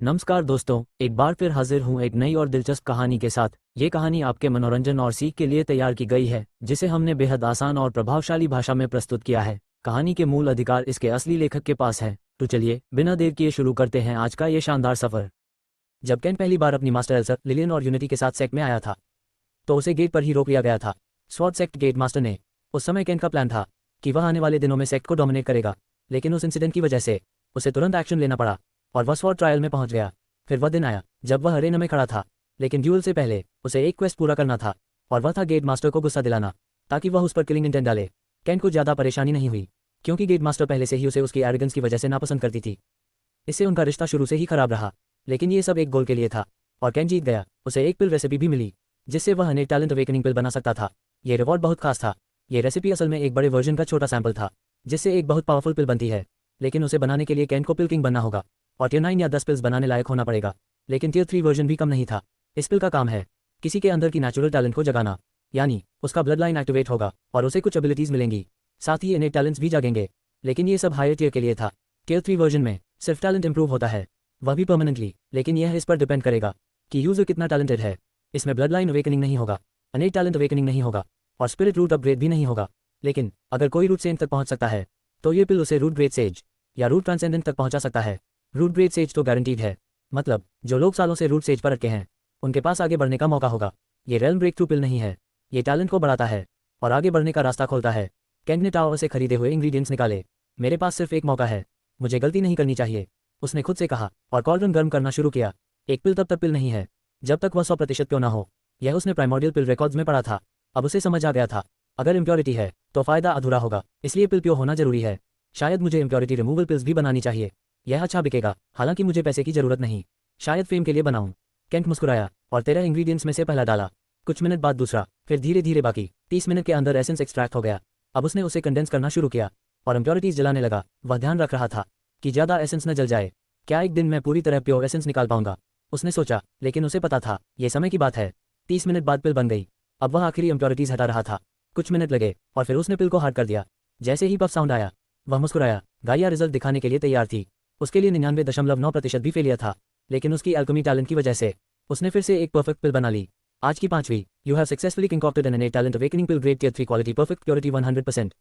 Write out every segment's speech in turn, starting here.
नमस्कार दोस्तों, एक बार फिर हाजिर हूँ एक नई और दिलचस्प कहानी के साथ। ये कहानी आपके मनोरंजन और सीख के लिए तैयार की गई है, जिसे हमने बेहद आसान और प्रभावशाली भाषा में प्रस्तुत किया है। कहानी के मूल अधिकार इसके असली लेखक के पास है। तो चलिए बिना देर किए शुरू करते हैं आज का ये शानदार सफर। जब केन पहली बार अपनी मास्टर एल्सा, लिलियन और यूनिटी के साथ सेक्ट में आया था, तो उसे गेट पर ही रोक लिया गया था। स्वॉर्ड सेक्ट गेट मास्टर ने उस समय केन का प्लान था कि वह आने वाले दिनों में सेक्ट को डोमिनेट करेगा, लेकिन उस इंसिडेंट की वजह से उसे तुरंत एक्शन लेना पड़ा और वह स्वॉर्ड ट्रायल में पहुंच गया। फिर वह दिन आया जब वह अरेना में खड़ा था, लेकिन ड्यूल से पहले उसे एक क्वेस्ट पूरा करना था, और वह था गेट मास्टर को गुस्सा दिलाना ताकि वह उस पर किलिंग इंटेंट डाले। केन को ज़्यादा परेशानी नहीं हुई, क्योंकि गेट मास्टर पहले से ही उसे उसकी एरोगेंस की वजह से नापसंद करती थी। इससे उनका रिश्ता शुरू से ही खराब रहा, लेकिन ये सब एक गोल के लिए था और केन जीत गया। उसे एक पिल रेसिपी भी मिली जिससे वह अनेक टैलेंट अवेकनिंग पिल बना सकता था। ये रिवॉर्ड बहुत खास था। ये रेसिपी असल में एक बड़े वर्जन का छोटा सैंपल था, जिससे एक बहुत पावरफुल पिल बनती है, लेकिन उसे बनाने के लिए केन को पिल किंग बनना होगा और टियर 9 या 10 पिल्स बनाने लायक होना पड़ेगा। लेकिन टियर 3 वर्जन भी कम नहीं था। इस पिल का काम है किसी के अंदर की नेचुरल टैलेंट को जगाना, यानी उसका ब्लड लाइन एक्टिवेट होगा और उसे कुछ एबिलिटीज मिलेंगी, साथ ही इन्हें टैलेंट्स भी जागेंगे। लेकिन ये सब हायर टियर के लिए था। टियर 3 वर्जन में सिर्फ टैलेंट इंप्रूव होता है, वह भी परमानेंटली, लेकिन यह इस पर डिपेंड करेगा कि यूजर कितना टैलेंटेड है। इसमें ब्लड लाइन अवेकनिंग नहीं होगा, अनेक टैलेंट अवेकनिंग नहीं होगा और स्पिरिट रूट अपग्रेड भी नहीं होगा। लेकिन अगर कोई रूट सेंट तक पहुंच सकता है तो ये पिल उसे रूट ग्रेड सेज या रूट ट्रांसेंडेंट तक पहुंचा सकता है। रूट ग्रेड सेज तो गारंटीड है, मतलब जो लोग सालों से रूट सेज पर अटके हैं उनके पास आगे बढ़ने का मौका होगा। ये रेल्म ब्रेक थ्रू पिल नहीं है, ये टैलेंट को बढ़ाता है और आगे बढ़ने का रास्ता खोलता है। केन ने टावर से खरीदे हुए इंग्रीडियंट्स निकाले। मेरे पास सिर्फ एक मौका है, मुझे गलती नहीं करनी चाहिए, उसने खुद से कहा, और कॉल्ड्रन गर्म करना शुरू किया। एक पिल तब तक पिल नहीं है जब तक वह 100% क्यों ना हो। यह उसने प्राइमोर्डियल पिल रिकॉर्ड्स में पढ़ा था। अब उसे समझ आ गया था, अगर इम्प्योरिटी है तो फायदा अधूरा होगा, इसलिए पिल प्योर होना जरूरी है। शायद मुझे इम्प्योरिटी रिमूवल पिल्स भी बनानी चाहिए, यह अच्छा बिकेगा। हालांकि मुझे पैसे की जरूरत नहीं, शायद फेम के लिए बनाऊं। केंट मुस्कुराया और 13 इंग्रीडियंट्स में से पहला डाला। कुछ मिनट बाद दूसरा, फिर धीरे धीरे बाकी। 30 मिनट के अंदर एसेंस एक्सट्रैक्ट हो गया। अब उसने उसे कंडेंस करना शुरू किया और इम्प्योरिटीज जलाने लगा। वह ध्यान रख रहा था कि ज़्यादा एसेंस न जल जाए। क्या एक दिन मैं पूरी तरह प्योर एसेंस निकाल पाऊंगा, उसने सोचा, लेकिन उसे पता था ये समय की बात है। 30 मिनट बाद पिल बन गई। अब वह आखिरी इम्प्योरिटीज हटा रहा था। कुछ मिनट लगे और फिर उसने पिल को हार्ड कर दिया। जैसे ही पफ साउंड आया, वह मुस्कुराया। गाइया रिजल्ट दिखाने के लिए तैयार थी। उसके लिए 99.9% भी फेलियर था, लेकिन उसकी एल्केमी टैलेंट की वजह से उसने फिर से एक परफेक्ट पिल बना ली। आज की 5वीं, you have successfully concocted an innate talent awakening pill grade tier 3 quality perfect purity 100%।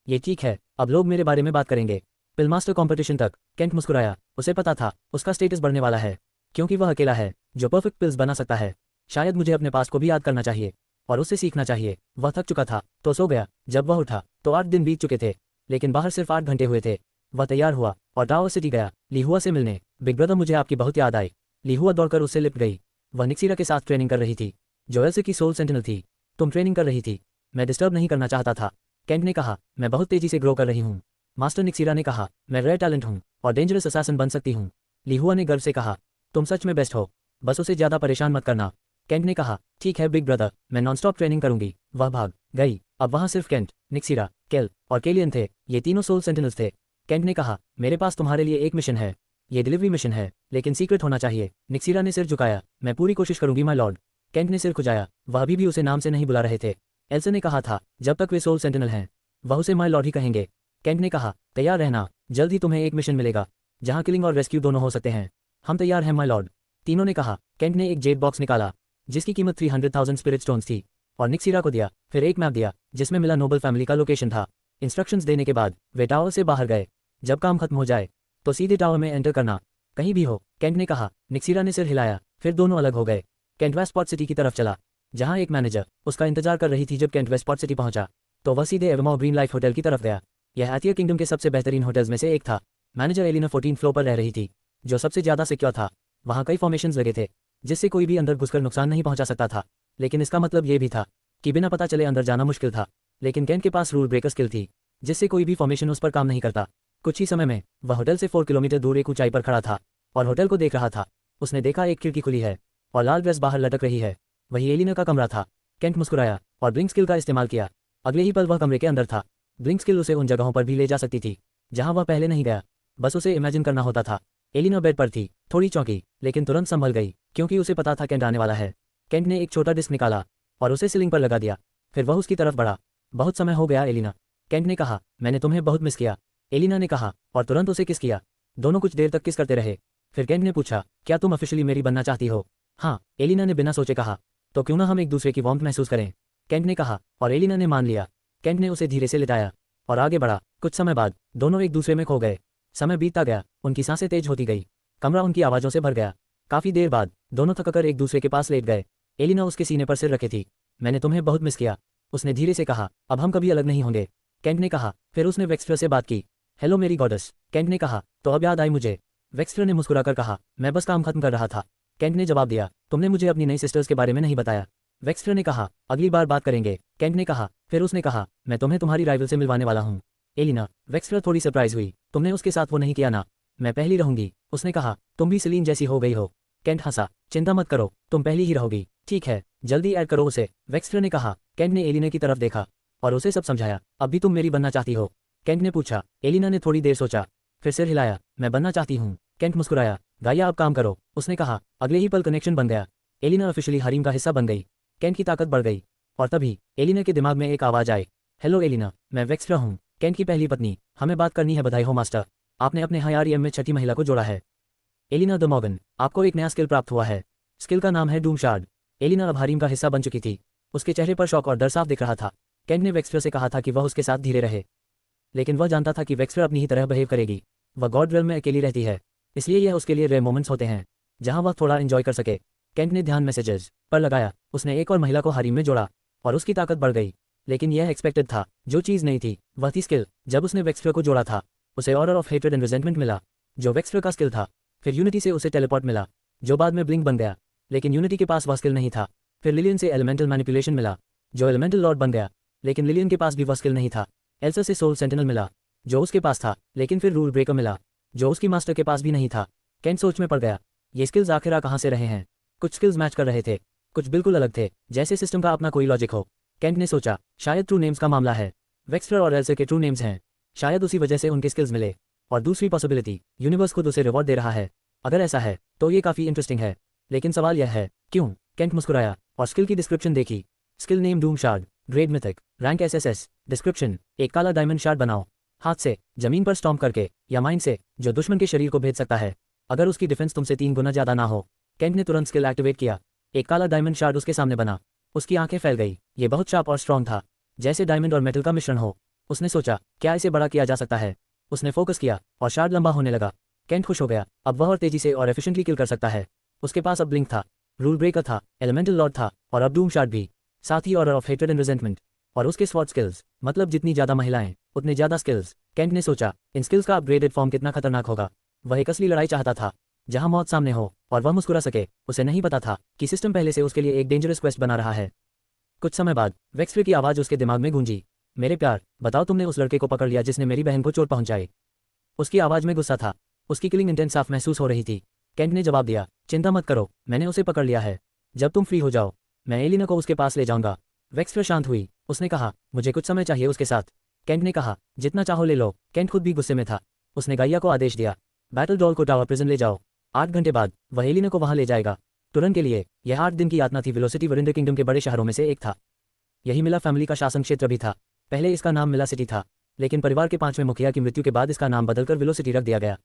ये ठीक है, अब लोग मेरे बारे में बात करेंगे। पिल मास्टर कॉम्पिटिशन तक। केंट मुस्कुराया। उसे पता था उसका स्टेटस बढ़ने वाला है, क्योंकि वह अकेला है जो परफेक्ट पिल्स बना सकता है। शायद मुझे अपने पास को भी याद करना चाहिए और उससे सीखना चाहिए। वह थक चुका था तो सो गया। जब वह उठा तो 8 दिन बीत चुके थे, लेकिन बाहर सिर्फ 8 घंटे हुए थे। वह तैयार हुआ और टावर सिटी गया लीहुआ से मिलने। बिग ब्रदर, मुझे आपकी बहुत याद आई। लीहुआ दौड़कर उससे लिपट गई। वह निक्सीरा के साथ ट्रेनिंग कर रही थी, जो एल्से की सोल सेंटिनल थी। तुम ट्रेनिंग कर रही थी? मैं डिस्टर्ब नहीं करना चाहता था, केंट ने कहा। मैं बहुत तेजी से ग्रो कर रही हूँ, मास्टर निक्सीरा ने कहा। मैं रेयर टैलेंट हूँ और डेंजरस असैसिन बन सकती हूँ, लीहुआ ने गर्व से कहा। तुम सच में बेस्ट हो, बस उसे ज़्यादा परेशान मत करना, केंट ने कहा। ठीक है बिग ब्रदर, मैं नॉनस्टॉप ट्रेनिंग करूंगी। वह भाग गई। अब वहाँ सिर्फ केंट, निक्सीरा, केल और केलियन थे। ये तीनों सोल सेंटिनल्स थे। केंट ने कहा, मेरे पास तुम्हारे लिए एक मिशन है। ये डिलीवरी मिशन है, लेकिन सीक्रेट होना चाहिए। निक्सीरा ने सिर झुकाया। मैं पूरी कोशिश करूंगी माय लॉर्ड। केंट ने सिर खुजाया। वह अभी भी उसे नाम से नहीं बुला रहे थे। एल्से ने कहा था जब तक वे सोल सेंटिनल हैं वह उसे माय लॉर्ड ही कहेंगे। केंट ने कहा, तैयार रहना, जल्द ही तुम्हें एक मिशन मिलेगा जहां किलिंग और रेस्क्यू दोनों हो सकते हैं। हम तैयार हैं माय लॉर्ड, तीनों ने कहा। केंट ने एक जेड बॉक्स निकाला जिसकी कीमत 300,000 स्पिरिट स्टोन्स थी और निक्सीरा को दिया। फिर एक मैप दिया जिसमें मिला नोबल फैमिली का लोकेशन था। इंस्ट्रक्शंस देने के बाद वे टावर से बाहर गए। जब काम खत्म हो जाए तो सीधे टावर में एंटर करना, कहीं भी हो, केंट ने कहा। निक्सीरा ने सिर हिलाया। फिर दोनों अलग हो गए। केंट वेस्टपोर्ट सिटी की तरफ चला, जहां एक मैनेजर उसका इंतजार कर रही थी। जब केंट वेस्टपोर्ट सिटी पहुंचा तो वह सीधे एवमॉ ग्रीन लाइफ होटल की तरफ गया। यह एथियर किंगडम के सबसे बेहतरीन होटल्स में से एक था। मैनेजर एलिना 14 फ्लोर पर रह रही थी, जो सबसे ज्यादा सिक्योर था। वहाँ कई फॉर्मेशंस लगे थे जिससे कोई भी अंदर घुसकर नुकसान नहीं पहुंचा सकता था, लेकिन इसका मतलब ये भी था कि बिना पता चले अंदर जाना मुश्किल था। लेकिन केंट के पास रूल ब्रेकर स्किल थी, जिससे कोई भी फॉर्मेशन उस पर काम नहीं करता। कुछ ही समय में वह होटल से 4 किलोमीटर दूर एक ऊंचाई पर खड़ा था और होटल को देख रहा था। उसने देखा एक खिड़की खुली है और लाल ड्रेस बाहर लटक रही है। वही एलिना का कमरा था। केंट मुस्कुराया और ब्लिंक स्किल का इस्तेमाल किया। अगले ही पल वह कमरे के अंदर था। ब्लिंक स्किल उसे उन जगहों पर भी ले जा सकती थी जहां वह पहले नहीं गया, बस उसे इमेजिन करना होता था। एलिना बेड पर थी, थोड़ी चौंकी, लेकिन तुरंत संभल गई क्योंकि उसे पता था केंट आने वाला है। केंट ने एक छोटा डिस्क निकाला और उसे सीलिंग पर लगा दिया। फिर वह उसकी तरफ बढ़ा। बहुत समय हो गया एलिना, केंट ने कहा। मैंने तुम्हें बहुत मिस किया, एलिना ने कहा और तुरंत उसे किस किया। दोनों कुछ देर तक किस करते रहे। फिर केंट ने पूछा, क्या तुम ऑफिशियली मेरी बनना चाहती हो? हाँ, एलिना ने बिना सोचे कहा। तो क्यों ना हम एक दूसरे की वार्मथ महसूस करें, केंट ने कहा, और एलिना ने मान लिया। केंट ने उसे धीरे से लिटाया और आगे बढ़ा। कुछ समय बाद दोनों एक दूसरे में खो गए। समय बीतता गया, उनकी सांसें तेज होती गई, कमरा उनकी आवाज़ों से भर गया। काफ़ी देर बाद दोनों थककर एक दूसरे के पास लेट गए। एलिना उसके सीने पर सिर रखे थी। मैंने तुम्हें बहुत मिस किया, उसने धीरे से कहा। अब हम कभी अलग नहीं होंगे, केंट ने कहा। फिर उसने वेक्स्टर से बात की। हेलो मेरी गॉडेस, केंट ने कहा। तो अब याद आई मुझे, वेक्स्टर ने मुस्कुराकर कहा। मैं बस काम खत्म कर रहा था, केंट ने जवाब दिया। तुमने मुझे अपनी नई सिस्टर्स के बारे में नहीं बताया, वेक्स्टर ने कहा। अगली बार बात करेंगे, केंट ने कहा। फिर उसने कहा, मैं तुम्हें तुम्हारी राइवल से मिलवाने वाला हूँ, एलिना। वेक्स्टर थोड़ी सरप्राइज हुई। तुमने उसके साथ वो नहीं किया ना? मैं पहली रहूंगी, उसने कहा। तुम भी सेलीन जैसी हो गई हो, केंट हंसा। चिंता मत करो, तुम पहली ही रहोगी। ठीक है, जल्दी ऐड करो उसे, वेक्स्टर ने कहा। केंट ने एलिना की तरफ देखा और उसे सब समझाया। अब भी तुम मेरी बनना चाहती हो, केंट ने पूछा। एलिना ने थोड़ी देर सोचा, फिर सिर हिलाया। मैं बनना चाहती हूँ, केंट मुस्कुराया। गाया अब काम करो, उसने कहा। अगले ही पल कनेक्शन बन गया। एलिना ऑफिशियली हरीम का हिस्सा बन गई। केंट की ताकत बढ़ गई और तभी एलिना के दिमाग में एक आवाज़ आई। हेलो एलिना, मैं वेक्स्टर हूँ, केंट की पहली पत्नी। हमें बात करनी है। बधाई हो मास्टर, आपने अपने हायरियम में छठी महिला को जोड़ा है। एलिना द मॉर्गन, आपको एक नया स्किल प्राप्त हुआ है। स्किल का नाम है डूम शार्ड। एलिना अब हरीम का हिस्सा बन चुकी थी। उसके चेहरे पर शौक और डर साफ दिख रहा था। केंट ने वेक्स्टर से कहा था कि वह उसके साथ धीरे रहे, लेकिन वह जानता था कि वेक्स्टर अपनी ही तरह बिहेव करेगी। वह गॉड रेल्म में अकेली रहती है, इसलिए यह उसके लिए रेयर मोमेंट्स होते हैं जहां वह थोड़ा एंजॉय कर सके। केंट ने ध्यान मैसेजेस पर लगाया। उसने एक और महिला को हरीम में जोड़ा और उसकी ताकत बढ़ गई। लेकिन यह एक्सपेक्टेड था। जो चीज़ नहीं थी वह थी स्किल। जब उसने वेक्स्टर को जोड़ा था, उसे order of hatred and resentment मिला, जो वेक्स्टर का स्किल था। फिर यूनिटी से उसे टेलीपोर्ट मिला, जो बाद में ब्लिंक बन गया, लेकिन यूनिटी के पास वह स्किल नहीं था। फिर लिलियन से एलिमेंटल मैनिपुलेशन मिला, जो एलिमेंटल लॉर्ड बन गया, लेकिन लिलियन के पास भी वह स्किल नहीं था। एल्सा से सोल सेंटिनल मिला, जो उसके पास था, लेकिन फिर रूल ब्रेकर मिला, जो उसकी मास्टर के पास भी नहीं था। केंट सोच में पड़ गया, ये स्किल्स आखिर कहाँ से रहे हैं? कुछ स्किल्स मैच कर रहे थे, कुछ बिल्कुल अलग थे, जैसे सिस्टम का अपना कोई लॉजिक हो। केंट ने सोचा, शायद ट्रू नेम्स का मामला है। वेक्स्टर और एल्सा के ट्रू नेम्स हैं, शायद उसी वजह से उनके स्किल्स मिले। और दूसरी पॉसिबिलिटी, यूनिवर्स खुद उसे रिवॉर्ड दे रहा है। अगर ऐसा है तो ये काफ़ी इंटरेस्टिंग है, लेकिन सवाल यह है, क्यों? केंट मुस्कुराया और स्किल की डिस्क्रिप्शन देखी। Skill name Doom shard, grade mythic, rank SSS. Description, एक काला डायमंड शार्ड बनाओ, हाथ से, जमीन पर स्टॉम्प करके या माइंड से, जो दुश्मन के शरीर को भेज सकता है अगर उसकी डिफेंस तुमसे 3 गुना ज़्यादा ना हो। केंट ने तुरंत स्किल एक्टिवेट किया। एक काला डायमंड शार्ड उसके सामने बना। उसकी आंखें फैल गई। ये बहुत शार्प और स्ट्रॉन्ग था, जैसे डायमंड और मेटल का मिश्रण हो। उसने सोचा, क्या इसे बड़ा किया जा सकता है? उसने फोकस किया और शार्ड लंबा होने लगा। केंट खुश हो गया, अब वह और तेजी से और एफिशिएंटली किल कर सकता है। उसके पास अब ब्लिंक था, रूल ब्रेकर था, एलिमेंटल लॉर्ड था और अब डूम शार्ड भी, साथ ही order of hatred and resentment और उसके स्वॉर्ड स्किल्स। मतलब जितनी ज़्यादा महिलाएं उतने ज़्यादा स्किल्स। केंट ने सोचा, इन स्किल्स का अपग्रेडेड फॉर्म कितना खतरनाक होगा। वह एक असली लड़ाई चाहता था, जहां मौत सामने हो और वह मुस्कुरा सके। उसे नहीं पता था कि सिस्टम पहले से उसके लिए एक डेंजरस क्वेस्ट बना रहा है। कुछ समय बाद वेक्स्टर की आवाज़ उसके दिमाग में गूंजी। मेरे प्यार, बताओ तुमने उस लड़के को पकड़ लिया जिसने मेरी बहन को चोट पहुंचाई? उसकी आवाज़ में गुस्सा था, उसकी किलिंग इंटेंट साफ महसूस हो रही थी। केंट ने जवाब दिया, चिंता मत करो, मैंने उसे पकड़ लिया है। जब तुम फ्री हो जाओ, मैं एलिना को उसके पास ले जाऊंगा। वेक्स्टर शांत हुई। उसने कहा, मुझे कुछ समय चाहिए उसके साथ। केंट ने कहा, जितना चाहो ले लो। केंट खुद भी गुस्से में था। उसने गाइया को आदेश दिया, बैटल डॉल को टावर प्रिजन ले जाओ। 8 घंटे बाद वह एलिना को वहां ले जाएगा, तुरंत के लिए। यह 8 दिन की यातना थी। वेलोसिटी वरिंडर किंगडम के बड़े शहरों में से एक था। यही मिला फैमिली का शासन क्षेत्र भी था। पहले इसका नाम मिला सिटी था, लेकिन परिवार के 5वें मुखिया की मृत्यु के बाद इसका नाम बदलकर वेलोसिटी रख दिया गया।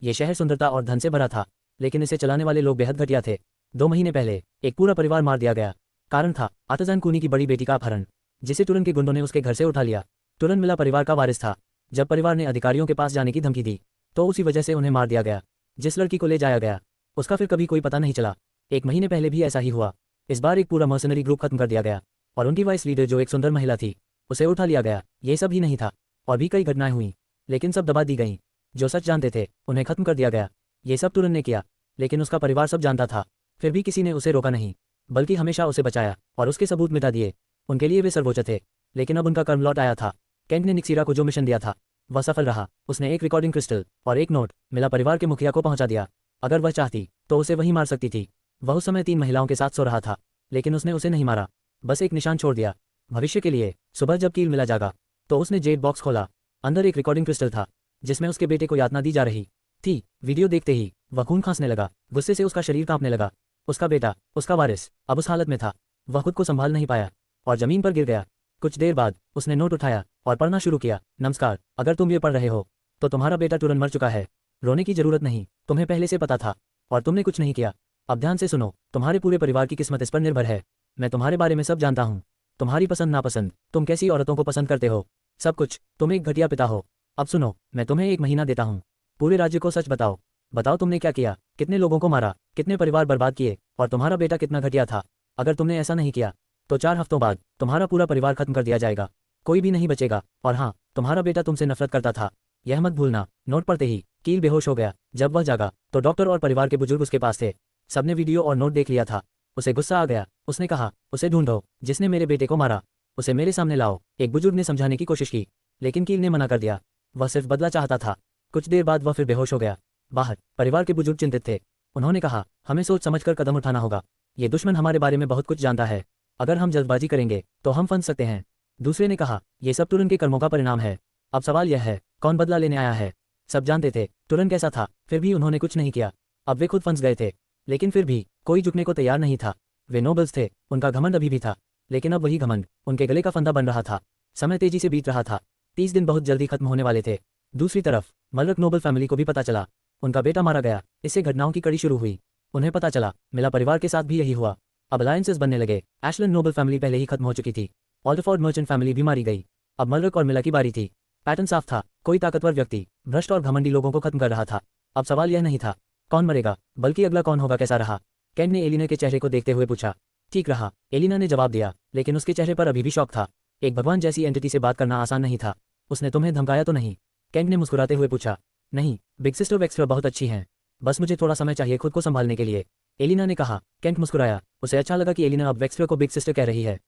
ये शहर सुंदरता और धन से भरा था, लेकिन इसे चलाने वाले लोग बेहद घटिया थे। 2 महीने पहले एक पूरा परिवार मार दिया गया। कारण था आतजान कूनी की बड़ी बेटी का अपहरण, जिसे तुरंत के गुंडों ने उसके घर से उठा लिया। तुरंत मिला परिवार का वारिस था। जब परिवार ने अधिकारियों के पास जाने की धमकी दी, तो उसी वजह से उन्हें मार दिया गया। जिस लड़की को ले जाया गया, उसका फिर कभी कोई पता नहीं चला। 1 महीने पहले भी ऐसा ही हुआ। इस बार एक पूरा मर्सनरी ग्रुप खत्म कर दिया गया और उनकी वाइस लीडर, जो एक सुंदर महिला थी, उसे उठा लिया गया। ये सब ही नहीं था, और भी कई घटनाएं हुई, लेकिन सब दबा दी गईं। जो सच जानते थे उन्हें खत्म कर दिया गया। ये सब तुरंत ने किया, लेकिन उसका परिवार सब जानता था। फिर भी किसी ने उसे रोका नहीं, बल्कि हमेशा उसे बचाया और उसके सबूत मिटा दिए। उनके लिए वे सर्वोच्च थे, लेकिन अब उनका कर्म लौट आया था। केंट ने निक्सीरा को जो मिशन दिया था वह सफल रहा। उसने एक रिकॉर्डिंग क्रिस्टल और एक नोट मिला परिवार के मुखिया को पहुंचा दिया। अगर वह चाहती तो उसे वहीं मार सकती थी। वह उस समय 3 महिलाओं के साथ सो रहा था, लेकिन उसने उसे नहीं मारा, बस एक निशान छोड़ दिया भविष्य के लिए। सुबह जब कील मिला जागा, तो उसने जेड बॉक्स खोला। अंदर एक रिकॉर्डिंग क्रिस्टल था, जिसमें उसके बेटे को यातना दी जा रही थी। वीडियो देखते ही वह खून खांसने लगा। गुस्से से उसका शरीर कांपने लगा। उसका बेटा, उसका वारिस, अब उस हालत में था, वह खुद को संभाल नहीं पाया और जमीन पर गिर गया। कुछ देर बाद उसने नोट उठाया और पढ़ना शुरू किया। नमस्कार, अगर तुम ये पढ़ रहे हो तो तुम्हारा बेटा तुरंत मर चुका है। रोने की जरूरत नहीं, तुम्हें पहले से पता था और तुमने कुछ नहीं किया। अब ध्यान से सुनो, तुम्हारे पूरे परिवार की किस्मत इस पर निर्भर है। मैं तुम्हारे बारे में सब जानता हूँ, तुम्हारी पसंद नापसंद, तुम कैसी औरतों को पसंद करते हो, सब कुछ। तुम एक घटिया पिता हो। अब सुनो, मैं तुम्हें 1 महीना देता हूँ, पूरे राज्य को सच बताओ। बताओ तुमने क्या किया, कितने लोगों को मारा, कितने परिवार बर्बाद किए, और तुम्हारा बेटा कितना घटिया था। अगर तुमने ऐसा नहीं किया तो 4 हफ्तों बाद तुम्हारा पूरा परिवार खत्म कर दिया जाएगा, कोई भी नहीं बचेगा। और हाँ, तुम्हारा बेटा तुमसे नफरत करता था, यह मत भूलना। नोट पढ़ते ही कील बेहोश हो गया। जब वह जागा तो डॉक्टर और परिवार के बुजुर्ग उसके पास थे। सबने वीडियो और नोट देख लिया था। उसे गुस्सा आ गया। उसने कहा, उसे ढूंढो जिसने मेरे बेटे को मारा, उसे मेरे सामने लाओ। एक बुजुर्ग ने समझाने की कोशिश की, लेकिन कील ने मना कर दिया। वह सिर्फ बदला चाहता था। कुछ देर बाद वह फिर बेहोश हो गया। बाहर परिवार के बुजुर्ग चिंतित थे। उन्होंने कहा, हमें सोच समझकर कदम उठाना होगा। ये दुश्मन हमारे बारे में बहुत कुछ जानता है, अगर हम जल्दबाजी करेंगे तो हम फंस सकते हैं। दूसरे ने कहा, यह सब तुरन के कर्मों का परिणाम है। अब सवाल यह है, कौन बदला लेने आया है। सब जानते थे तुरन कैसा था, फिर भी उन्होंने कुछ नहीं किया। अब वे खुद फंस गए थे, लेकिन फिर भी कोई झुकने को तैयार नहीं था। वे नोबल्स थे, उनका घमंड अभी भी था, लेकिन अब वही घमंड उनके गले का फंदा बन रहा था। समय तेजी से बीत रहा था। 30 दिन बहुत जल्दी खत्म होने वाले थे। दूसरी तरफ मलरक नोबल फैमिली को भी पता चला, उनका बेटा मारा गया। इससे घटनाओं की कड़ी शुरू हुई। उन्हें पता चला मिला परिवार के साथ भी यही हुआ। अब अलायंसेस बनने लगे। एशलन नोबल फैमिली पहले ही खत्म हो चुकी थी। ऑल्डरफोर्ड मर्चेंट फैमिली भी मारी गई। अब मलरक और मिला की बारी थी। पैटर्न साफ था, कोई ताकतवर व्यक्ति भ्रष्ट और घमंडी लोगों को खत्म कर रहा था। अब सवाल यह नहीं था कौन मरेगा, बल्कि अगला कौन होगा, कैसा रहा। केंट ने एलिना के चेहरे को देखते हुए पूछा। ठीक रहा, एलिना ने जवाब दिया, लेकिन उसके चेहरे पर अभी भी शौक था। एक भगवान जैसी एंटिटी से बात करना आसान नहीं था। उसने तुम्हें धमकाया तो नहीं? केंट ने मुस्कुराते हुए पूछा। नहीं, बिग सिस्टर वेक्स्ट्रा बहुत अच्छी हैं, बस मुझे थोड़ा समय चाहिए खुद को संभालने के लिए, एलिना ने कहा। केंट मुस्कुराया। उसे अच्छा लगा कि एलिना अब वेक्स्ट्रा को बिग सिस्टर कह रही है।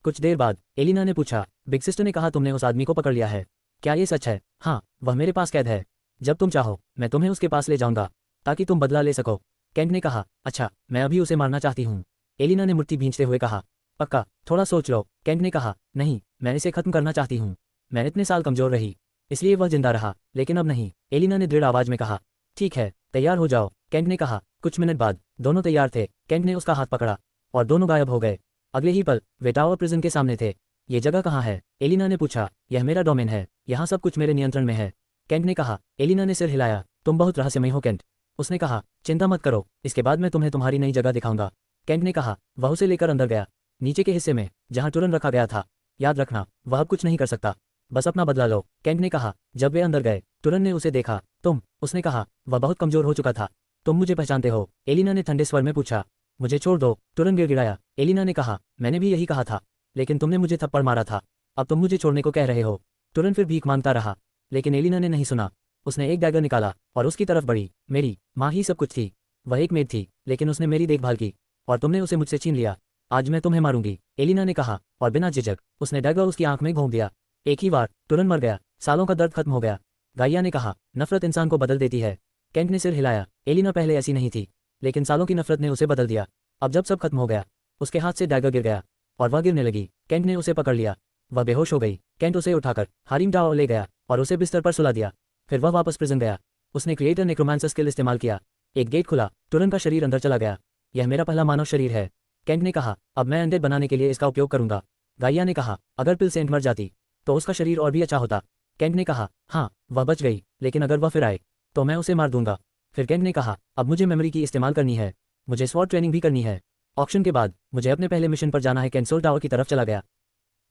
कुछ देर बाद एलिना ने पूछा, बिग सिस्टर ने कहा तुमने उस आदमी को पकड़ लिया है, क्या ये सच है? हाँ, वह मेरे पास कैद है। जब तुम चाहो मैं तुम्हें उसके पास ले जाऊंगा, ताकि तुम बदला ले सको। केंट ने कहा, अच्छा, मैं अभी उसे मारना चाहती हूँ। एलिना ने मुट्ठी भींचते हुए कहा। पक्का? थोड़ा सोच लो। केंट ने कहा, नहीं, मैं इसे खत्म करना चाहती हूँ। मैं इतने साल कमजोर रही, इसलिए वह जिंदा रहा, लेकिन अब नहीं। एलिना ने दृढ़ आवाज में कहा। ठीक है, तैयार हो जाओ, केंट ने कहा। कुछ मिनट बाद दोनों तैयार थे। केंट ने उसका हाथ पकड़ा और दोनों गायब हो गए। अगले ही पल वे टावर प्रिजन के सामने थे। ये जगह कहाँ है? एलिना ने पूछा। यह मेरा डोमेन है, यहाँ सब कुछ मेरे नियंत्रण में है, केंट ने कहा। एलिना ने सिर हिलाया। तुम बहुत रहस्यमयी हो केंट। उसने कहा, चिंता मत करो, इसके बाद मैं तुम्हें तुम्हारी नई जगह दिखाऊंगा। केंट ने कहा। वह उसे लेकर अंदर गया, नीचे के हिस्से में जहाँ टुरन रखा गया था। याद रखना, वह अब कुछ नहीं कर सकता, बस अपना बदला लो, केंट ने कहा। जब वे अंदर गए टुरन ने उसे देखा। तुम? उसने कहा। वह बहुत कमजोर हो चुका था। तुम मुझे पहचानते हो? एलिना ने ठंडे स्वर में पूछा। मुझे छोड़ दो, टुरन गिड़गिड़ाया। एलिना ने कहा, मैंने भी यही कहा था, लेकिन तुमने मुझे थप्पड़ मारा था, अब तुम मुझे छोड़ने को कह रहे हो। टुरन फिर भीख मांगता रहा, लेकिन एलिना ने नहीं सुना। उसने एक डैगर निकाला और उसकी तरफ बढ़ी। मेरी माँ ही सब कुछ थी, वह एक मेड थी, लेकिन उसने मेरी देखभाल की, और तुमने उसे मुझसे छीन लिया। आज मैं तुम्हें मारूंगी, एलिना ने कहा, और बिना झिझक उसने डैगर उसकी आंख में घोंप दिया। एक ही बार टुरन मर गया। सालों का दर्द खत्म हो गया। गाइया ने कहा, नफरत इंसान को बदल देती है। केंट ने सिर हिलाया। एलिना पहले ऐसी नहीं थी, लेकिन सालों की नफरत ने उसे बदल दिया। अब जब सब खत्म हो गया, उसके हाथ से डैगर गिर गया और वह गिरने लगी। केंट ने उसे पकड़ लिया। वह बेहोश हो गई। केंट उसे उठाकर हारिम टावर ले गया और उसे बिस्तर पर सुला दिया। फिर वह वापस प्रिजन गया। उसने क्रिएटर नेक्रोमांसर स्किल इस्तेमाल किया। एक गेट खुला, टुरन का शरीर अंदर चला गया। यह मेरा पहला मानव शरीर है, केंट ने कहा। अब मैं अनडेड बनाने के लिए इसका उपयोग करूंगा। गाइया ने कहा, अगर पिल सेंट मर जाती तो उसका शरीर और भी अच्छा होता। केंट ने कहा, हाँ, वह बच गई, लेकिन अगर वह फिर आए तो मैं उसे मार दूंगा। फिर केंट ने कहा, अब मुझे मेमोरी की इस्तेमाल करनी है, मुझे स्वॉर्ड ट्रेनिंग भी करनी है। ऑक्शन के बाद मुझे अपने पहले मिशन पर जाना है। कैंसोल टावर की तरफ चला गया।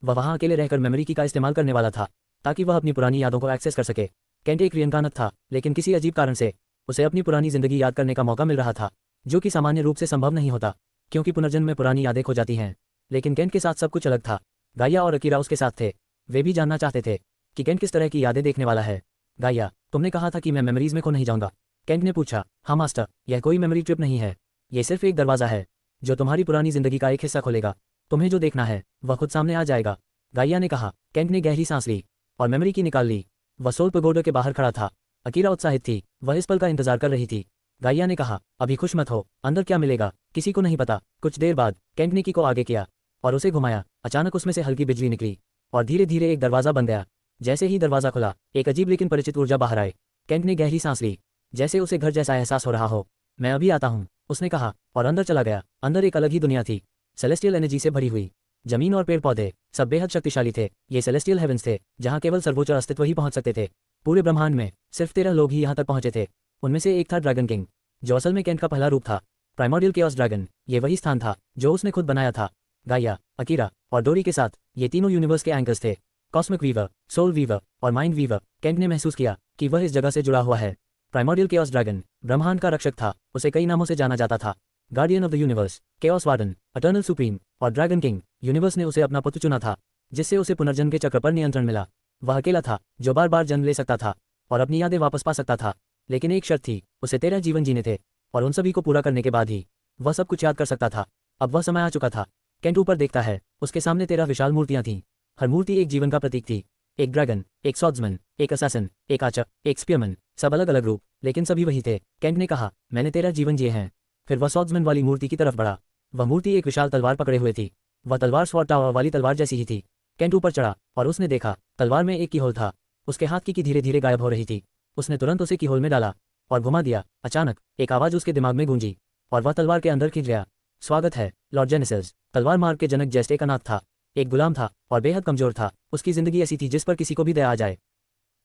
वह वहां अकेले रहकर मेमोरी की का इस्तेमाल करने वाला था, ताकि वह अपनी पुरानी यादों को एक्सेस कर सके। केंट एक रियंकानक था, लेकिन किसी अजीब कारण से उसे अपनी पुरानी जिंदगी याद करने का मौका मिल रहा था, जो कि सामान्य रूप से संभव नहीं होता, क्योंकि पुनर्जन्म में पुरानी यादें खो जाती हैं। लेकिन केंट के साथ सब कुछ अलग था। गाइया और अकीरा उसके साथ थे। वे भी जानना चाहते थे कि केंट किस तरह की यादें देखने वाला है। गाइया, तुमने कहा था कि मैं मेमोरीज में खो नहीं जाऊंगा, केंट ने पूछा। हाँ मास्टर, यह कोई मेमोरी ट्रिप नहीं है, ये सिर्फ एक दरवाजा है जो तुम्हारी पुरानी जिंदगी का एक हिस्सा खोलेगा। तुम्हें जो देखना है वह खुद सामने आ जाएगा, गाइया ने कहा। केंट ने गहरी सांस ली और मेमोरी की निकाल ली। वह सोल पगोडा के बाहर खड़ा था। अकीरा उत्साहित थी, वह इस पल का इंतजार कर रही थी। गाइया ने कहा, अभी खुश मत हो, अंदर क्या मिलेगा किसी को नहीं पता। कुछ देर बाद केंट ने की को आगे किया और उसे घुमाया। अचानक उसमें से हल्की बिजली निकली और धीरे धीरे एक दरवाजा बन गया। जैसे ही दरवाजा खुला, एक अजीब लेकिन परिचित ऊर्जा बाहर आए। केंट ने गहरी सांस ली, जैसे उसे घर जैसा एहसास हो रहा हो। मैं अभी आता हूँ, उसने कहा, और अंदर चला गया। अंदर एक अलग ही दुनिया थी, सेलेस्टियल एनर्जी से भरी हुई। जमीन और पेड़ पौधे सब बेहद शक्तिशाली थे। ये सेलेस्टियल हेवेंस थे, जहाँ केवल सर्वोच्च अस्तित्व ही पहुंच सकते थे। पूरे ब्रह्मांड में सिर्फ 13 लोग ही यहाँ तक पहुंचे थे। उनमें से एक था ड्रैगन किंग, जो असल में केंट का पहला रूप था। प्राइमोर्डियल केओस ड्रैगन, ये वही स्थान था जो उसने खुद बनाया था। गाइया, अकीरा और डोरी के साथ ये तीनों यूनिवर्स के एंकर्स थे, कॉस्मिक वीवर, सोल वीवर और माइंड वीवर। केंट ने महसूस किया कि वह इस जगह से जुड़ा हुआ है। प्राइमोर्डियल केओस ड्रैगन ब्रह्मांड का रक्षक था, उसे कई नामों से जाना जाता था। Guardian of the universe, chaos warden, eternal supreme और ड्रैगन किंग। यूनिवर्स ने उसे अपना पुत्र चुना था, जिससे उसे पुनर्जन्म के चक्र पर नियंत्रण मिला। वह अकेला था जो बार बार जन्म ले सकता था और अपनी यादें वापस पा सकता था। लेकिन एक शर्त थी, उसे 13 जीवन जीने थे और उन सभी को पूरा करने के बाद ही वह सब कुछ याद कर सकता था। अब वह समय आ चुका था। केंट ऊपर देखता है, उसके सामने 13 विशाल मूर्तियां थीं। हर मूर्ति एक जीवन का प्रतीक थी। एक ड्रैगन, एक स्वॉर्ड्समैन, एक असैसिन, एक आर्चर, एक स्पीयरमैन, सब अलग अलग रूप, लेकिन सभी वही थे। केंट ने कहा, मैंने 13 जीवन जिए हैं। फिर वह स्वॉर्ड्समैन वाली मूर्ति की तरफ बढ़ा। वह मूर्ति एक विशाल तलवार पकड़े हुए थी। वह तलवार स्वॉर्ड टावर वाली तलवार जैसी ही थी। केंट ऊपर चढ़ा और उसने देखा तलवार में एक कीहोल था। उसके हाथ की धीरे धीरे गायब हो रही थी। उसने तुरंत उसे कीहोल में डाला और घुमा दिया। अचानक एक आवाज उसके दिमाग में गूंजी और वह तलवार के अंदर खिंच गया। स्वागत है लॉर्ड जेनेसिस। तलवार मार्ग के जनक जेस्ट एक अनाथ था, एक गुलाम था और बेहद कमजोर था। उसकी जिंदगी ऐसी थी जिस पर किसी को भी दया आ जाए।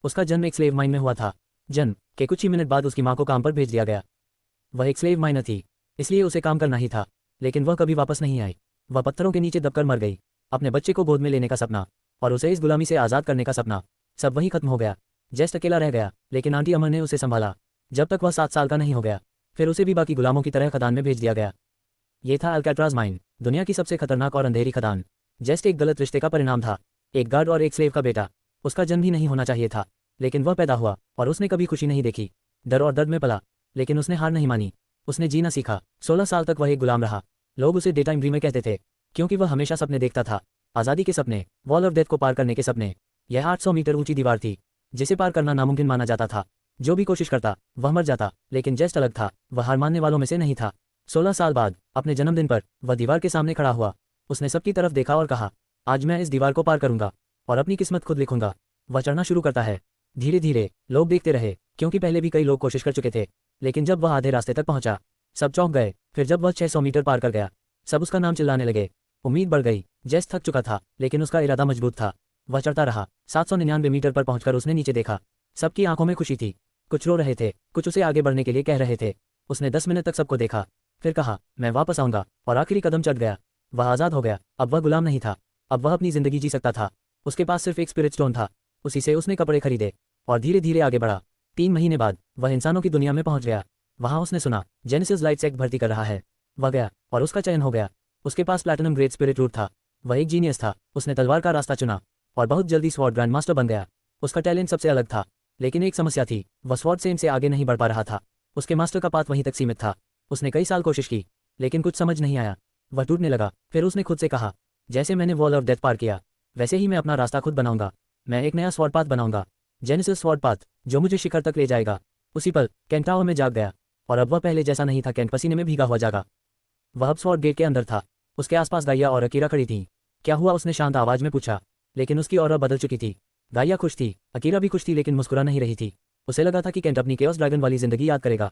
उसका जन्म एक स्लेव माइन में हुआ था। जन्म के कुछ ही मिनट बाद उसकी मां को काम पर भेज दिया गया। वह एक स्लेव माइनर थी, इसलिए उसे काम करना ही था, लेकिन वह कभी वापस नहीं आई। वह पत्थरों के नीचे दबकर मर गई। अपने बच्चे को गोद में लेने का सपना और उसे इस गुलामी से आज़ाद करने का सपना, सब वहीं खत्म हो गया। जेस्ट अकेला रह गया, लेकिन आंटी अमर ने उसे संभाला जब तक वह 7 साल का नहीं हो गया। फिर उसे भी बाकी गुलामों की तरह खदान में भेज दिया गया। ये था अल्काट्राज माइन, दुनिया की सबसे खतरनाक और अंधेरी खदान। जेस्ट एक गलत रिश्ते का परिणाम था, एक गार्ड और एक स्लेव का बेटा। उसका जन्म ही नहीं होना चाहिए था, लेकिन वह पैदा हुआ और उसने कभी खुशी नहीं देखी। डर और दर्द में पला, लेकिन उसने हार नहीं मानी। उसने जीना सीखा। 16 साल तक वह एक गुलाम रहा। लोग उसे डे टाइम ड्रीमर कहते थे, क्योंकि वह हमेशा सपने देखता था, आज़ादी के सपने, वॉल ऑफ डेथ को पार करने के सपने। यह 800 मीटर ऊंची दीवार थी, जिसे पार करना नामुमकिन माना जाता था। जो भी कोशिश करता वह मर जाता, लेकिन जेस्ट अलग था, वह हार मानने वालों में से नहीं था। 16 साल बाद अपने जन्मदिन पर वह दीवार के सामने खड़ा हुआ। उसने सबकी तरफ देखा और कहा, आज मैं इस दीवार को पार करूंगा और अपनी किस्मत खुद लिखूंगा। वह चढ़ना शुरू करता है। धीरे धीरे लोग देखते रहे, क्योंकि पहले भी कई लोग कोशिश कर चुके थे, लेकिन जब वह आधे रास्ते तक पहुंचा सब चौंक गए। फिर जब वह 600 मीटर पार कर गया, सब उसका नाम चिल्लाने लगे। उम्मीद बढ़ गई। जेस्ट थक चुका था, लेकिन उसका इरादा मजबूत था। वह चढ़ता रहा। 799 मीटर पर पहुंचकर उसने नीचे देखा। सबकी आंखों में खुशी थी। कुछ रो रहे थे, कुछ उसे आगे बढ़ने के लिए कह रहे थे। उसने 10 मिनट तक सबको देखा, फिर कहा, मैं वापस आऊंगा, और आखिरी कदम चढ़ गया। वह आज़ाद हो गया। अब वह गुलाम नहीं था, अब वह अपनी जिंदगी जी सकता था। उसके पास सिर्फ एक स्पिरिट स्टोन था, उसी से उसने कपड़े खरीदे और धीरे धीरे आगे बढ़ा। 3 महीने बाद वह इंसानों की दुनिया में पहुंच गया। वहां उसने सुना जेनेसिस लाइट सेक्ट भर्ती कर रहा है। वह गया और उसका चयन हो गया। उसके पास प्लैटिनम ग्रेड स्पिरिट रूट था। वह एक जीनियस था। उसने तलवार का रास्ता चुना और बहुत जल्दी स्वॉर्ड ग्रैंड मास्टर बन गया। उसका टैलेंट सबसे अलग था, लेकिन एक समस्या थी, वह स्वॉर्ड सेम से आगे नहीं बढ़ पा रहा था। उसके मास्टर का पाथ वहीं तक सीमित था। उसने कई साल कोशिश की, लेकिन कुछ समझ नहीं आया। वह टूटने लगा। फिर उसने खुद से कहा, जैसे मैंने वॉल ऑफ डेथ पार किया, वैसे ही मैं अपना रास्ता खुद बनाऊंगा। मैं एक नया स्वॉर्ड पाथ बनाऊंगा, जेनेसिस स्वॉर्ड पाथ, जो मुझे शिखर तक ले जाएगा। उसी पल केंट टावर में जाग गया, और अब वह पहले जैसा नहीं था। केंट पसीने में भीगा हुआ जागा। वह अब स्वॉर्ड गेट के अंदर था। उसके आसपास गाइया और अकीरा खड़ी थीं। क्या हुआ, उसने शांत आवाज में पूछा, लेकिन उसकी ऑरा बदल चुकी थी। गाइया खुश थी, अकीरा भी खुश थी, लेकिन मुस्कुरा नहीं रही थी। उसे लगा था कि केंट अपनी केओस ड्रैगन वाली जिंदगी याद करेगा,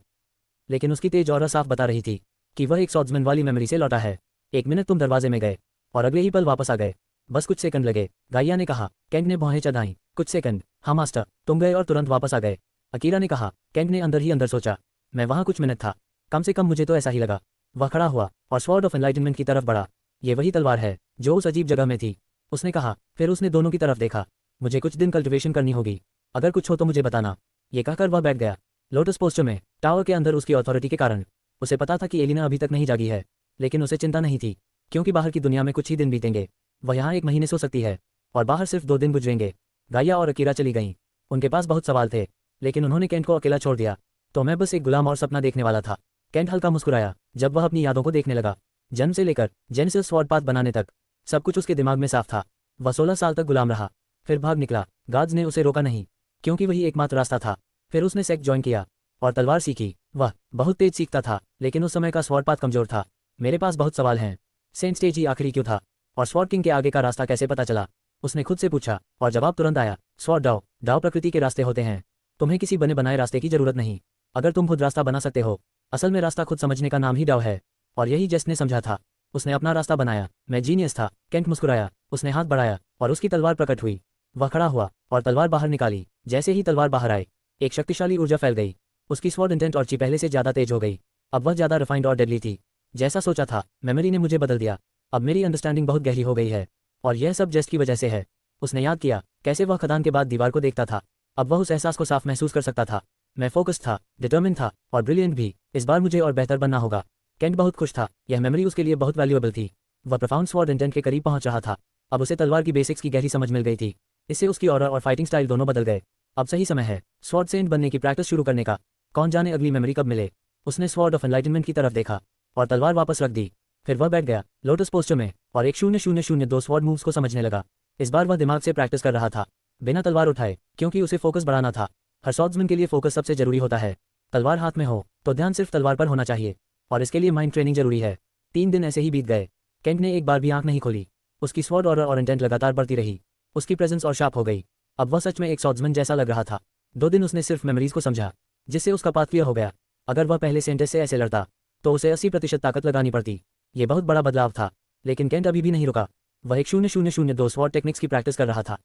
लेकिन उसकी तेज ऑरा साफ बता रही थी कि वह एक स्वॉर्ड्समैन वाली मेमोरी से लौटा है। 1 मिनट तुम दरवाजे में गए और अगले ही पल वापस आ गए। बस कुछ सेकंड लगे, गाइया ने कहा। केंट ने भौहें चढ़ाईं। कुछ सेकंड? हाँ मास्टर, तुम गए और तुरंत वापस आ गए, अकीरा ने कहा। केंट ने अंदर ही अंदर सोचा, मैं वहां कुछ मिनट था, कम से कम मुझे तो ऐसा ही लगा। वह खड़ा हुआ और स्वॉर्ड ऑफ एनलाइटनमेंट की तरफ बढ़ा। ये वही तलवार है जो उस अजीब जगह में थी, उसने कहा। फिर उसने दोनों की तरफ देखा। मुझे कुछ दिन कल्टिवेशन करनी होगी, अगर कुछ हो तो मुझे बताना। ये कहकर वह बैठ गया, लोटस पोस्चर में, टावर के अंदर उसकी अथॉरिटी के कारण। उसे पता था कि एलिना अभी तक नहीं जागी है, लेकिन उसे चिंता नहीं थी, क्योंकि बाहर की दुनिया में कुछ ही दिन बीतेंगे। वह यहाँ 1 महीने सो सकती है और बाहर सिर्फ 2 दिन गुजरेंगे। गाइया और अकीरा चली गईं। उनके पास बहुत सवाल थे, लेकिन उन्होंने केंट को अकेला छोड़ दिया। तो मैं बस एक गुलाम और सपना देखने वाला था। केंट हल्का मुस्कुराया जब वह अपनी यादों को देखने लगा। जन्म से लेकर जेनेसिस स्वॉर्ड पाथ बनाने तक सब कुछ उसके दिमाग में साफ था। वह 16 साल तक गुलाम रहा, फिर भाग निकला। गार्ड्स ने उसे रोका नहीं, क्योंकि वही एकमात्र रास्ता था। फिर उसने सेक्ट ज्वाइन किया और तलवार सीखी। वह बहुत तेज सीखता था, लेकिन उस समय का स्वॉर्ड पाथ कमजोर था। मेरे पास बहुत सवाल हैं। सेंट स्टेज ही आखिरी क्यों था, और स्वॉर्ड किंग के आगे का रास्ता कैसे पता चला? उसने खुद से पूछा, और जवाब तुरंत आया। स्वॉर्ड डाओ, डाओ प्रकृति के रास्ते होते हैं। तुम्हें किसी बने बनाए रास्ते की जरूरत नहीं। अगर तुम खुद रास्ता बना सकते हो, असल में रास्ता खुद समझने का नाम ही डाओ है। और यही जेस्ट ने समझा था। उसने अपना रास्ता बनाया। मैं जीनियस था। केंट मुस्कुराया। उसने हाथ बढ़ाया और उसकी तलवार प्रकट हुई। वह खड़ा हुआ और तलवार बाहर निकाली। जैसे ही तलवार बाहर आए, एक शक्तिशाली ऊर्जा फैल गई। उसकी स्वॉर्ड इंटेंट और ची पहले से ज़्यादा तेज हो गई। अब वह ज़्यादा रिफाइंड और डेडली थी। जैसा सोचा था, मेमोरी ने मुझे बदल दिया। अब मेरी अंडरस्टैंडिंग बहुत गहरी हो गई है, और यह सब जेस्ट की वजह से है। उसने याद किया कैसे वह खदान के बाद दीवार को देखता था। अब वह उस एहसास को साफ महसूस कर सकता था। मैं फोकस था, डिटर्मिन था और ब्रिलियंट भी। इस बार मुझे और बेहतर बनना होगा। केंट बहुत खुश था। यह मेमोरी उसके लिए बहुत वैल्यूएबल थी। वह प्रोफाउंड स्वॉर्ड इंटेंट के करीब पहुंच रहा था। अब उसे तलवार की बेसिक्स की गहरी समझ मिल गई थी। इससे उसकी ऑरा और फाइटिंग स्टाइल दोनों बदल गए। अब सही समय है स्वॉर्ड सेंट बनने की प्रैक्टिस शुरू करने का। कौन जाने अगली मेमोरी कब मिले। उसने स्वॉर्ड ऑफ एनलाइटनमेंट की तरफ देखा और तलवार वापस रख दी। फिर वह बैठ गया लोटस पोस्चर में और 1002 स्वॉर्ड मूव्स को समझने लगा। इस बार वह दिमाग से प्रैक्टिस कर रहा था, बिना तलवार उठाए, क्योंकि उसे फोकस बढ़ाना था। हर स्वॉर्ड्समैन के लिए फोकस सबसे जरूरी होता है। तलवार हाथ में हो तो ध्यान सिर्फ तलवार पर होना चाहिए, और इसके लिए माइंड ट्रेनिंग जरूरी है। 3 दिन ऐसे ही बीत गए। केंट ने एक बार भी आंख नहीं खोली। उसकी स्वॉर्ड ऑरा और इंटेंट लगातार बढ़ती रही। उसकी प्रेजेंस और शार्प हो गई। अब वह सच में एक स्वॉर्ड्समैन जैसा लग रहा था। 2 दिन उसने सिर्फ मेमोरीज को समझा, जिससे उसका पाथ क्लियर हो गया। अगर वह पहले सेंटेंस से ऐसे लड़ता तो उसे 80% ताकत लगानी पड़ती। ये बहुत बड़ा बदलाव था, लेकिन केंट अभी भी नहीं रुका। वह 1002 स्वॉर्ड टेक्निक्स की प्रैक्टिस कर रहा था।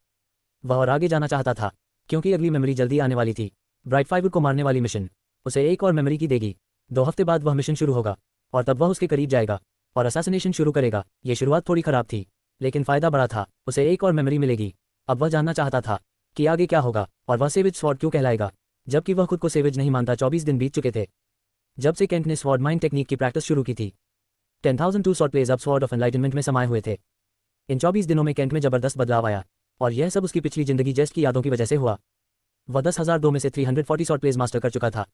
वह और आगे जाना चाहता था, क्योंकि अगली मेमोरी जल्दी आने वाली थी। ब्राइट फाइवुड को मारने वाली मिशन उसे एक और मेमोरी की देगी। 2 हफ्ते बाद वह मिशन शुरू होगा, और तब वह उसके करीब जाएगा और असैसिनेशन शुरू करेगा। ये शुरुआत थोड़ी खराब थी, लेकिन फायदा बड़ा था। उसे एक और मेमोरी मिलेगी। अब वह जानना चाहता था कि आगे क्या होगा, और वह सेविज स्वॉर्ड क्यों कहलाएगा, जबकि वह खुद को सेविज नहीं मानता। 24 दिन बीत चुके थे जब से केंट ने स्वॉर्ड माइंड टेक्निक की प्रैक्टिस शुरू की थी। 10,002 स्वॉर्ड प्लेज अब स्वॉर्ड ऑफ एनलाइटनमेंट में समाये हुए थे। इन 24 दिनों में केंट में जबरदस्त बदलाव आया, और यह सब उसकी पिछली जिंदगी जेस्ट की यादों की वजह से हुआ। वह 10,002 में से 340 स्वॉर्ड प्लेज मास्टर कर चुका था,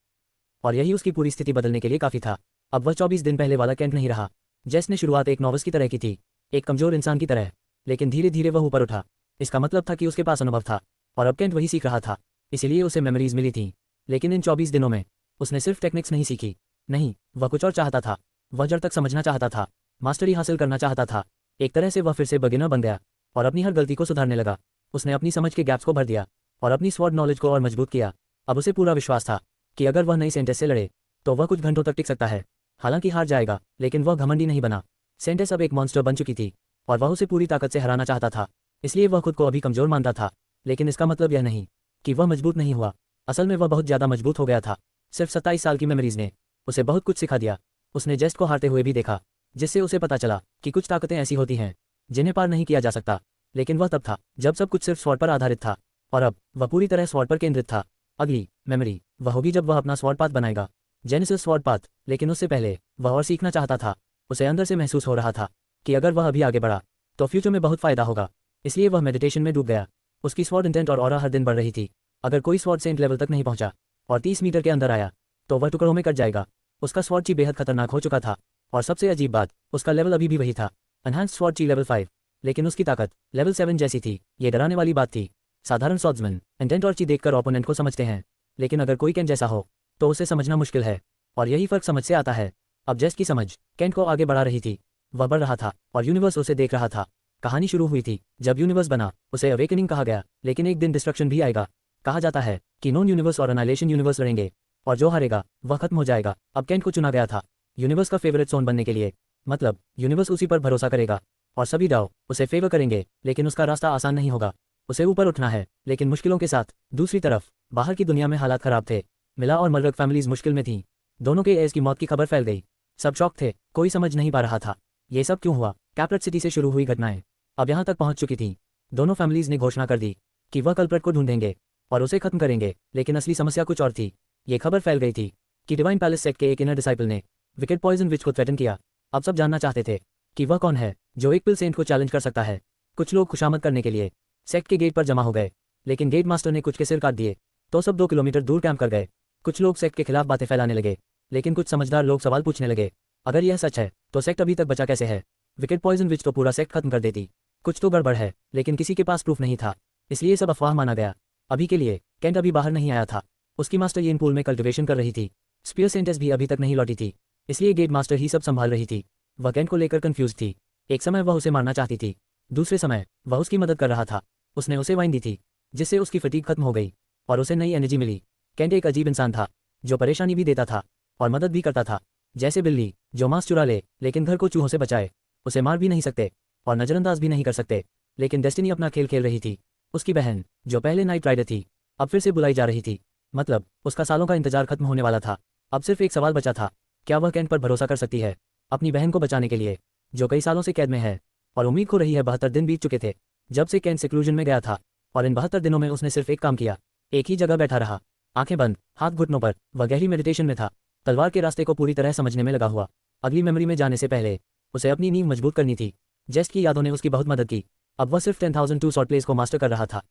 और यही उसकी पूरी स्थिति बदलने के लिए काफी था। अब वह 24 दिन पहले वाला केंट नहीं रहा। जेस्ट ने शुरुआत एक नॉविस की तरह की थी, एक कमजोर इंसान की तरह, लेकिन धीरे धीरे वह ऊपर उठा। इसका मतलब था कि उसके पास अनुभव था, और अब केंट वही सीख रहा था। इसीलिए उसे मेमोरीज मिली थी। लेकिन इन 24 दिनों में उसने सिर्फ टेक्निक्स नहीं सीखी। नहीं, वह कुछ और चाहता था। वह जड़ तक समझना चाहता था, मास्टरी हासिल करना चाहता था। एक तरह से वह फिर से बिगिनर बन गया और अपनी हर गलती को सुधारने लगा। उसने अपनी समझ के गैप्स को भर दिया और अपनी स्वॉर्ड नॉलेज को और मजबूत किया। अब उसे पूरा विश्वास था कि अगर वह नई सेंटेस से लड़े तो वह कुछ घंटों तक टिक सकता है। हालांकि हार जाएगा, लेकिन वह घमंडी नहीं बना। सेंटेस अब एक मॉन्स्टर बन चुकी थी, और वह उसे पूरी ताकत से हराना चाहता था। इसलिए वह खुद को अभी कमजोर मानता था, लेकिन इसका मतलब यह नहीं कि वह मजबूत नहीं हुआ। असल में वह बहुत ज्यादा मजबूत हो गया था। सिर्फ 27 साल की मेमोरीज ने उसे बहुत कुछ सिखा दिया। उसने जेस्ट को हारते हुए भी देखा, जिससे उसे पता चला कि कुछ ताकतें ऐसी होती हैं जिन्हें पार नहीं किया जा सकता। लेकिन वह तब था जब सब कुछ सिर्फ स्वॉर्ड पर आधारित था, और अब वह पूरी तरह स्वॉर्ड पर केंद्रित था। अगली मेमोरी वह होगी जब वह अपना स्वॉर्ड पाथ बनाएगा, जेनेसिस स्वॉर्ड पाथ। लेकिन उससे पहले वह और सीखना चाहता था। उसे अंदर से महसूस हो रहा था कि अगर वह अभी आगे बढ़ा तो फ्यूचर में बहुत फायदा होगा। इसलिए वह मेडिटेशन में डूब गया। उसकी स्वॉर्ड इंटेंट और ऑरा हर दिन बढ़ रही थी। अगर कोई स्वॉर्ड सेंट लेवल तक नहीं पहुंचा और 30 मीटर के अंदर आया तो वह टुकड़ों में कट जाएगा। उसका स्वॉर्ड ची बेहद खतरनाक हो चुका था, और सबसे अजीब बात, उसका लेवल अभी भी वही था, एनहांस्ड स्वॉर्ड ची लेवल 5, लेकिन उसकी ताकत लेवल 7 जैसी थी। ये डराने वाली बात थी। साधारण स्वॉर्ड्समैन इंटेंट और ची देखकर ओपोनेंट को समझते हैं, लेकिन अगर कोई केंट जैसा हो तो उसे समझना मुश्किल है, और यही फर्क समझ से आता है। अब जेस्ट की समझ केंट को आगे बढ़ा रही थी। वह बढ़ रहा था और यूनिवर्स उसे देख रहा था। कहानी शुरू हुई थी जब यूनिवर्स बना, उसे अवेकनिंग कहा गया, लेकिन एक दिन डिस्ट्रक्शन भी आएगा। कहा जाता है कि नॉन यूनिवर्स और अनाइलेशन यूनिवर्स लड़ेंगे, और जो हारेगा वह खत्म हो जाएगा। अब केंट को चुना गया था यूनिवर्स का फेवरेट सोन बनने के लिए। मतलब यूनिवर्स उसी पर भरोसा करेगा, और सभी डाव उसे फेवर करेंगे, लेकिन उसका रास्ता आसान नहीं होगा। उसे ऊपर उठना है, लेकिन मुश्किलों के साथ। दूसरी तरफ बाहर की दुनिया में हालात खराब थे। मिला और मलरक फैमिलीज मुश्किल में थीं। दोनों के एज की मौत की खबर फैल गई। सब शॉक थे, कोई समझ नहीं पा रहा था ये सब क्यों हुआ। कैप्रेट सिटी से शुरू हुई घटनाएं अब यहाँ तक पहुंच चुकी थीं। दोनों फैमिलीज ने घोषणा कर दी कि वह कल्प्रेट को ढूंढेंगे और उसे खत्म करेंगे, लेकिन असली समस्या कुछ और थी। ये खबर फैल गई थी कि डिवाइन पैलेस सेक्ट के एक इनर डिसाइपल ने विकेट पॉइजन विच को थ्रेटन किया। अब सब जानना चाहते थे कि वह कौन है जो एक पिल सेंट को चैलेंज कर सकता है। कुछ लोग खुशामद करने के लिए सेक्ट के गेट पर जमा हो गए, लेकिन गेट मास्टर ने कुछ के सिर काट दिए, तो सब 2 किलोमीटर दूर कैंप कर गए। कुछ लोग सेक्ट के खिलाफ बातें फैलाने लगे, लेकिन कुछ समझदार लोग सवाल पूछने लगे, अगर यह सच है तो सेक्ट अभी तक बचा कैसे है। विकेट पॉइजन विच तो पूरा सेक्ट खत्म कर देती। कुछ तो गड़बड़ है, लेकिन किसी के पास प्रूफ नहीं था, इसलिए सब अफवाह माना गया। अभी के लिए केंट अभी बाहर नहीं आया था। उसकी मास्टर येन पूल में कल्टिवेशन कर रही थी। स्पीयर सेंटेस भी अभी तक नहीं लौटी थी, इसलिए गेट मास्टर ही सब संभाल रही थी। वह केंट को लेकर कंफ्यूज थी। एक समय वह उसे मारना चाहती थी, दूसरे समय वह उसकी मदद कर रहा था। उसने उसे वाइन दी थी, जिससे उसकी फटीग खत्म हो गई और उसे नई एनर्जी मिली। केंट एक अजीब इंसान था, जो परेशानी भी देता था और मदद भी करता था, जैसे बिल्ली जो मांस चुरा ले लेकिन घर को चूहों से बचाए। उसे मार भी नहीं सकते और नजरअंदाज भी नहीं कर सकते, लेकिन डेस्टिनी अपना खेल खेल रही थी। उसकी बहन जो पहले नाइट राइडर थी, अब फिर से बुलाई जा रही थी। मतलब उसका सालों का इंतजार खत्म होने वाला था। अब सिर्फ एक सवाल बचा था, क्या वह कैंट पर भरोसा कर सकती है अपनी बहन को बचाने के लिए, जो कई सालों से कैद में है और उम्मीद खो रही है। 72 दिन बीत चुके थे जब से कैंट सिक्लूजन में गया था, और इन 72 दिनों में उसने सिर्फ एक काम किया, एक ही जगह बैठा रहा, आंखें बंद, हाथ घुटनों पर। वह गहरी मेडिटेशन में था, तलवार के रास्ते को पूरी तरह समझने में लगा हुआ। अगली मेमोरी में जाने से पहले उसे अपनी नींव मजबूत करनी थी। जेस्ट की यादों ने उसकी बहुत मदद की। अब वह सिर्फ 10,002 शॉर्ट प्लेस को मास्टर कर रहा था,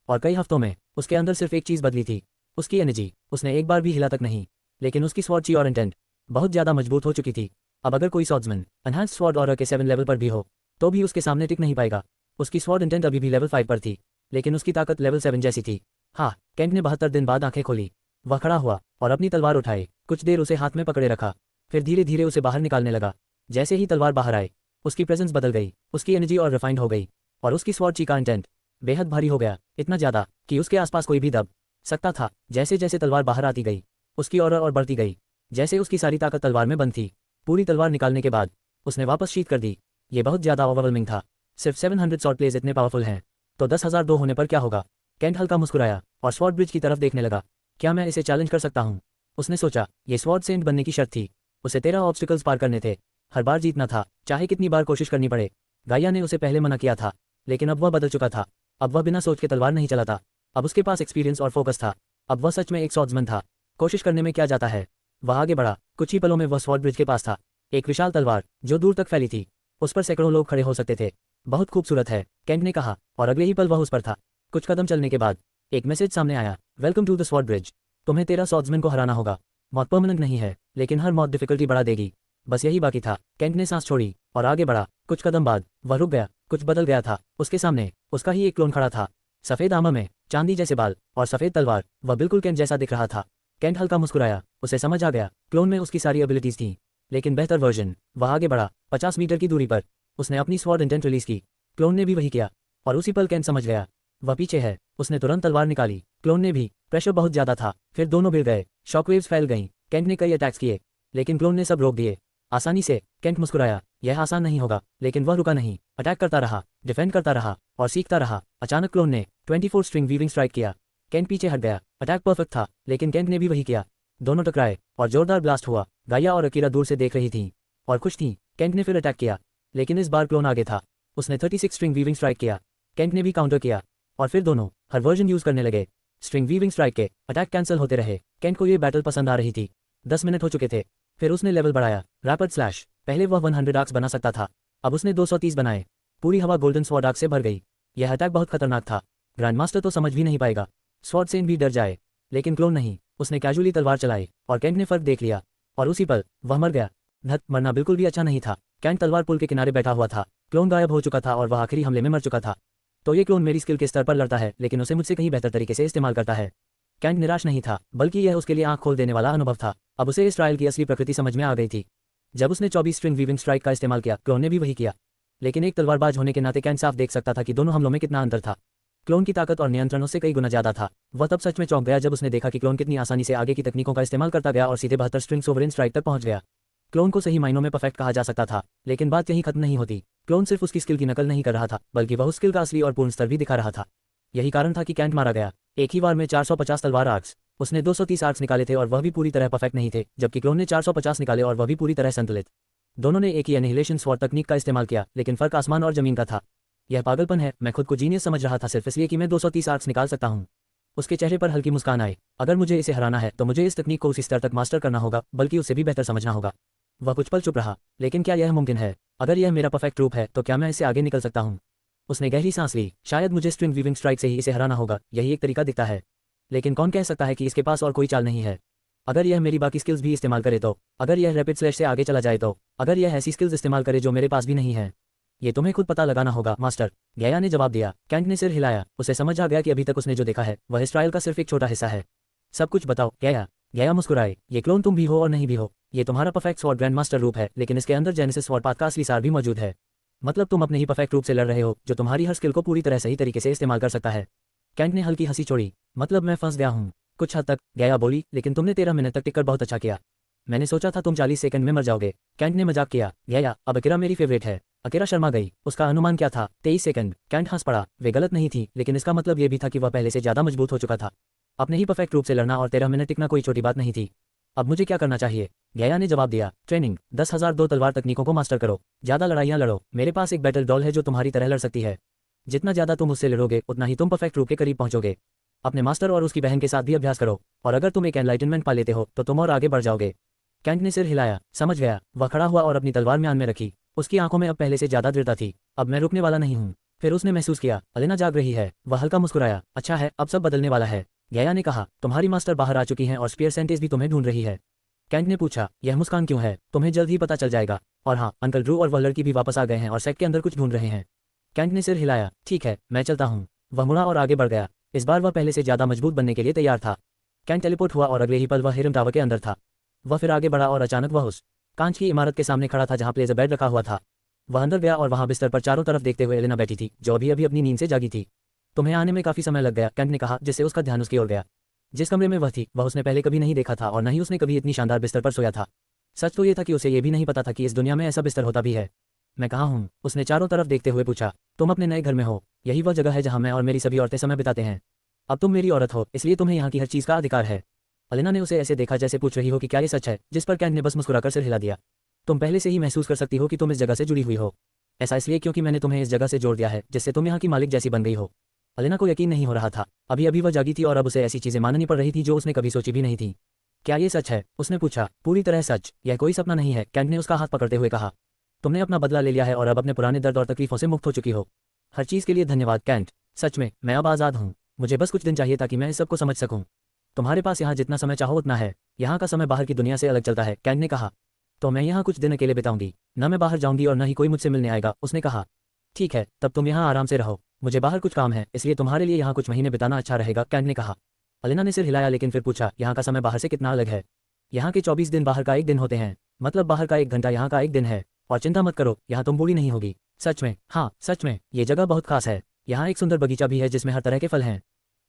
और कई हफ्तों में उसके अंदर सिर्फ एक चीज़ बदली थी, उसकी एनर्जी। उसने एक बार भी हिला तक नहीं, लेकिन उसकी स्वॉर्ड ची और इंटेंट बहुत ज़्यादा मजबूत हो चुकी थी। अब अगर कोई स्वॉर्ड्समैन एनहांस्ड स्वॉर्ड ऑरा के 7 लेवल पर भी हो तो भी उसके सामने टिक नहीं पाएगा। उसकी स्वॉर्ड इंटेंट अभी भी लेवल 5 पर थी, लेकिन उसकी ताकत लेवल 7 जैसी थी। हाँ, कैंट ने 72 दिन बाद आंखें खोली। वह खड़ा हुआ और अपनी तलवार उठाए, कुछ देर उसे हाथ में पकड़े रखा, फिर धीरे धीरे उसे बाहर निकालने लगा। जैसे ही तलवार बाहर आए, उसकी प्रेजेंस बदल गई, उसकी एनर्जी और रिफाइंड हो गई, और उसकी स्वॉर्ड ची का इंटेंट बेहद भारी हो गया, इतना ज़्यादा कि उसके आसपास कोई भी दब सकता था। जैसे जैसे तलवार बाहर आती गई, उसकी ऑरा और बढ़ती गई, जैसे उसकी सारी ताकत तलवार में बंद थी। पूरी तलवार निकालने के बाद उसने वापस शीत कर दी। ये बहुत ज़्यादा ओवरवेलमिंग था। सिर्फ 700 शॉर्ट प्लेस इतने पावरफुल हैं, तो 10,002 होने पर क्या होगा। कैंट हल्का मुस्कुराया और स्वॉर्ड ब्रिज की तरफ देखने लगा। क्या मैं इसे चैलेंज कर सकता हूँ, उसने सोचा। ये स्वॉर्ड सेंट बनने की शर्त थी। उसे 13 ऑब्स्टिकल्स पार करने थे, हर बार जीतना था, चाहे कितनी बार कोशिश करनी पड़े। गाइया ने उसे पहले मना किया था, लेकिन अब वह बदल चुका था। अब वह बिना सोच के तलवार नहीं चलाता। अब उसके पास एक्सपीरियंस और फोकस था। अब वह सच में एक स्वॉर्ड्समैन था। कोशिश करने में क्या जाता है। वह आगे बढ़ा। कुछ ही पलों में वह स्वॉर्ड ब्रिज के पास था। एक विशाल तलवार जो दूर तक फैली थी, उस पर सैकड़ों लोग खड़े हो सकते थे। बहुत खूबसूरत है, कैंट ने कहा, और अगले ही पल वह उस पर था। कुछ कदम चलने के बाद एक मैसेज सामने आया, welcome to the sword bridge. तुम्हें 13 स्वॉर्ड्समैन को हराना होगा। मौत परमानेंट नहीं है, लेकिन हर मौत डिफिकल्टी बढ़ा देगी। बस यही बाकी था। कैंट ने सांस छोड़ी और आगे बढ़ा। कुछ कदम बाद वह रुक गया। कुछ बदल गया था। उसके सामने उसका ही एक क्लोन खड़ा था, सफेद आर्मर में, चांदी जैसे बाल और सफेद तलवार। वह बिल्कुल कैंट जैसा दिख रहा था। कैंट हल्का मुस्कुराया। उसे समझ आ गया, क्लोन में उसकी सारी एबिलिटीज थी, लेकिन बेहतर वर्जन। वह आगे बढ़ा। 50 मीटर की दूरी पर उसने अपनी स्वॉर्ड इंटेंट रिलीज की। क्लोन ने भी वही किया, और उसी पल कैंट समझ गया, वह पीछे है। उसने तुरंत तलवार निकाली। क्लोन ने भी। प्रेशर बहुत ज्यादा था। फिर दोनों भिड़ गए। शॉकवेव्स फैल गईं। कैंट ने कई अटैक्स किए, लेकिन क्लोन ने सब रोक दिए आसानी से। कैंट मुस्कुराया। यह आसान नहीं होगा, लेकिन वह रुका नहीं। अटैक करता रहा, डिफेंड करता रहा और सीखता रहा। अचानक क्लोन ने 24 स्ट्रिंग वीविंग स्ट्राइक किया। कैंट पीछे हट गया। अटैक परफेक्ट था, लेकिन कैंट ने भी वही किया। दोनों टकराए और जोरदार ब्लास्ट हुआ। गाइया और अकीरा दूर से देख रही थीं और खुश थीं। कैंट ने फिर अटैक किया, लेकिन इस बार क्लोन आगे था। उसने 36 स्ट्रिंग वीविंग स्ट्राइक किया। कैंट ने भी काउंटर किया, और फिर दोनों हर वर्जन यूज करने लगे। स्ट्रिंग वीविंग स्ट्राइक के अटैक कैंसिल होते रहे। कैंट को ये बैटल पसंद आ रही थी। 10 मिनट हो चुके थे। फिर उसने लेवल बढ़ाया। Rapid slash. पहले वह 100 आर्क्स बना सकता था, अब उसने 230 बनाए। पूरी हवा गोल्डन स्वॉर्ड आर्क से भर गई। यह अटैक बहुत खतरनाक था। ग्रैंड मास्टर तो समझ भी नहीं पाएगा, स्वॉर्ड सेन भी डर जाए, लेकिन क्लोन नहीं। उसने कैजुअली तलवार चलाई और कैंट ने फर्क देख लिया, और उसी पल वह मर गया। धत, मरना बिल्कुल भी अच्छा नहीं था। कैंट तलवार पुल के किनारे बैठा हुआ था। क्लोन गायब हो चुका था और वह आखिरी हमले में मर चुका था। तो ये क्लोन मेरी स्किल के स्तर पर लड़ता है, लेकिन उसे मुझसे कहीं बेहतर तरीके से इस्तेमाल करता है। कैंट निराश नहीं था, बल्कि यह उसके लिए आंख खोल देने वाला अनुभव था। अब उसे इस ट्रायल की असली प्रकृति समझ में आ गई थी। जब उसने 24 स्ट्रिंग वीविंग स्ट्राइक का इस्तेमाल किया, क्लोन ने भी वही किया। लेकिन एक तलवारबाज होने के नाते कैंट साफ देख सकता था कि दोनों हमलों में कितना अंतर था। क्लोन की ताकत और नियंत्रण उससे कई गुना ज्यादा था। वह तब सच में चौंक गया जब उसने देखा कि क्लोन कितनी आसानी से आगे की तकनीकों का इस्तेमाल करता गया और सीधे 72 स्ट्रिंग सोवरेन स्ट्राइक तक पहुंच गया। क्लोन को सही मायनों में परफेक्ट कहा जा सकता था, लेकिन बात यहीं खत्म नहीं होती। क्लोन सिर्फ उसकी स्किल की नकल नहीं कर रहा था, बल्कि वह उस स्किल का असली और पूर्ण स्तर भी दिखा रहा था। यही कारण था कि कैंट मारा गया। एक ही बार में 450 तलवार आर्क्स। उसने 230 आर्क्स निकाले थे और वह भी पूरी तरह परफेक्ट नहीं थे, जबकि क्लोन ने 450 निकाले और वह भी पूरी तरह संतुलित। दोनों ने एक ही एनिहिलेशन स्वॉर्ड तकनीक का इस्तेमाल किया, लेकिन फर्क आसमान और जमीन का था। यह पागलपन है। मैं खुद को जीनियस समझ रहा था सिर्फ इसलिए कि मैं 230 आर्क्स निकाल सकता हूँ। उसके चेहरे पर हल्की मुस्कान आई। अगर मुझे इसे हराना है तो मुझे इस तकनीक को उसी स्तर तक मास्टर करना होगा, बल्कि उसे भी बेहतर समझना होगा। वह कुछ पल चुप रहा। लेकिन क्या यह मुमकिन है? अगर यह मेरा परफेक्ट रूप है तो क्या मैं इससे आगे निकल सकता हूँ? उसने गहरी सांस ली। शायद मुझे स्ट्रिंग वीविंग स्ट्राइक से ही इसे हराना होगा, यही एक तरीका दिखता है। लेकिन कौन कह सकता है कि इसके पास और कोई चाल नहीं है? अगर यह मेरी बाकी स्किल्स भी इस्तेमाल करे तो? अगर यह रैपिड स्लैश से आगे चला जाए तो? अगर यह ऐसी स्किल्स इस्तेमाल करे जो मेरे पास भी नहीं है? ये तुम्हें खुद पता लगाना होगा मास्टर, गया ने जवाब दिया। कैंट ने सिर हिलाया। उसे समझ आ गया कि अभी तक उसने जो देखा है वह इस ट्रायल का सिर्फ एक छोटा हिस्सा है। सब कुछ बताओ गया। गया मुस्कुराए। ये क्लोन तुम भी हो और नहीं भी हो। ये तुम्हारा परफेक्ट स्वॉर्ड ग्रैंड मास्टर रूप है, लेकिन इसके अंदर जेनेसिस स्वॉर्ड पाथ का असली सार भी मौजूद है। मतलब तुम अपने ही परफेक्ट रूप से लड़ रहे हो, जो तुम्हारी हर स्किल को पूरी तरह सही तरीके से इस्तेमाल कर सकता है। कैंट ने हल्की हंसी छोड़ी। मतलब मैं फंस गया हूँ कुछ हद तक, गया बोली, लेकिन तुमने 13 मिनट तक टिककर बहुत अच्छा किया। मैंने सोचा था तुम 40 सेकंड में मर जाओगे। कैंट ने मजाक किया। गया, अब अकीरा मेरी फेवरेट है। अकेरा शर्मा गई। उसका अनुमान क्या था? 23 सेकंड। कैंट हंस पड़ा। वे गलत नहीं थी, लेकिन इसका मतलब यह भी था कि वह पहले से ज्यादा मजबूत हो चुका था। अपने ही परफेक्ट रूप से लड़ना और 13 मिनट टिकना कोई छोटी बात नहीं थी। अब मुझे क्या करना चाहिए? गया ने जवाब दिया। ट्रेनिंग। 10,002 तलवार तकनीकों को मास्टर करो। ज्यादा लड़ाइयां लड़ो। मेरे पास एक बैटल डॉल है जो तुम्हारी तरह लड़ सकती है। जितना ज्यादा तुम उससे लड़ोगे उतना ही तुम परफेक्ट रूप के करीब पहुंचोगे। अपने मास्टर और उसकी बहन के साथ भी अभ्यास करो, और अगर तुम एक एनलाइटनमेंट पा लेते हो तो तुम और आगे बढ़ जाओगे। कैंट ने सिर हिलाया। समझ गया। वह खड़ा हुआ और अपनी तलवार म्यान में रखी। उसकी आंखों में अब पहले से ज्यादा दृढ़ता थी। अब मैं रुकने वाला नहीं हूँ। फिर उसने महसूस किया अलेना जाग रही है। वह हल्का मुस्कुराया। अच्छा है, अब सब बदलने वाला है। गया ने कहा, तुम्हारी मास्टर बाहर आ चुकी हैं और स्पीयर सेंटेज भी तुम्हें ढूंढ रही है। कैंट ने पूछा, यह मुस्कान क्यों है? तुम्हें जल्द ही पता चल जाएगा। और हाँ, अंकल ड्रू और वह लड़की भी वापस आ गए हैं और सेट के अंदर कुछ ढूंढ रहे हैं। कैंट ने सिर हिलाया। ठीक है, मैं चलता हूँ। वह मुड़ा और आगे बढ़ गया। इस बार वह पहले से ज्यादा मजबूत बनने के लिए तैयार था। कैंट टेलीपोर्ट हुआ और अगले ही पल वह हिरम टावर के अंदर था। वह फिर आगे बढ़ा और अचानक वह उस कांच की इमारत के सामने खड़ा था जहां प्लेजर बेड रखा हुआ था। वह अंदर गया और वहां बिस्तर पर चारों तरफ देखते हुए एलेना बैठी थी, जो अभी अभी अपनी नींद से जागी थी। तुम्हें आने में काफी समय लग गया, कैंट ने कहा, जिससे उसका ध्यान उसकी ओर गया। जिस कमरे में वह थी वह उसने पहले कभी नहीं देखा था और न ही उसने कभी इतनी शानदार बिस्तर पर सोया था। सच तो ये था कि उसे ये भी नहीं पता था कि इस दुनिया में ऐसा बिस्तर होता भी है। मैं कहाँ हूँ? उसने चारों तरफ देखते हुए पूछा। तुम अपने नए घर में हो। यही वह जगह है जहाँ मैं और मेरी सभी औरतें समय बिताते हैं। अब तुम मेरी औरत हो, इसलिए तुम्हें यहाँ की हर चीज़ का अधिकार है। अलेना ने उसे ऐसे देखा जैसे पूछ रही हो कि क्या ये सच है, जिस पर कैंट ने बस मुस्कुराकर सिर हिला दिया। तुम पहले से ही महसूस कर सकती हो कि तुम इस जगह से जुड़ी हुई हो। ऐसा इसलिए क्योंकि मैंने तुम्हें इस जगह से जोड़ दिया है जिससे तुम यहाँ की मालिक जैसी बन गई हो। अलेना को यकीन नहीं हो रहा था। अभी अभी वह जागी थी और अब उसे ऐसी चीजें माननी पड़ रही थी जो उसने कभी सोची भी नहीं थी। क्या ये सच है? उसने पूछा। पूरी तरह सच। यह कोई सपना नहीं है, कैंट ने उसका हाथ पकड़ते हुए कहा। तुमने अपना बदला ले लिया है और अब अपने पुराने दर्द और तकलीफों से मुक्त हो चुकी हो। हर चीज के लिए धन्यवाद कैंट। सच में मैं अब आज़ाद हूँ। मुझे बस कुछ दिन चाहिए ताकि मैं इस सब को समझ सकूं। तुम्हारे पास यहाँ जितना समय चाहो उतना है। यहाँ का समय बाहर की दुनिया से अलग चलता है, कैंट ने कहा। तो मैं यहाँ कुछ दिन अकेले बिताऊंगी। न मैं बाहर जाऊंगी और न ही कोई मुझसे मिलने आएगा, उसने कहा। ठीक है, तब तुम यहाँ आराम से रहो। मुझे बाहर कुछ काम है, इसलिए तुम्हारे लिए यहाँ कुछ महीने बिताना अच्छा रहेगा, कैंट ने कहा। अलेना ने सिर हिलाया लेकिन फिर पूछा, यहाँ का समय बाहर से कितना अलग है? यहाँ के 24 दिन बाहर का एक दिन होते हैं। मतलब बाहर का 1 घंटा यहाँ का 1 दिन है। और चिंता मत करो, यहाँ तुम बूढ़ी नहीं होगी। सच में? हाँ सच में, ये जगह बहुत खास है। यहाँ एक सुंदर बगीचा भी है जिसमें हर तरह के फल हैं।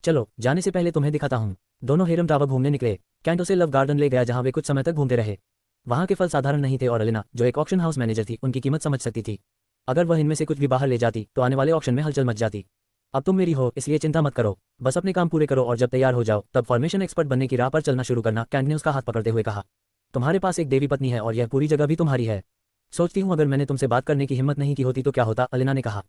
चलो जाने से पहले तुम्हें दिखाता हूँ। दोनों हेरम टावर घूमने निकले। कैंट उसे लव गार्डन ले गया जहाँ वे कुछ समय तक घूमते रहे। वहाँ के फल साधारण नहीं थे और अलेना, जो एक ऑक्शन हाउस मैनेजर थी, उनकी कीमत समझ सकती थी। अगर वह इनमें से कुछ भी बाहर ले जाती तो आने वाले ऑक्शन में हलचल मच जाती। अब तुम मेरी हो, इसलिए चिंता मत करो। बस अपने काम पूरे करो और जब तैयार हो जाओ तब फॉर्मेशन एक्सपर्ट बनने की राह पर चलना शुरू करना, कैंट ने उसका हाथ पकड़ते हुए कहा। तुम्हारे पास एक देवी पत्नी है और यह पूरी जगह भी तुम्हारी है। सोचती हूँ अगर मैंने तुमसे बात करने की हिम्मत नहीं की होती तो क्या होता, अलेना ने कहा।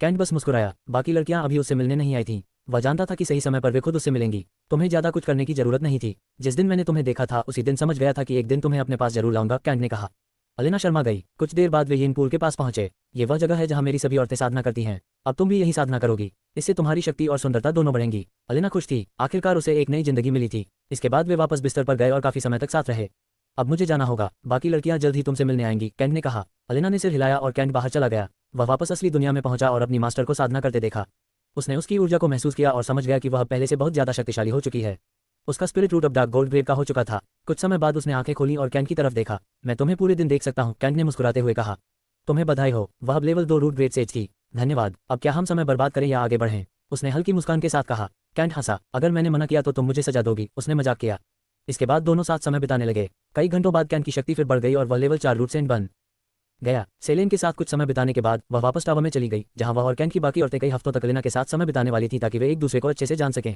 कैंट बस मुस्कुराया। बाकी लड़कियां अभी उससे मिलने नहीं आई थीं। वह जानता था कि सही समय पर वे खुद उससे मिलेंगी। तुम्हें ज्यादा कुछ करने की जरूरत नहीं थी। जिस दिन मैंने तुम्हें देखा था उसी दिन समझ गया था कि एक दिन तुम्हें अपने पास जरूर लाऊंगा, कैंट ने कहा। अलेना शर्मा गई। कुछ देर बाद वे यीन पूल के पास पहुंचे। ये वह जगह है जहां मेरी सभी औरतें साधना करती हैं। अब तुम भी यही साधना करोगी। इससे तुम्हारी शक्ति और सुंदरता दोनों बढ़ेंगी। अलेना खुश थी। आखिरकार उसे एक नई जिंदगी मिली थी। इसके बाद वे वापस बिस्तर पर गए और काफी समय तक साथ रहे। अब मुझे जाना होगा, बाकी लड़कियां जल्द ही तुमसे मिलने आएंगी, कैंट ने कहा। अलेना ने सिर हिलाया और कैंट बाहर चला गया। वह वापस असली दुनिया में पहुंचा और अपनी मास्टर को साधना करते देखा। उसने उसकी ऊर्जा को महसूस किया और समझ गया कि वह पहले से बहुत ज्यादा शक्तिशाली हो चुकी है। उसका स्पिरिट रूट अब डार्क गोल्ड ग्रेव का हो चुका था। कुछ समय बाद उसने आंखें खोली और कैंट की तरफ देखा। मैं तुम्हें पूरे दिन देख सकता हूँ, कैंट ने मुस्कुराते हुए कहा। तुम्हें बधाई हो, वह अब लेवल 2 रूट ग्रेड सेज थी। धन्यवाद। अब क्या हम समय बर्बाद करें या आगे बढ़ें? उसने हल्की मुस्कान के साथ कहा। कैंट हंसा। अगर मैंने मना किया तो तुम मुझे सजा दोगी, उसने मजाक किया। इसके बाद दोनों साथ समय बिताने लगे। कई घंटों बाद कैंट की शक्ति फिर बढ़ गई और वह लेवल 4 रूट सेंट बन गया। सेलेन के साथ कुछ समय बिताने के बाद वह वापस टावर में चली गई, जहां वह और कैंट की बाकी औरतें कई हफ्तों तक अलेना के साथ समय बिताने वाली थी ताकि वे एक दूसरे को अच्छे से जान सकें।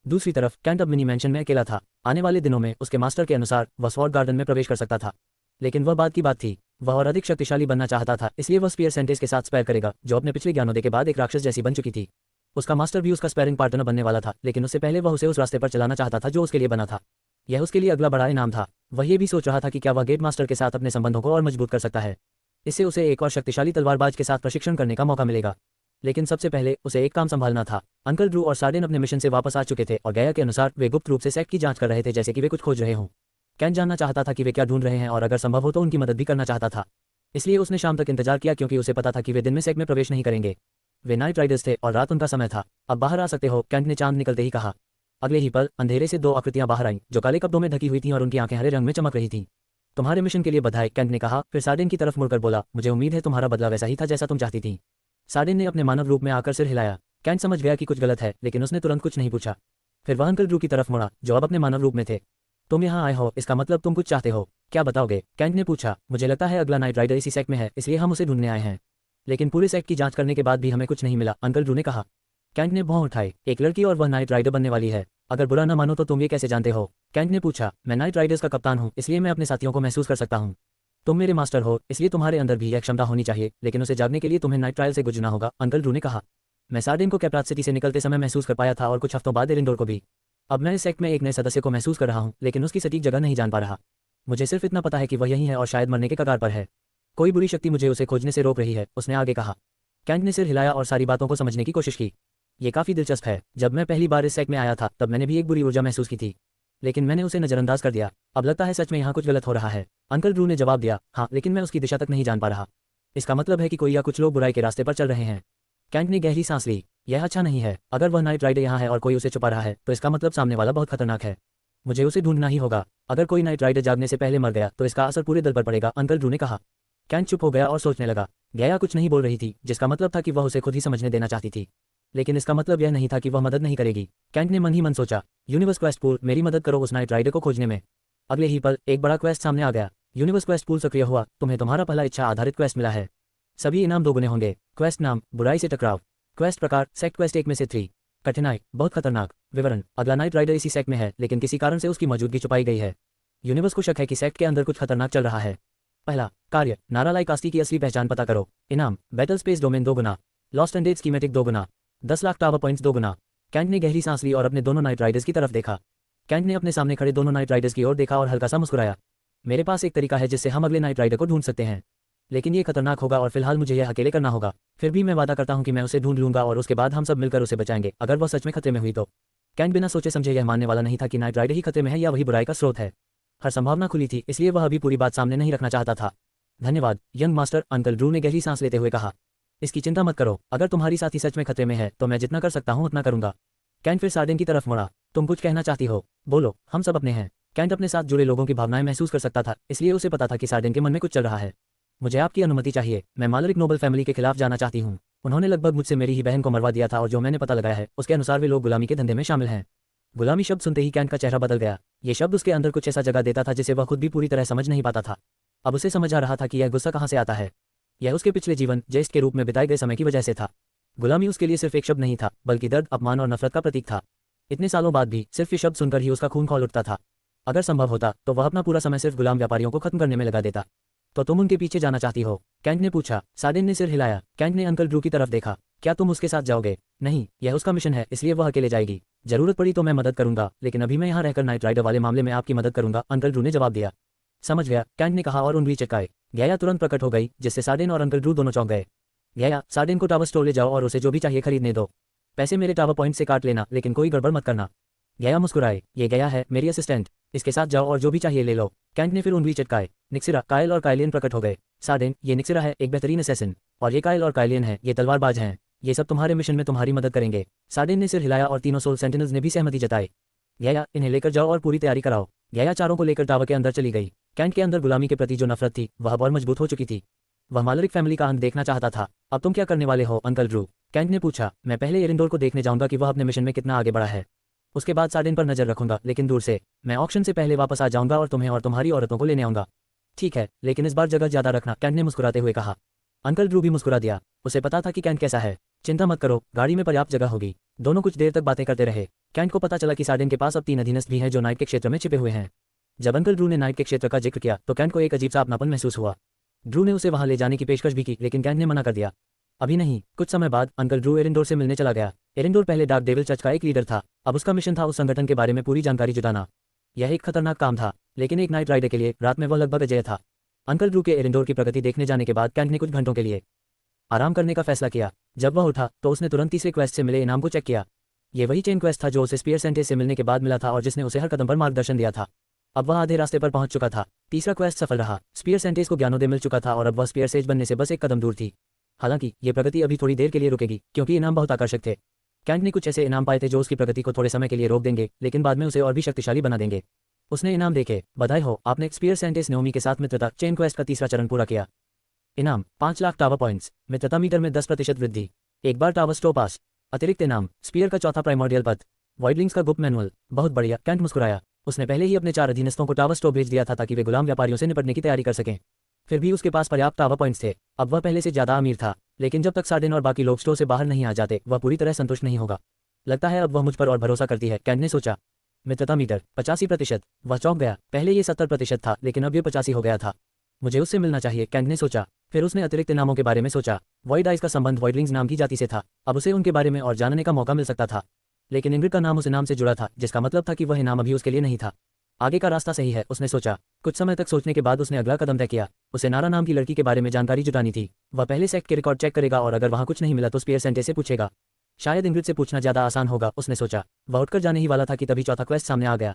दूसरी तरफ कैंट अब मिनी मैंशन में अकेला था। आने वाले दिनों में उसके मास्टर के अनुसार वह स्वॉर्ड गार्डन में प्रवेश कर सकता था। लेकिन वह बात की बात थी। वह और अधिक शक्तिशाली बनना चाहता था, इसलिए वह स्पीयर सेंटेज के साथ स्पैर करेगा, जो अपने पिछले ज्ञानोदय के बाद एक राक्षस जैसी बन चुकी थी। उसका मास्टर भी उसका स्पैरिंग पार्टनर बनने वाला था, लेकिन उससे पहले वह उसे उस रास्ते पर चलाना चाहता था जो उसके लिए बना था। यह उसके लिए अगला बड़ा इनाम था। वह ये भी सोच रहा था कि क्या वह गेट मास्टर के साथ अपने संबंधों को और मजबूत कर सकता है। इससे उसे एक और शक्तिशाली तलवारबाज के साथ प्रशिक्षण करने का मौका मिलेगा। लेकिन सबसे पहले उसे एक काम संभालना था। अंकल ड्रू और सार्डेन अपने मिशन से वापस आ चुके थे और गया के अनुसार वे गुप्त रूप से सेक्ट की जांच कर रहे थे, जैसे कि वे कुछ खोज रहे हों। कैंट जानना चाहता था कि वे क्या ढूंढ रहे हैं और अगर संभव हो तो उनकी मदद भी करना चाहता था। इसलिए उसने शाम तक इंतजार किया, क्योंकि उसे पता था कि वे दिन में सेक्ट में प्रवेश नहीं करेंगे। वे नाइट राइडर्स थे और रात उनका समय था। अब बाहर आ सकते हो, कैंट ने चांद निकलते ही कहा। अगले ही पल अंधेरे से 2 आकृतियां बाहर आईं, जो काले कपड़ों में ढकी हुई थीं और उनकी आंखें हरे रंग में चमक रही थीं। तुम्हारे मिशन के लिए बधाई, कैंट ने कहा। फिर सार्डेन की तरफ मुड़कर बोला, मुझे उम्मीद है तुम्हारा बदला वैसा ही था जैसा तुम चाहती थी। सार्डेन ने अपने मानव रूप में आकर सिर हिलाया। कैंट समझ गया कि कुछ गलत है, लेकिन उसने तुरंत कुछ नहीं पूछा। फिर वह अंकल ड्रू की तरफ मुड़ा, जो अब अपने मानव रूप में थे। तुम यहाँ आए हो, इसका मतलब तुम कुछ चाहते हो। क्या बताओगे? कैंट ने पूछा। मुझे लगता है अगला नाइट राइडर इसी सेक्ट में है, इसलिए हम उसे ढूंढने आए हैं। लेकिन पूरे सेट की जांच करने के बाद भी हमें कुछ नहीं मिला, अंकल ड्रू ने कहा। कैंट ने भौं उठाई। एक लड़की और वह नाइट राइडर बनने वाली है। अगर बुरा न मानो तो तुम ये कैसे जानते हो? कैंट ने पूछा। मैं नाइट राइडर्स का कप्तान हूँ, इसलिए मैं अपने साथियों को महसूस कर सकता हूँ। तुम मेरे मास्टर हो, इसलिए तुम्हारे अंदर भी यह क्षमता होनी चाहिए, लेकिन उसे जागने के लिए तुम्हें नाइट ट्रायल से गुजरना होगा, अंकल ड्रू ने कहा। मैं सार्डिन को कैप्रात सिटी से निकलते समय महसूस कर पाया था और कुछ हफ्तों बाद एरिंडोर को भी। अब मैं इस सेक्ट में एक नए सदस्य को महसूस कर रहा हूँ, लेकिन उसकी सटीक जगह नहीं जान पा रहा। मुझे सिर्फ इतना पता है कि वह यहीं है और शायद मरने के कगार पर है। कोई बुरी शक्ति मुझे उसे खोजने से रोक रही है, उसने आगे कहा। कैंट ने सिर हिलाया और सारी बातों को समझने की कोशिश की। ये काफी दिलचस्प है। जब मैं पहली बार इस सेक्ट में आया था तब मैंने भी एक बुरी ऊर्जा महसूस की थी, लेकिन मैंने उसे नजरअंदाज कर दिया। अब लगता है सच में यहाँ कुछ गलत हो रहा है, अंकल ड्रू ने जवाब दिया। हाँ, लेकिन मैं उसकी दिशा तक नहीं जान पा रहा। इसका मतलब है कि कोई या कुछ लोग बुराई के रास्ते पर चल रहे हैं। कैंट ने गहरी सांस ली। यह अच्छा नहीं है। अगर वह नाइट राइडर यहाँ है और कोई उसे छुपा रहा है तो इसका मतलब सामने वाला बहुत खतरनाक है। मुझे उसे ढूंढना ही होगा। अगर कोई नाइट राइडर जागने से पहले मर गया तो इसका असर पूरे दल पर पड़ेगा, अंकल ड्रू ने कहा। कैंट चुप हो गया और सोचने लगा। गया कुछ नहीं बोल रही थी, जिसका मतलब था कि वह उसे खुद ही समझने देना चाहती थी, लेकिन इसका मतलब यह नहीं था कि वह मदद नहीं करेगी। कैंट ने मन ही मन सोचा, यूनिवर्स क्वेस्ट पूल, मेरी मदद करो उस नाइट राइडर को खोजने में। अगले ही पल एक बड़ा क्वेस्ट सामने आ गया। यूनिवर्स क्वेस्ट पूल सक्रिय हुआ। तुम्हें तुम्हारा पहला इच्छा आधारित क्वेस्ट मिला है। सभी इनाम दोगुने होंगे। क्वेस्ट नाम, बुराई से टकराव। क्वेस्ट प्रकार, सेक्ट क्वेस्ट 1 में से 3। कठिनाई, बहुत खतरनाक। विवरण, अगला नाइट राइडर इसी सेक्ट में है, लेकिन किसी कारण से उसकी मौजूदगी छुपाई गई है। यूनिवर्स को शक है कि सेक्ट के अंदर कुछ खतरनाक चल रहा है। पहला कार्य, नारालाई कास्टी की असली पहचान पता करो। इनाम, बैटल स्पेस डोमेन 2 गुना, लॉस्ट एंडेज स्कीमेटिक 2 गुना, 10 लाख टावर पॉइंट्स 2 गुना। कैंट ने गहरी सांस ली और अपने दोनों नाइट राइडर्स की तरफ देखा। कैंट ने अपने सामने खड़े दोनों नाइट राइडर्स की ओर देखा और हल्का सा मुस्कुराया। मेरे पास एक तरीका है जिससे हम अगले नाइट राइडर को ढूंढ सकते हैं, लेकिन ये खतरनाक होगा और फिलहाल मुझे यह अकेले करना होगा। फिर भी मैं वादा करता हूं कि मैं उसे ढूंढ लूंगा और उसके बाद हम सब मिलकर उसे बचाएंगे, अगर वह सच में खतरे में हुई तो। कैंट बिना सोचे समझे यह मानने वाला नहीं था कि नाइट राइडर ही खतरे में है या वही बुराई का स्रोत है। हर संभावना खुली थी, इसलिए वह अभी पूरी बात सामने नहीं रखना चाहता था। धन्यवाद यंग मास्टर, अंकल ड्रू ने गहरी सांस लेते हुए कहा। इसकी चिंता मत करो, अगर तुम्हारी साथी सच में खतरे में है तो मैं जितना कर सकता हूँ उतना करूंगा। कैंट फिर सार्डिन की तरफ मुड़ा। तुम कुछ कहना चाहती हो? बोलो, हम सब अपने हैं। कैंट अपने साथ जुड़े लोगों की भावनाएं महसूस कर सकता था, इसलिए उसे पता था कि सार्डिन के मन में कुछ चल रहा है। मुझे आपकी अनुमति चाहिए। मैं मालरिक नोबल फैमिली के खिलाफ जाना चाहती हूँ। उन्होंने लगभग मुझसे मेरी ही बहन को मरवा दिया था और जो मैंने पता लगाया है उसके अनुसार वे लोग गुलामी के धंधे में शामिल हैं। गुलामी शब्द सुनते ही कैंट का चेहरा बदल गया। ये शब्द उसके अंदर कुछ ऐसा जगह देता था जिसे वह खुद भी पूरी तरह समझ नहीं पाता था। अब उसे समझ आ रहा था कि यह गुस्सा कहाँ से आता है। यह उसके पिछले जीवन जेस्ट के रूप में बिताए गए समय की वजह से था। गुलामी उसके लिए सिर्फ एक शब्द नहीं था, बल्कि दर्द, अपमान और नफरत का प्रतीक था। इतने सालों बाद भी सिर्फ ये शब्द सुनकर ही उसका खून खौल उठता था। अगर संभव होता तो वह अपना पूरा समय सिर्फ गुलाम व्यापारियों को खत्म करने में लगा देता। तो तुम उनके पीछे जाना चाहती हो? कैंट ने पूछा। सार्डिन ने सिर हिलाया। कैंट ने अंकल ड्रू की तरफ देखा। क्या तुम उसके साथ जाओगे? नहीं, यह उसका मिशन है, इसलिए वह अकेले जाएगी। जरूरत पड़ी तो मैं मदद करूंगा, लेकिन अभी मैं यहाँ रहकर नाइट राइडर वाले मामले में आपकी मदद करूंगा, अंकल ड्रू ने जवाब दिया। समझ गया, कैंट ने कहा और उंगली चटकाए। गया तुरंत प्रकट हो गई, जिससे सार्डिन और अंकल ड्रू दोनों चौंक गए। गया, सार्डिन को टावर स्टोर ले जाओ और उसे जो भी चाहिए खरीदने दो। पैसे मेरे टावर पॉइंट से काट लेना, लेकिन कोई गड़बड़ मत करना। गया मुस्कुराए। ये गया है, मेरी असिस्टेंट। इसके साथ जाओ और जो भी चाहिए ले लो। कैंट ने फिर उंगली चटकाए। निक्सिरा, कायल और कायलियन प्रकट हो गए। सार्डिन, ये निक्सिरा है, एक बेहतरीन असैसिन, और ये कायल और कायलियन है, ये तलवारबाज हैं। ये सब तुम्हारे मिशन में तुम्हारी मदद करेंगे। सार्डिन ने सिर हिलाया और तीनों सोल सेंटिनल्स ने भी सहमति जताई। गया, इन्हें लेकर जाओ और पूरी तैयारी कराओ। गया चारों को लेकर टावर के अंदर चली गई। कैंट के अंदर गुलामी के प्रति जो नफरत थी वह और मजबूत हो चुकी थी। वह मालरिक फैमिली का अंत देखना चाहता था। अब तुम क्या करने वाले हो, अंकल ड्रू? कैंट ने पूछा। मैं पहले एरिंडोर को देखने जाऊंगा कि वह अपने मिशन में कितना आगे बढ़ा है। उसके बाद सार्डिन पर नजर रखूंगा, लेकिन दूर से। मैं ऑक्शन से पहले वापस आ जाऊंगा और तुम्हें और तुम्हारी औरतों को लेने आऊंगा। ठीक है, लेकिन इस बार जगह ज्यादा रखना, कैंट ने मुस्कुराते हुए कहा। अंकल ड्रू भी मुस्कुरा दिया। उसे पता था कि कैंट कैसा है। चिंता मत करो, गाड़ी में पर्याप्त जगह होगी। दोनों कुछ देर तक बातें करते रहे। कैंट को पता चला कि सार्डिन के पास अब 3 अधीनस्थ भी हैं जो नाइट के क्षेत्र में छिपे हुए हैं। जब अंकल ड्रू ने नाइट के क्षेत्र का जिक्र किया तो कैंट को एक अजीब सा अपनापन महसूस हुआ। ड्रू ने उसे वहां ले जाने की पेशकश भी की, लेकिन कैंट ने मना कर दिया। अभी नहीं। कुछ समय बाद अंकल ड्रू एरिंडोर से मिलने चला गया। एरिंडोर पहले डार्क डेविल चर्च का एक लीडर था। अब उसका मिशन था उस संगठन के बारे में पूरी जानकारी जुटाना। यह एक खतरनाक काम था, लेकिन एक नाइट राइडर के लिए रात में वह लगभग अजेय था। अंकल ड्रू के एरिंडोर की प्रगति देखने जाने के बाद कैंट ने कुछ घंटों के लिए आराम करने का फैसला किया। जब वह उठा तो उसने तुरंत तीसरे क्वेस्ट से मिले इनाम को चेक किया। ये वही चेन क्वेस्ट था जो उसे स्पीयर सेंटेज से मिलने के बाद मिला था और जिसने उसे हर कदम पर मार्गदर्शन दिया था। अब वह आधे रास्ते पर पहुंच चुका था। तीसरा क्वेस्ट सफल रहा। स्पीयर सेंटेज को ज्ञानोदय मिल चुका था और अब वह स्पीयर सेज बनने से बस एक कदम दूर थी। हालांकि ये प्रगति अभी थोड़ी देर के लिए रुकेगी, क्योंकि इनाम बहुत आकर्षक थे। कैंट ने कुछ ऐसे इनाम पाए थे जो उसकी प्रगति को थोड़े समय के लिए रोक देंगे, लेकिन बाद में उसे और भी शक्तिशाली बना देंगे। उसने इनाम देखे। बधाई हो, आपने स्पीयर सेंटेज नोमी के साथ मित्रता चेन क्वेस्ट का तीसरा चरण पूरा किया। इनाम 5 लाख टावर पॉइंट्स, मित्रता मीटर में 10% वृद्धि, एक बार टावर स्टो पास। अतिरिक्त इनाम, स्पीयर का चौथा प्राइमोर्डियल पथ, वॉइडलिंग्स का गुप्त मैनुअल। बहुत बढ़िया, कैंट मुस्कुराया। उसने पहले ही अपने 4 अधीनस्थों को टावर स्टो भेज दिया था ताकि वे गुलाम व्यापारियों से निपटने की तैयारी कर सकें। फिर भी उसके पास पर्याप्त टावर पॉइंट्स थे। अब वह पहले से ज्यादा अमीर था। लेकिन जब तक सार्डिन और बाकी लोग स्टोर से बाहर नहीं आ जाते वह पूरी तरह संतुष्ट नहीं होगा। लगता है अब वह मुझ पर और भरोसा करती है, कैंट ने सोचा। मित्रता मीटर 85%। वह चौंक गया। पहले ये 70% था लेकिन अब ये 85 हो गया था। मुझे उससे मिलना चाहिए, कैंट ने सोचा। फिर उसने अतिरिक्त नामों के बारे में सोचा। वॉइड आइज का संबंध वॉइडलिंग्स नाम की जाति से था। अब उसे उनके बारे में और जानने का मौका मिल सकता था। लेकिन इंग्रिड का नाम उस इनाम से जुड़ा था, जिसका मतलब था कि वह इनाम अभी उसके लिए नहीं था। आगे का रास्ता सही है, उसने सोचा। कुछ समय तक सोचने के बाद उसने अगला कदम तय किया। उसे नारा नाम की लड़की के बारे में जानकारी जुटानी थी। वह पहले सेक्ट के रिकॉर्ड चेक करेगा और अगर वहाँ कुछ नहीं मिला तो स्पियर सेंटे से पूछेगा। शायद इंग्रिड से पूछना ज़्यादा आसान होगा, उसने सोचा। वह उठकर जाने ही वाला था कि तभी चौथा क्वेस्ट सामने आ गया।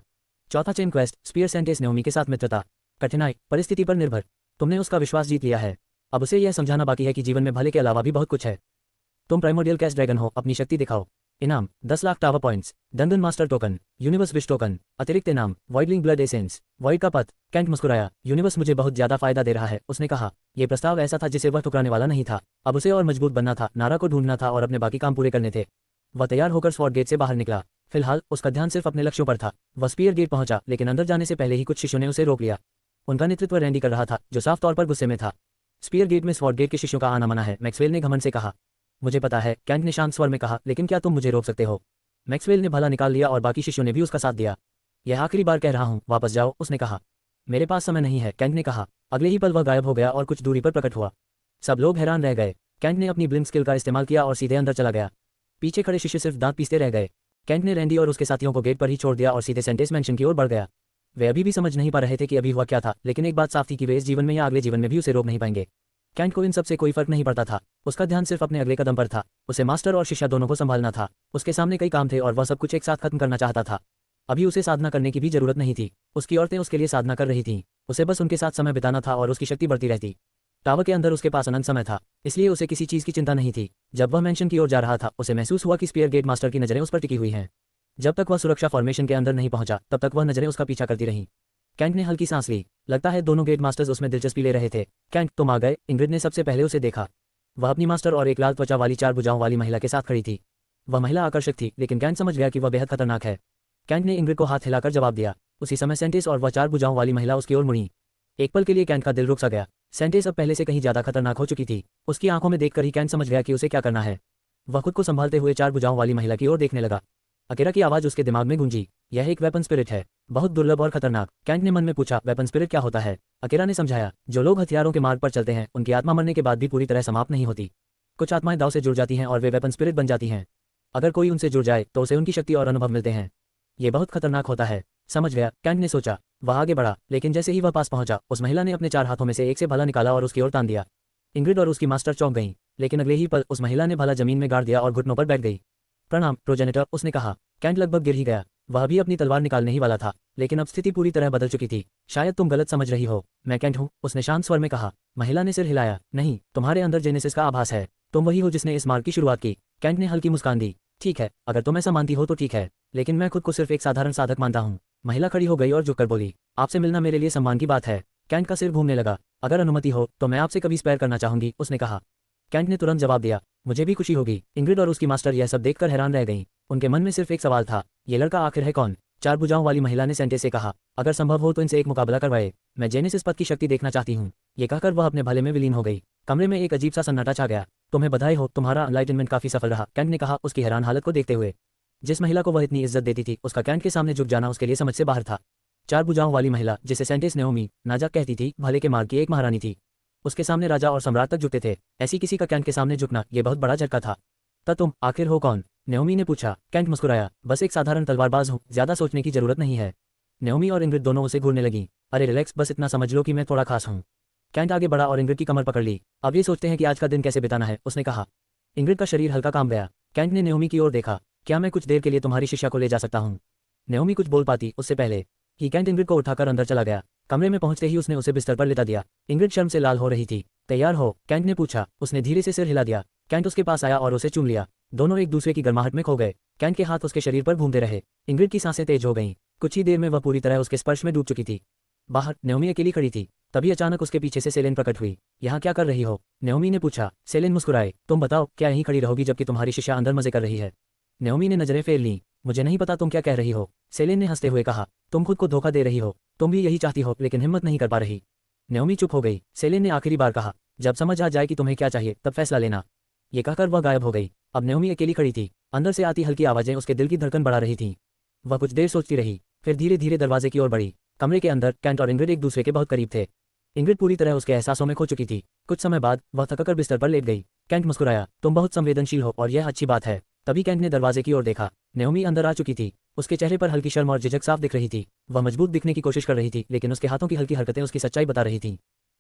चौथा chain quest, spear saintess Naomi के साथ मित्रता। कठिनाई, परिस्थिति पर निर्भर। तुमने उसका विश्वास जीत लिया है। अब उसे यह समझाना बाकी है कि जीवन में भले के अलावा भी बहुत कुछ है। तुम प्राइमोडियल कैश ड्रैगन हो, अपनी शक्ति दिखाओ। इनाम 10 lakh tower points, dungeon master token, universe wish token, अतिरिक्त इनाम वॉइडलिंग ब्लड एसेंस, वॉइड का पथ। कैंट मुस्कुराया। यूनिवर्स मुझे बहुत ज्यादा फायदा दे रहा है, उसने कहा। यह प्रस्ताव ऐसा था जिसे वह ठुकराने वाला नहीं था। अब उसे और मजबूत बनना था, नारा को ढूंढना था और अपने बाकी काम पूरे करने थे। वह तैयार होकर स्वॉर्ड गेट से बाहर निकला। फिलहाल उसका ध्यान सिर्फ अपने लक्ष्यों पर था। वह स्पीयर गेट पहुंचा लेकिन अंदर जाने से पहले ही कुछ शिष्यों ने उसे रोक लिया। उनका नेतृत्व रैंडी कर रहा था, जो साफ तौर पर गुस्से में था। स्पीयर गेट में स्वॉर्ड गेट के शिष्यों का आना मना है, मैक्सवेल ने घमंड से कहा। मुझे पता है, कैंट ने शांत स्वर में कहा, लेकिन क्या तुम मुझे रोक सकते हो? मैक्सवेल ने भला निकाल लिया और बाकी शिष्यों ने भी उसका साथ दिया। यह आखिरी बार कह रहा हूँ, वापस जाओ, उसने कहा। मेरे पास समय नहीं है, कैंट ने कहा। अगले ही पल वह गायब हो गया और कुछ दूरी पर प्रकट हुआ। सब लोग हैरान रह गए। कैंट ने अपनी ब्लिंक स्किल का इस्तेमाल किया और सीधे अंदर चला गया। पीछे खड़े शिष्य सिर्फ दांत पीसते रह गए। कैंट ने रैंडी और उसके साथियों को गेट पर ही छोड़ दिया और सीधे सेंटेस मैंशन की ओर बढ़ गया। वे अभी भी समझ नहीं पा रहे थे कि अभी हुआ क्या था, लेकिन एक बात साफ थी कि वे इस जीवन में या अगले जीवन में भी उसे रोक नहीं पाएंगे। कैंट को इन सब से कोई फर्क नहीं पड़ता था। उसका ध्यान सिर्फ अपने अगले कदम पर था। उसे मास्टर और शिष्य दोनों को संभालना था। उसके सामने कई काम थे और वह सब कुछ एक साथ खत्म करना चाहता था। अभी उसे साधना करने की भी जरूरत नहीं थी। उसकी औरतें उसके लिए साधना कर रही थीं। उसे बस उनके साथ समय बिताना था और उसकी शक्ति बढ़ती रहती। टावर के अंदर उसके पास अनंत समय था, इसलिए उसे किसी चीज़ की चिंता नहीं थी। जब वह मेंशन की ओर जा रहा था, उसे महसूस हुआ कि स्पीयर गेट मास्टर की नज़रें उस पर टिकी हुई हैं। जब तक वह सुरक्षा फॉर्मेशन के अंदर नहीं पहुंचा, तब तक वह नज़रें उसका पीछा करती रहीं। कैंट ने हल्की सांस ली। लगता है दोनों गेट मास्टर्स उसमें दिलचस्पी ले रहे थे। कैंट, तुम आ गए, इंग्रिड ने सबसे पहले उसे देखा। वह अपनी मास्टर और एक लाल त्वचा वाली 4 भुजाओं वाली महिला के साथ खड़ी थी। वह महिला आकर्षक थी, लेकिन कैंट समझ गया कि वह बेहद खतरनाक है। कैंट ने इंग्रिड को हाथ हिलाकर जवाब दिया। उसी समय सेंटेस और वह 4 भुजाओं वाली महिला उसकी ओर मुड़ी। एक पल के लिए कैंट का दिल रुक सा गया। सेंटेस अब पहले से कहीं ज्यादा खतरनाक हो चुकी थी। उसकी आंखों में देखकर ही कैंट समझ गया कि उसे क्या करना है। वह खुद को संभालते हुए 4 भुजाओं वाली महिला की ओर देखने लगा। अकेरा की आवाज उसके दिमाग में गूंजी। यह एक वेपन स्पिरिट है, बहुत दुर्लभ और खतरनाक। कैंट ने मन में पूछा, वेपन स्पिरिट क्या होता है? अकेरा ने समझाया, जो लोग हथियारों के मार्ग पर चलते हैं उनकी आत्मा मरने के बाद भी पूरी तरह समाप्त नहीं होती। कुछ आत्माएं दाव से जुड़ जाती हैं और वे वेपन स्पिरिट बन जाती हैं। अगर कोई उनसे जुड़ जाए तो उसे उनकी शक्ति और अनुभव मिलते हैं। ये बहुत खतरनाक होता है। समझ गया, कैंट ने सोचा। वह आगे बढ़ा, लेकिन जैसे ही वह पास पहुंचा, उस महिला ने अपने 4 हाथों में से एक से भाला निकाला और उसकी ओर तान दिया। इंग्रिड और उसकी मास्टर चौंक गईं, लेकिन अगले ही पल उस महिला ने भाला जमीन में गाड़ दिया और घुटनों पर बैठ गई। प्रणाम प्रोजेनेटर, उसने कहा। कैंट लगभग गिर ही गया। वह भी अपनी तलवार निकालने ही वाला था, लेकिन अब स्थिति पूरी तरह बदल चुकी थी। शायद तुम गलत समझ रही हो, मैं कैंट हूँ, उसने शांत स्वर में कहा। महिला ने सिर हिलाया। नहीं, तुम्हारे अंदर जेनेसिस का आभास है। तुम वही हो जिसने इस मार्ग की शुरुआत की। कैंट ने हल्की मुस्कान दी। ठीक है, अगर तुम ऐसा मानती हो तो ठीक है, लेकिन मैं खुद को सिर्फ एक साधारण साधक मानता हूँ। महिला खड़ी हो गई और झुककर बोली, आपसे मिलना मेरे लिए सम्मान की बात है। कैंट का सिर घूमने लगा। अगर अनुमति हो तो मैं आपसे कभी स्पेयर करना चाहूंगी, उसने कहा। कैंट ने तुरंत जवाब दिया, मुझे भी खुशी होगी। इंग्रिड और उसकी मास्टर यह सब देखकर हैरान रह गईं। उनके मन में सिर्फ एक सवाल था, ये लड़का आखिर है कौन? 4 भुजाओं वाली महिला ने सेंटे से कहा, अगर संभव हो तो इनसे एक मुकाबला करवाए। मैं जेनेसिस पद की शक्ति देखना चाहती हूँ। ये कहकर वह अपने भले में विलीन हो गई। कमरे में एक अजीब सा सन्नाटा छा गया। तुम्हें बधाई हो, तुम्हारा एनलाइटनमेंट काफी सफल रहा, कैंट ने कहा उसकी हैरान हालत को देखते हुए। जिस महिला को वह इतनी इज्जत देती थी, उसका कैंट के सामने झुक जाना उसके लिए समझ से बाहर था। 4 भुजाओं वाली महिला, जिसे सेंटेस नेओमी नाजाक कहती थी, भले के मार्ग की एक महारानी थी। उसके सामने राजा और सम्राट तक झुकते थे। ऐसी किसी का कैंट के सामने झुकना ये बहुत बड़ा झटका था। तब तुम आखिर हो कौन? नेओमी ने पूछा। कैंट मुस्कुराया, बस एक साधारण तलवारबाज हूँ, ज्यादा सोचने की जरूरत नहीं है। नेओमी और इंग्रिड दोनों उसे घूरने लगी। अरे रिलैक्स, बस इतना समझ लो कि मैं थोड़ा खास हूँ। कैंट आगे बढ़ा और इंग्रिड की कमर पकड़ ली। अब ये सोचते हैं कि आज का दिन कैसे बिताना है, उसने कहा। इंग्रिड का शरीर हल्का कांप गया। कैंट ने नेओमी की ओर देखा। क्या मैं कुछ देर के लिए तुम्हारी शिष्या को ले जा सकता हूँ? नेओमी कुछ बोल पाती उससे पहले कि कैंट इंग्रिड को उठाकर अंदर चला गया। कमरे में पहुंचते ही उसने उसे बिस्तर पर लेटा दिया। इंग्रिड शर्म से लाल हो रही थी। तैयार हो? कैंट ने पूछा। उसने धीरे से सिर हिला दिया। कैंट उसके पास आया और उसे चूम लिया। दोनों एक दूसरे की गर्माहट में खो गए। कैंट के हाथ उसके शरीर पर घूमते रहे। इंग्रिड की सांसें तेज हो गईं। कुछ ही देर में वह पूरी तरह उसके स्पर्श में डूब चुकी थी। बाहर नेओमी अकेली खड़ी थी। तभी अचानक उसके पीछे से सेलेन प्रकट हुई। यहाँ क्या कर रही हो? नेओमी ने पूछा। सेलेन मुस्कुराए। तुम बताओ, क्या यहीं खड़ी रहोगी जबकि तुम्हारी शिष्या अंदर मजे कर रही है? नेओमी ने नजरें फेर लीं। मुझे नहीं पता तुम क्या कह रही हो, सेलेन ने हंसते हुए कहा। तुम खुद को धोखा दे रही हो। तुम भी यही चाहती हो लेकिन हिम्मत नहीं कर पा रही। नेओमी चुप हो गई। सेलेन ने आखिरी बार कहा, जब समझ आ जाए कि तुम्हें क्या चाहिए तब फैसला लेना। ये कहकर वह गायब हो गई। अब नेओमी अकेली खड़ी थी। अंदर से आती हल्की आवाजें उसके दिल की धड़कन बढ़ा रही थीं। वह कुछ देर सोचती रही, फिर धीरे धीरे दरवाजे की ओर बढ़ी। कमरे के अंदर कैंट और इंग्रिड एक दूसरे के बहुत करीब थे। इंग्रिड पूरी तरह उसके एहसासों में खो चुकी थी। कुछ समय बाद वह थककर बिस्तर पर लेट गई। कैंट मुस्कुराया, तुम बहुत संवेदनशील हो और यह अच्छी बात है। तभी कैंट ने दरवाजे की ओर देखा। नेओमी अंदर आ चुकी थी। उसके चेहरे पर हल्की शर्म और झिझक साफ दिख रही थी। वह मजबूत दिखने की कोशिश कर रही थी, लेकिन उसके हाथों की हल्की हरकतें उसकी सच्चाई बता रही थीं।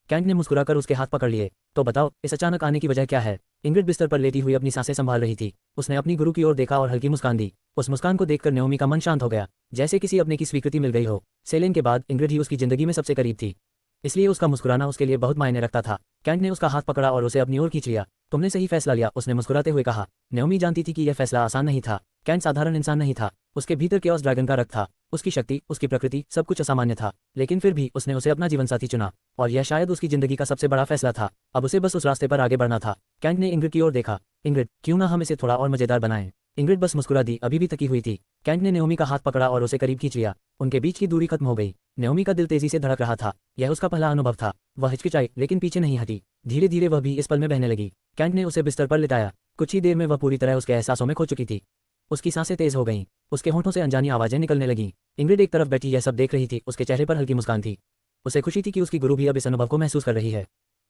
कैंट ने मुस्कुराकर उसके हाथ पकड़ लिए। तो बताओ, इस अचानक आने की वजह क्या है? इंग्रिड बिस्तर पर लेटी हुई अपनी सांसें संभाल रही थी। उसने अपनी गुरु की ओर देखा और हल्की मुस्कान दी। उस मुस्कान को देखकर नेओमी का मन शांत हो गया, जैसे किसी अपने की स्वीकृति मिल गई हो। सेलेन के बाद इंग्रिड ही उसकी जिंदगी में सबसे करीब थी, इसलिए उसका मुस्कुराना उसके लिए बहुत मायने रखता था। कैंट ने उसका हाथ पकड़ा और उसे अपनी ओर खींच लिया। तुमने सही फैसला लिया, उसने मुस्कुराते हुए कहा। नेओमी जानती थी कि यह फैसला आसान नहीं था। कैंट साधारण इंसान नहीं था। उसके भीतर केओस ड्रैगन का रक्त था। उसकी शक्ति, उसकी प्रकृति, सब कुछ असामान्य था। लेकिन फिर भी उसने उसे अपना जीवनसाथी चुना, और यह शायद उसकी जिंदगी का सबसे बड़ा फैसला था। अब उसे बस उस रास्ते पर आगे बढ़ना था। कैंट ने इंग्रिड की ओर देखा। इंग्रिड, क्यों ना हम इसे थोड़ा और मजेदार बनाएं? इंग्रिड बस मुस्कुरा दी, अभी भी थकी हुई थी। कैंट ने नेओमी का हाथ पकड़ा और उसे करीब खींच लिया। उनके बीच की दूरी खत्म हो गई। नेओमी का दिल तेजी से धड़क रहा था। यह उसका पहला अनुभव था। वह हिचकिचाई, लेकिन पीछे नहीं हटी। धीरे धीरे वह भी इस पल में बहने लगी। कैंट ने उसे बिस्तर पर लिटाया। कुछ ही देर में वह पूरी तरह उसके एहसासों में खो चुकी थी। उसकी सांसें तेज हो गईं। उसके होंठों से अनजानी आवाजें निकलने लगीं। इंग्रिड एक तरफ बैठी यह सब देख रही थी। उसके चेहरे पर हल्की मुस्कान थी। उसे खुशी थी कि उसकी गुरु भी अब इस अनुभव को महसूस कर रही है।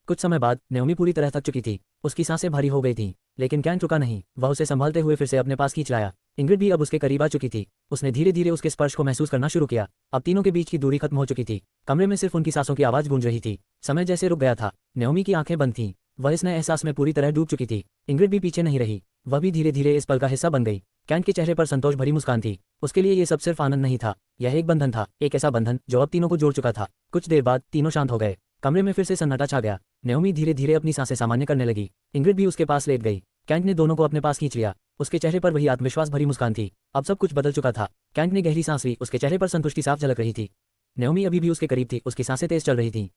कुछ समय बाद नेओमी पूरी तरह थक चुकी थी। उसकी सांसें भारी हो गई थीं, लेकिन कैंट रुका नहीं। वह उसे संभालते हुए फिर से अपने पास खींच लाया। इंग्रिड भी अब उसके करीब आ चुकी थी। उसने धीरे धीरे उसके स्पर्श को महसूस करना शुरू किया। अब तीनों के बीच की दूरी खत्म हो चुकी थी। कमरे में सिर्फ उनकी सांसों की आवाज गूंज रही थी। समय जैसे रुक गया था। नेओमी की आंखें बंद थीं। वह इस नए एहसास में पूरी तरह डूब चुकी थी। इंग्रिड भी पीछे नहीं रही। वह भी धीरे धीरे इस पल का हिस्सा बन गई। कैंट के चेहरे पर संतोष भरी मुस्कान थी। उसके लिए ये सब सिर्फ आनंद नहीं था, यह एक बंधन था, एक ऐसा बंधन जो अब तीनों को जोड़ चुका था। कुछ देर बाद तीनों शांत हो गए। कमरे में फिर से सन्नाटा छा गया। नेओमी धीरे धीरे अपनी सांसें सामान्य करने लगी। इंग्रिड भी उसके पास लेट गई। कैंट ने दोनों को अपने पास खींच लिया। उसके चेहरे पर वही आत्मविश्वास भरी मुस्कान थी। अब सब कुछ बदल चुका था। कैंट ने गहरी सांस ली। उसके चेहरे पर संतुष्टि साफ झलक रही थी। नेओमी अभी भी उसके करीब थी। उसकी सांसें तेज चल रही थीं।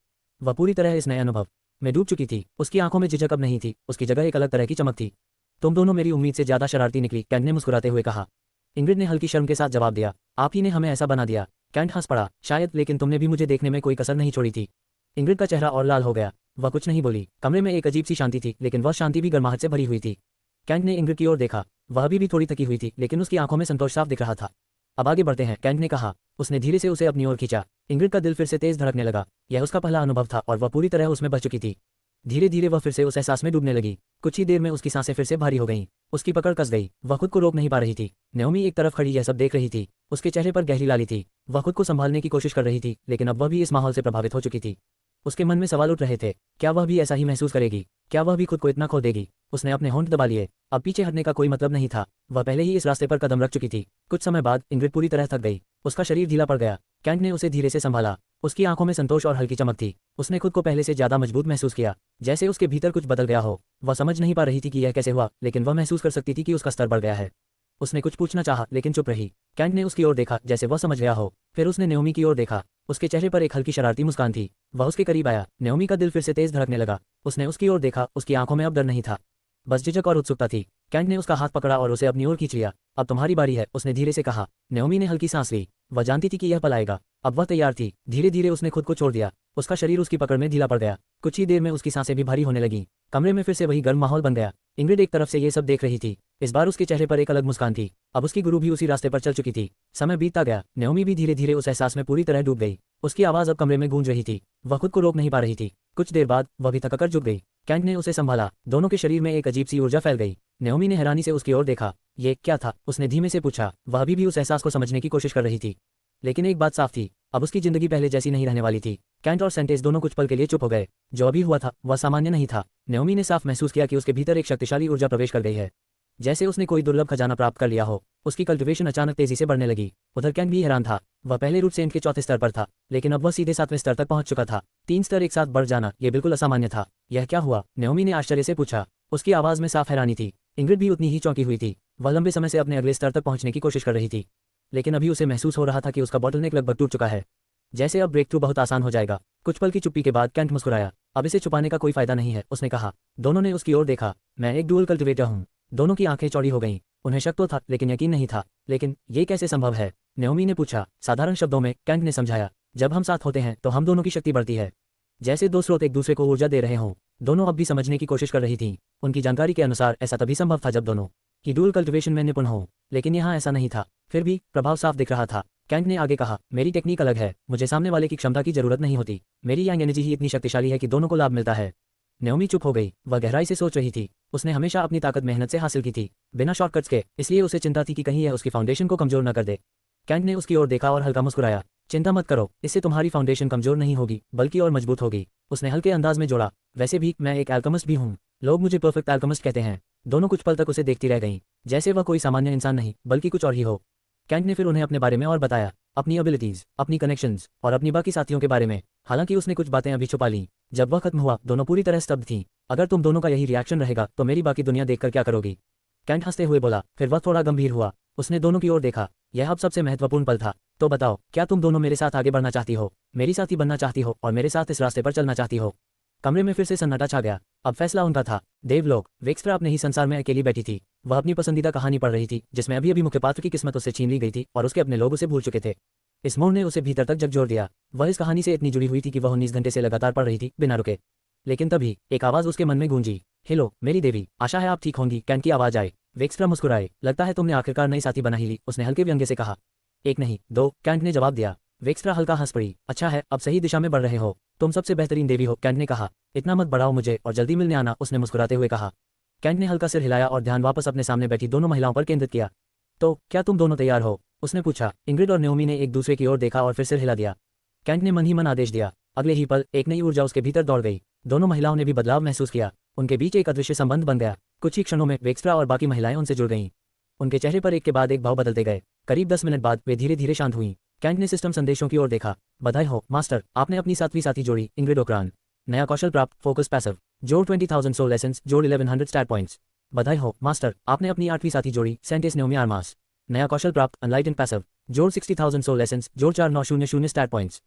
वह पूरी तरह इस नए अनुभव में डूब चुकी थी। उसकी आंखों में झिझक अब नहीं थी। उसकी जगह एक अलग तरह की चमक थी। तुम दोनों मेरी उम्मीद से ज्यादा शरारती निकली, कैंट ने मुस्कुराते हुए कहा। इंग्रिड ने हल्की शर्म के साथ जवाब दिया। आप ही ने हमें ऐसा बना दिया। कैंट हंस पड़ा। शायद, लेकिन तुमने भी मुझे देखने में कोई कसर नहीं छोड़ी थी। इंग्रिड का चेहरा और लाल हो गया। वह कुछ नहीं बोली। कमरे में एक अजीब सी शांति थी, लेकिन वह शांति भी गर्माहट से भरी हुई थी। कैंट ने इंग्रिड की ओर देखा। वह अभी भी थोड़ी थकी हुई थी, लेकिन उसकी आंखों में संतोष साफ दिख रहा था। अब आगे बढ़ते हैं, कैंट ने कहा। उसने धीरे से उसे अपनी ओर खींचा। इंग्रिड का दिल फिर से तेज धड़कने लगा। यह उसका पहला अनुभव था और वह पूरी तरह उसमें बह चुकी थी। धीरे धीरे वह फिर से उस एहसास में डूबने लगी। कुछ ही देर में उसकी सांसें फिर से भारी हो गईं। उसकी पकड़ कस गई। वह खुद को रोक नहीं पा रही थी। नेओमी एक तरफ खड़ी यह सब देख रही थी। उसके चेहरे पर गहरी लाली थी। वह खुद को संभालने की कोशिश कर रही थी, लेकिन अब वह भी इस माहौल से प्रभावित हो चुकी थी। उसके मन में सवाल उठ रहे थे। क्या वह भी ऐसा ही महसूस करेगी? क्या वह भी खुद को इतना खो देगी? उसने अपने होंठ दबा लिए। अब पीछे हटने का कोई मतलब नहीं था। वह पहले ही इस रास्ते पर कदम रख चुकी थी। कुछ समय बाद इंग्रिड पूरी तरह थक गई। उसका शरीर ढीला पड़ गया। कैंट ने उसे धीरे से संभाला। उसकी आंखों में संतोष और हल्की चमक थी। उसने खुद को पहले से ज्यादा मजबूत महसूस किया, जैसे उसके भीतर कुछ बदल गया हो। वह समझ नहीं पा रही थी कि यह कैसे हुआ, लेकिन वह महसूस कर सकती थी कि उसका स्तर बढ़ गया है। उसने कुछ पूछना चाहा, लेकिन चुप रही। कैंट ने उसकी ओर देखा, जैसे वह समझ गया हो। फिर उसने नेओमी की ओर देखा। उसके चेहरे पर एक हल्की शरारती मुस्कान थी। वह उसके करीब आया। नेओमी का दिल फिर से तेज धड़कने लगा। उसने उसकी ओर देखा। उसकी आंखों में अब डर नहीं था, बस झिझक और उत्सुकता थी। कैंट ने उसका हाथ पकड़ा और उसे अपनी ओर खींच लिया। अब तुम्हारी बारी है, उसने धीरे से कहा। नेओमी ने हल्की सांस ली। वह जानती थी कि यह पल आएगा। अब वह तैयार थी। धीरे धीरे उसने खुद को छोड़ दिया। उसका शरीर उसकी पकड़ में ढीला पड़ गया। कुछ ही देर में उसकी सांसें भी भारी होने लगीं। कमरे में फिर से वही गर्म माहौल बन गया। इंग्रिड एक तरफ से ये सब देख रही थी। इस बार उसके चेहरे पर एक अलग मुस्कान थी। अब उसकी गुरु भी उसी रास्ते पर चल चुकी थी। समय बीतता गया। नेओमी भी धीरे धीरे उस एहसास में पूरी तरह डूब गई। उसकी आवाज अब कमरे में गूंज रही थी। वह खुद को रोक नहीं पा रही थी। कुछ देर बाद वह भी थककर झुक गई। कैंट ने उसे संभाला। दोनों के शरीर में एक अजीब सी ऊर्जा फैल गई। नेओमी ने हैरानी से उसकी ओर देखा। ये क्या था? उसने धीमे से पूछा। वह अभी भी उस एहसास को समझने की कोशिश कर रही थी, लेकिन एक बात साफ थी, अब उसकी जिंदगी पहले जैसी नहीं रहने वाली थी। कैंट और सेंटेस दोनों कुछ पल के लिए चुप हो गए। जो अभी हुआ था वह सामान्य नहीं था। नेओमी ने साफ महसूस किया कि उसके भीतर एक शक्तिशाली ऊर्जा प्रवेश कर गई है, जैसे उसने कोई दुर्लभ खजाना प्राप्त कर लिया हो। उसकी कल्टिवेशन अचानक तेजी से बढ़ने लगी। उधर कैंट भी हैरान था। वह पहले रूट सेंट के चौथे स्तर पर था, लेकिन अब वह सीधे 7वें स्तर तक पहुंच चुका था। 3 स्तर एक साथ बढ़ जाना, यह बिल्कुल असामान्य था। यह क्या हुआ? नेओमी ने आश्चर्य से पूछा। उसकी आवाज में साफ हैरानी थी। इंग्रिड भी उतनी ही चौंकी हुई थी। वह लंबे समय से अपने अगले स्तर तक पहुंचने की कोशिश कर रही थी, लेकिन अभी उसे महसूस हो रहा था कि उसका बॉटलनेक लगभग टूट चुका है, जैसे अब ब्रेक थ्रू बहुत आसान हो जाएगा। कुछ पल की चुप्पी के बाद कैंट मुस्कुराया। अब इसे छुपाने का कोई फायदा नहीं है, उसने कहा। दोनों ने उसकी ओर देखा। मैं एक डुअल कल्टिवेटर हूँ। दोनों की आंखें चौड़ी हो गईं। उन्हें शक तो था, लेकिन यकीन नहीं था। लेकिन ये कैसे संभव है? नेओमी ने पूछा। साधारण शब्दों में, कैंट ने समझाया। जब हम साथ होते हैं तो हम दोनों की शक्ति बढ़ती है, जैसे दो स्रोत एक दूसरे को ऊर्जा दे रहे हों। दोनों अब भी समझने की कोशिश कर रही थीं। उनकी जानकारी के अनुसार ऐसा तभी संभव था जब दोनों की डुअल कल्टिवेशन में निपुण हो, लेकिन यहाँ ऐसा नहीं था। फिर भी प्रभाव साफ दिख रहा था। कैंट ने आगे कहा, मेरी टेक्निक अलग है, मुझे सामने वाले की क्षमता की जरूरत नहीं होती, मेरी यांग एनर्जी ही इतनी शक्तिशाली है कि दोनों को लाभ मिलता है। नयोमी चुप हो गई, वह गहराई से सोच रही थी। उसने हमेशा अपनी ताकत मेहनत से हासिल की थी, बिना शॉर्टकट्स के, इसलिए उसे चिंता थी कि कहीं यह उसकी फाउंडेशन को कमजोर न कर दे। कैंट ने उसकी ओर देखा और हल्का मुस्कुराया, चिंता मत करो, इससे तुम्हारी फाउंडेशन कमजोर नहीं होगी बल्कि और मजबूत होगी। उसने हल्के अंदाज में जोड़ा, वैसे भी मैं एक एल्केमिस्ट भी हूँ, लोग मुझे परफेक्ट एल्केमिस्ट कहते हैं। दोनों कुछ पल तक उसे देखती रह गईं, जैसे वह कोई सामान्य इंसान नहीं बल्कि कुछ और ही हो। कैंट ने फिर उन्हें अपने बारे में और बताया, अपनी एबिलिटीज, अपनी कनेक्शंस और अपनी बाकी साथियों के बारे में। हालांकि उसने कुछ बातें अभी छुपा लीं। जब वह खत्म हुआ, दोनों पूरी तरह स्तब्ध थीं। अगर तुम दोनों का यही रिएक्शन रहेगा तो मेरी बाकी दुनिया देखकर क्या करोगी? कैंट हंसते हुए बोला। फिर वह थोड़ा गंभीर हुआ। उसने दोनों की ओर देखा। यह अब सबसे महत्वपूर्ण पल था। तो बताओ, क्या तुम दोनों मेरे साथ आगे बढ़ना चाहती हो, मेरी साथी बनना चाहती हो और मेरे साथ इस रास्ते पर चलना चाहती हो? कमरे में फिर से सन्नाटा छा गया। अब फैसला उनका था। देवलोक, वेक्स्ट्रा अपने ही संसार में अकेली बैठी थी। वह अपनी पसंदीदा कहानी पढ़ रही थी, जिसमें अभी अभी मुख्य पात्र की किस्मत उससे छीन ली गई थी और उसके अपने लोग उसे भूल चुके थे। इस मोड़ ने उसे भीतर तक झकझोर दिया। वह इस कहानी से इतनी जुड़ी हुई थी कि वह 19 घंटे से लगातार पढ़ रही थी, बिना रुके। लेकिन तभी एक आवाज उसके मन में गूंजी। हेलो मेरी देवी, आशा है आप ठीक होंगी। कैंट की आवाज आए। वेक्स्ट्रा मुस्कुराए। लगता है तुमने आखिरकार नई साथी बना ही ली, उसने हल्के व्यंग्य से कहा। एक नहीं, दो, कैंट ने जवाब दिया। वेक्स्ट्रा हल्का हंस पड़ी। अच्छा है, अब सही दिशा में बढ़ रहे हो। तुम सबसे बेहतरीन देवी हो, कैंट ने कहा। इतना मत बढ़ाओ मुझे और जल्दी मिलने आना, उसने मुस्कुराते हुए कहा। कैंट ने हल्का सिर हिलाया और ध्यान वापस अपने सामने बैठी दोनों महिलाओं पर केंद्रित किया। तो क्या तुम दोनों तैयार हो, उसने पूछा। इंग्रिड और नयोमी ने एक दूसरे की ओर देखा और फिर सिर हिला दिया। कैंट ने मन ही मन आदेश दिया। अगले ही पल एक नई ऊर्जा उसके भीतर दौड़ गई। दोनों महिलाओं ने भी बदलाव महसूस किया। उनके बीच एक अदृश्य संबंध बन गया। कुछ ही क्षणों में वेक्स्ट्रा और बाकी महिलाएं उनसे जुड़ गईं। उनके चेहरे पर एक के बाद एक भाव बदलते गए। करीब 10 मिनट बाद वे धीरे धीरे शांत हुईं। कैंट ने सिस्टम संदेशों की ओर देखा। बधाई हो मास्टर, आपने अपनी 7वीं साथी जोड़ी, इंग्रिड ओक्रान। नया कौशल प्राप्त, फोकस पैसिव, जोड़ 20,000 सोल एसेंस, जोड़ 1100 स्टैट पॉइंट्स। बधाई हो मास्टर, आपने अपनी 8वीं साथी जोड़ी, सेंटेस नयोमी आर्मास। नया कौशल प्राप्त, अनलाइटन पैसिव, जोड़ 60,000 सोल एसेंस, जोड़ 4900 स्टैट पॉइंट्स।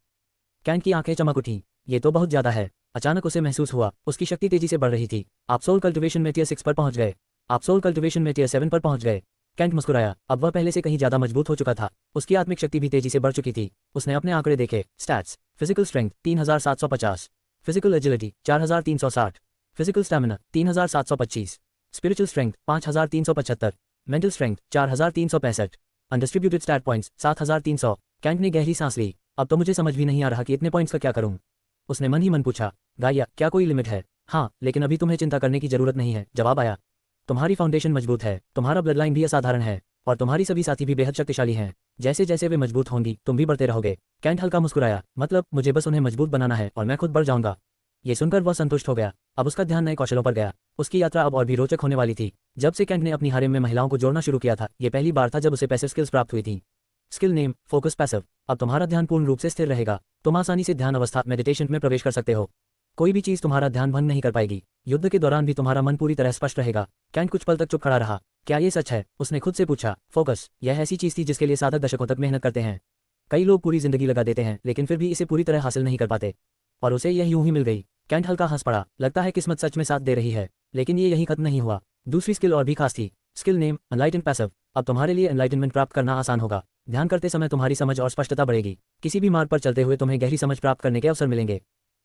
कैंट की आंखें चमक उठी। ये तो बहुत ज्यादा है। अचानक उसे महसूस हुआ उसकी शक्ति तेजी से बढ़ रही थी। आप सोल कल्टिवेशन में टियर 6 पर पहुंच गए। आप सोल कल्टिवेशन में टियर 7 पर पहुंच गए। कैंट मुस्कुराया। अब वह पहले से कहीं ज्यादा मजबूत हो चुका था। उसकी आत्मिक शक्ति भी तेजी से बढ़ चुकी थी। उसने अपने आंकड़े देखे। Stats, physical strength 3750, physical agility 4360, physical stamina 3725, spiritual strength 5375, mental strength 4365, undistributed stat points 7300। Kant ने गहरी सांस ली। अब तो मुझे समझ भी नहीं आ रहा कि इतने पॉइंट्स का क्या करूं, उसने मन ही मन पूछा। गाया, क्या कोई लिमिट है? हाँ, लेकिन अभी तुम्हें चिंता करने की जरूरत नहीं है, जवाब आया। तुम्हारी फाउंडेशन मजबूत है, तुम्हारा ब्लड लाइन भी असाधारण है और तुम्हारी सभी साथी भी बेहद शक्तिशाली हैं। जैसे जैसे वे मजबूत होंगी तुम भी बढ़ते रहोगे। कैंट हल्का मुस्कुराया। मतलब मुझे बस उन्हें मजबूत बनाना है और मैं खुद बढ़ जाऊंगा। ये सुनकर वह संतुष्ट हो गया। अब उसका ध्यान नए कौशलों पर गया। उसकी यात्रा अब और भी रोचक होने वाली थी। जब से कैंट ने अपनी हारेम में महिलाओं को जोड़ना शुरू किया था, ये पहली बार था जब उसे पैसिव स्किल्स प्राप्त हुई थी। Skill name, focus passive. अब तुम्हारा ध्यान पूर्ण रूप से स्थिर रहेगा। तुम आसानी से ध्यान अवस्था, मेडिटेशन में प्रवेश कर सकते हो। कोई भी चीज तुम्हारा ध्यान भंग नहीं कर पाएगी। युद्ध के दौरान भी तुम्हारा मन पूरी तरह स्पष्ट रहेगा। कैंट कुछ पल तक चुप खड़ा रहा। क्या ये सच है, उसने खुद से पूछा। फोकस, यह ऐसी चीज थी जिसके लिए साधक दशकों तक मेहनत करते हैं। कई लोग पूरी जिंदगी लगा देते हैं लेकिन फिर भी इसे पूरी तरह हासिल नहीं कर पाते, और उसे यह यूं ही मिल गई। कैंट हल्का हंस पड़ा। लगता है किस्मत सच में साथ दे रही है। लेकिन ये यही खत्म नहीं हुआ। दूसरी स्किल और भी खास थी। Skill name, enlighten passive. अब तुम्हारे लिए एनलाइटनमेंट प्राप्त करना आसान होगा। ध्यान करते समय तुम्हारी समझ और स्पष्टता बढ़ेगी। किसी भी मार्ग पर चलते हुए तुम्हें गहरी समझ प्राप्त करने के अवसर मिलेंगे।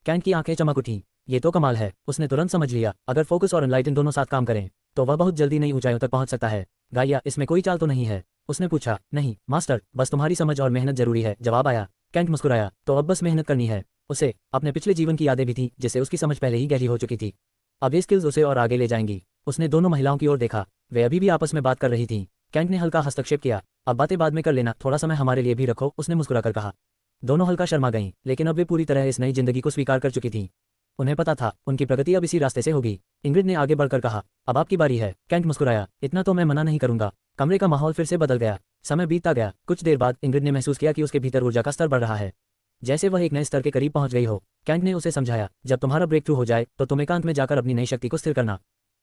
कैंट की आंखें चमक उठी। ये तो कमाल है, उसने तुरंत समझ लिया। अगर फोकस और एनलाइटन दोनों साथ काम करें तो वह बहुत जल्दी नई ऊंचाइयों तक पहुंच सकता है। गाया, इसमें कोई चाल तो नहीं है, उसने पूछा। नहीं मास्टर, बस तुम्हारी समझ और मेहनत जरूरी है, जवाब आया। कैंट मुस्कुराया। तो अब बस मेहनत करनी है। उसे अपने पिछले जीवन की यादें भी थी जिससे उसकी समझ पहले ही गहरी हो चुकी थी। अब ये स्किल्स उसे और आगे ले जाएंगी। उसने दोनों महिलाओं की ओर देखा। वे अभी भी आपस में बात कर रही थीं। कैंट ने हल्का हस्तक्षेप किया। अब बातें बाद में कर लेना, थोड़ा समय हमारे लिए भी रखो, उसने मुस्कुराकर कहा। दोनों हल्का शर्मा गईं, लेकिन अब वे पूरी तरह इस नई जिंदगी को स्वीकार कर चुकी थीं। उन्हें पता था उनकी प्रगति अब इसी रास्ते से होगी। इंग्रिड ने आगे बढ़कर कहा, अब आपकी बारी है। कैंट मुस्कुराया। इतना तो मैं मना नहीं करूंगा। कमरे का माहौल फिर से बदल गया। समय बीतता गया। कुछ देर बाद इंग्रिड ने महसूस किया कि उसके भीतर ऊर्जा का स्तर बढ़ रहा है, जैसे वह एक नए स्तर के करीब पहुंच गई हो। कैंट ने उसे समझाया, जब तुम्हारा ब्रेक थ्रू हो जाए तो तुम एकांत में जाकर अपनी नई शक्ति को स्थिर करना।